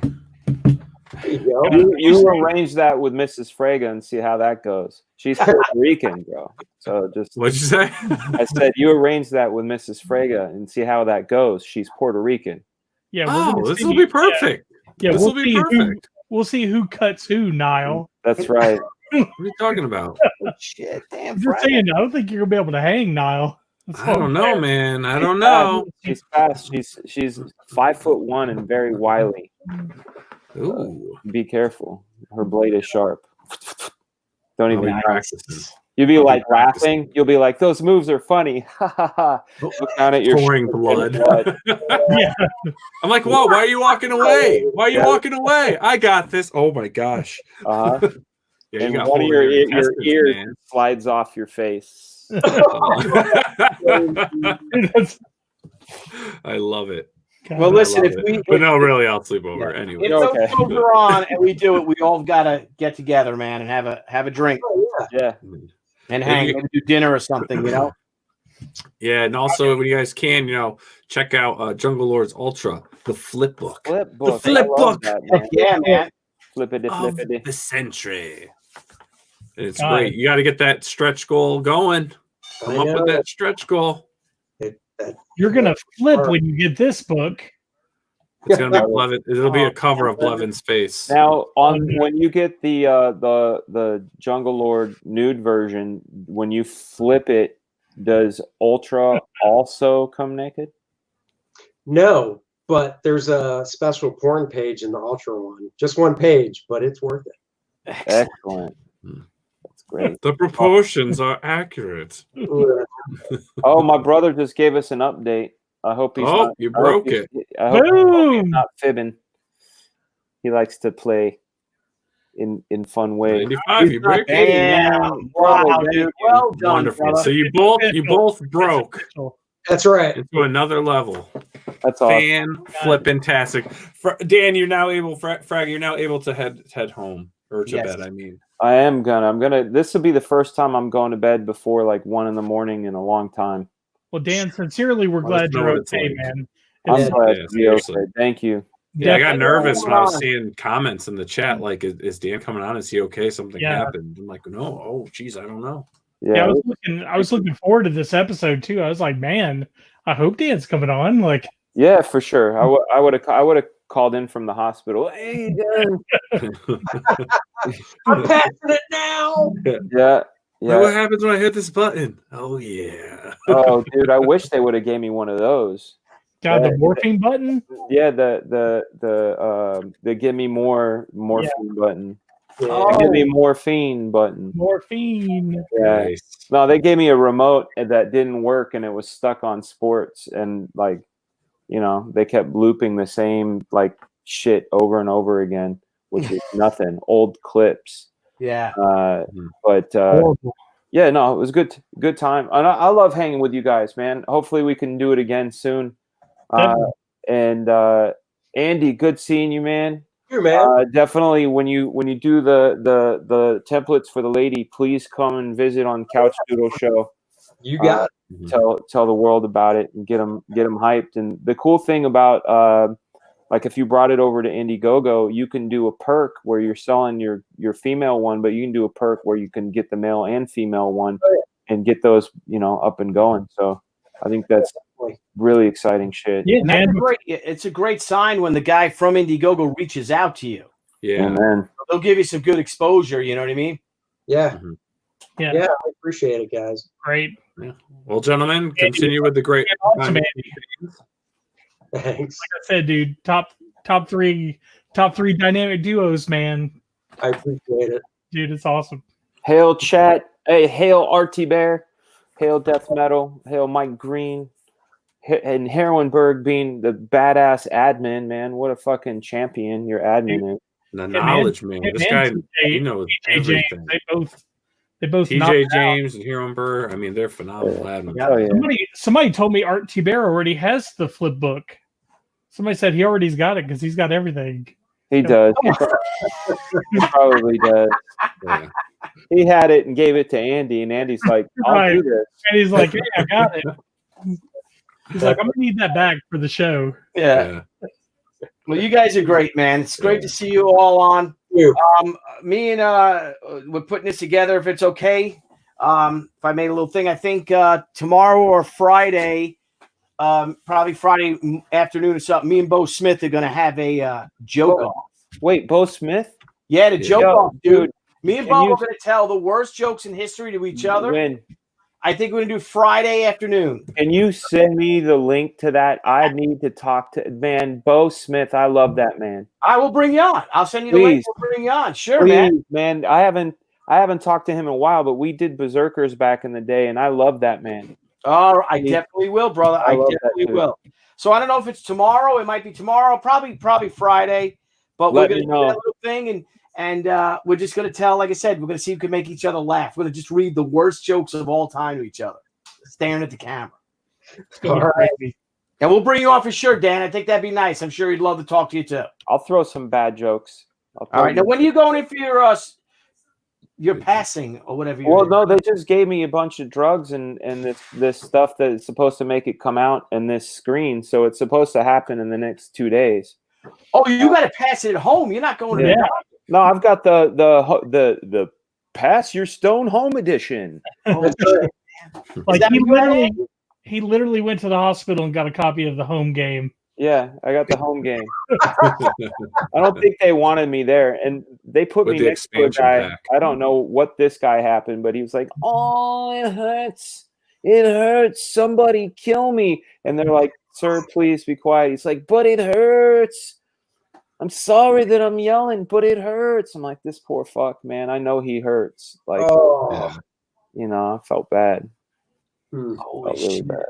there you go. You arrange that with Mrs. Fraga and see how that goes. She's Puerto Rican, bro. So just What'd you say? I said you arrange that with Mrs. Fraga and see how that goes. She's Puerto Rican. Yeah, Oh, this will be perfect. Yeah, This we'll will be see perfect. we'll see who cuts who, Nile. That's right. What are you talking about? oh, shit, damn, I'm just saying, I don't think you're gonna be able to hang Nile. That's I all don't I'm know, saying. man. I don't know. She's fast. She's 5'1" and very wily. Ooh. Be careful. Her blade is sharp. Don't I'll even be practicing. You'll be I'll be like practicing. laughing. You'll be like, those moves are funny. Ha ha ha. Look down at your Pouring shirt, blood. Yeah. I'm like, whoa, why are you walking away? Why are you walking away? I got this. Oh my gosh. Uh-huh. Yeah, you And got one of holes your in ear intestines, man. slides off your face. That's- I love it. God, Well, I listen, love if it. we But no, really, I'll sleep over if anyway. those Okay. shows are on and we do it, we all got to get together, man, and have a drink Yeah. and hang, maybe do dinner or something, Yeah, and also when you guys can, check out Jungle Lords Ultra, the flip book. Flip book. flip I love book. that, man. Yeah, man. Flippity, Of flippity. the century. It's God. great. You got to get that stretch goal going. Come I up know. with that stretch goal. You're gonna flip when you get this book. It's gonna be Blevin. It'll be a cover of Blevin's face. Now, when you get the Jungle Lord nude version, when you flip it, does Ultra also come naked? No, but there's a special porn page in the Ultra one. Just one page, but it's worth it. Excellent. Hmm. That's Great. The proportions are accurate. Oh, my brother just gave us an update. I hope he's Oh, not, you I hope broke he's- it. I hope he's Boom! not fibbing. He likes to play in fun ways. 95, you break it. Damn. Wow, dude. Well done, Wonderful. brother. So you both broke That's right. into another level. That's awesome. Fan flipping tastic. Dan, you're now able. Frag, you're now able to head home or to bed. I mean, I am gonna. I'm gonna. This will be the first time I'm going to bed before like 1 a.m. in a long time. Well, Dan, sincerely, we're Let us glad know you're what it's okay, like. man. I'm It's- glad Yeah, to be okay. seriously. Thank you. Yeah, I got Definitely. nervous when I was seeing comments in the chat. Like, is Dan coming on? Is he okay? Something Yeah. happened. I'm like, no. Oh, geez, I don't know. Yeah, I was looking forward to this episode too. I was like, man, I hope Dan's coming on. Like, Yeah, for sure. I would have called in from the hospital. Hey, Dan. I'm passing it now. Yeah. What Yeah. happens when I hit this button? Oh yeah. Oh, dude, I wish they would have gave me one of those. got the morphine button. Yeah, the give me more morphine button. Oh. Give me morphine button. Morphine. Yeah. Nice. No, they gave me a remote that didn't work and it was stuck on sports and like, you know, they kept looping the same like shit over and over again, which is nothing. Old clips. Yeah. But yeah, no, it was good time. And I love hanging with you guys, man. Hopefully we can do it again soon. And Andy, good seeing you, man. Here, man. Definitely when you do the templates for the lady, please come and visit on Couch Doodle Show. You got it. Tell the world about it and get them hyped. And the cool thing about like if you brought it over to Indiegogo, you can do a perk where you're selling your female one, but you can do a perk where you can get the male and female one and get those, you know, up and going. So I think that's really exciting shit. Yeah, And that's it's a great sign when the guy from Indiegogo reaches out to you. Yeah. Man. They'll give you some good exposure, you know what I mean? Yeah. Yeah. Yeah, I appreciate it, guys. Great. Yeah. Well, gentlemen, continue with the great. Awesome, Andy. Thanks. Like I said, dude, top three dynamic duos, man. I appreciate it. Dude, it's awesome. Hail chat. Hey, hail RT Bear. Hail Death Metal. Hail Mike Green. And Heroinberg being the badass admin, man. What a fucking champion your admin is. The knowledge, man. This guy, he knows everything. They both TJ James and Heroinberg. I mean, they're phenomenal admins. Somebody told me Art T. Bear already has the flip book. Somebody said he already's got it because he's got everything. He does. He probably does. Yeah. He had it and gave it to Andy, and Andy's like, I'll do this. And he's like, hey, I got it. He's like, I'm going to need that back for the show. Yeah. Well, you guys are great, man. It's great to see you all on. Me and we're putting this together if it's okay. If I made a little thing, I think tomorrow or Friday, probably Friday afternoon or something, me and Bo Smith are going to have a joke off. Wait, Bo Smith? Yeah, the joke off, dude. Me and Can Bo you- are going to tell the worst jokes in history to each other. When? I think we're going to do Friday afternoon. Can you send me the link to that? I need to talk to man, Bo Smith. I love that man. I will bring you on. I'll send you the link. Please. We'll bring you on. Sure, Please, man. man. I haven't talked to him in a while, but we did Berserkers back in the day, and I love that man. Oh, I definitely will, brother. I love that definitely too. will. So I don't know if it's tomorrow. It might be tomorrow. Probably Friday. But Let we're me going to do know. that little thing, and we're just going to tell. Like I said, we're going to see who can make each other laugh. We're going to just read the worst jokes of all time to each other, staring at the camera. All right. And we'll bring you on for sure, Dan. I think that'd be nice. I'm sure he'd love to talk to you too. I'll throw some bad jokes. All right. Now, when are you going in for your passing or whatever? Well, no, they just gave me a bunch of drugs and this stuff that is supposed to make it come out in this screen. So it's supposed to happen in the next 2 days. Oh, you got to pass it at home. You're not going to. Yeah. No, I've got the Pass Your Stone Home edition. Oh, Like he literally went to the hospital and got a copy of the home game. Yeah, I got the home game. I don't think they wanted me there, and they put With me the next to a expansion guy. pack. I don't know what this guy happened, but he was like, "Oh, it hurts! It hurts! Somebody kill me!" And they're like, "Sir, please be quiet." He's like, "But it hurts." I'm sorry that I'm yelling, but it hurts. I'm like, this poor fuck, man. I know he hurts. Like, Oh, you know, I felt bad. Holy Felt really shit. bad.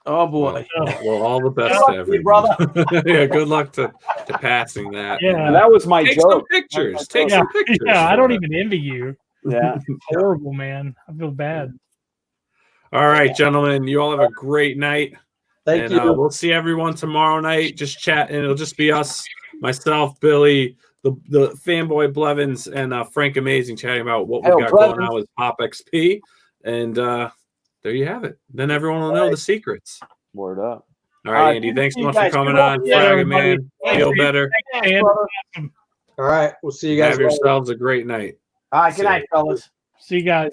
Oh boy. Well, all the best Good luck to to you, everyone. Yeah, good luck to passing that. Yeah. And that was my Take joke. some pictures. Take Yeah, some pictures. yeah. I for don't it. even envy you. Yeah. Horrible, man. I feel bad. All right, gentlemen. You all have a great night. thank And you. we'll see everyone tomorrow night. Just chat, and it'll just be us, myself, Billy, the Fanboy Blevins, and Frank Amazing chatting about what we got going on with POPXP. And there you have it. Then everyone will know the secrets. Word up. All right, Andy. Thanks so you much for guys. coming Good luck on. to you, Fraga, everybody. man. Feel better. And All right, we'll see you guys Have later. yourselves a great night. All right, good night, fellas. see you guys.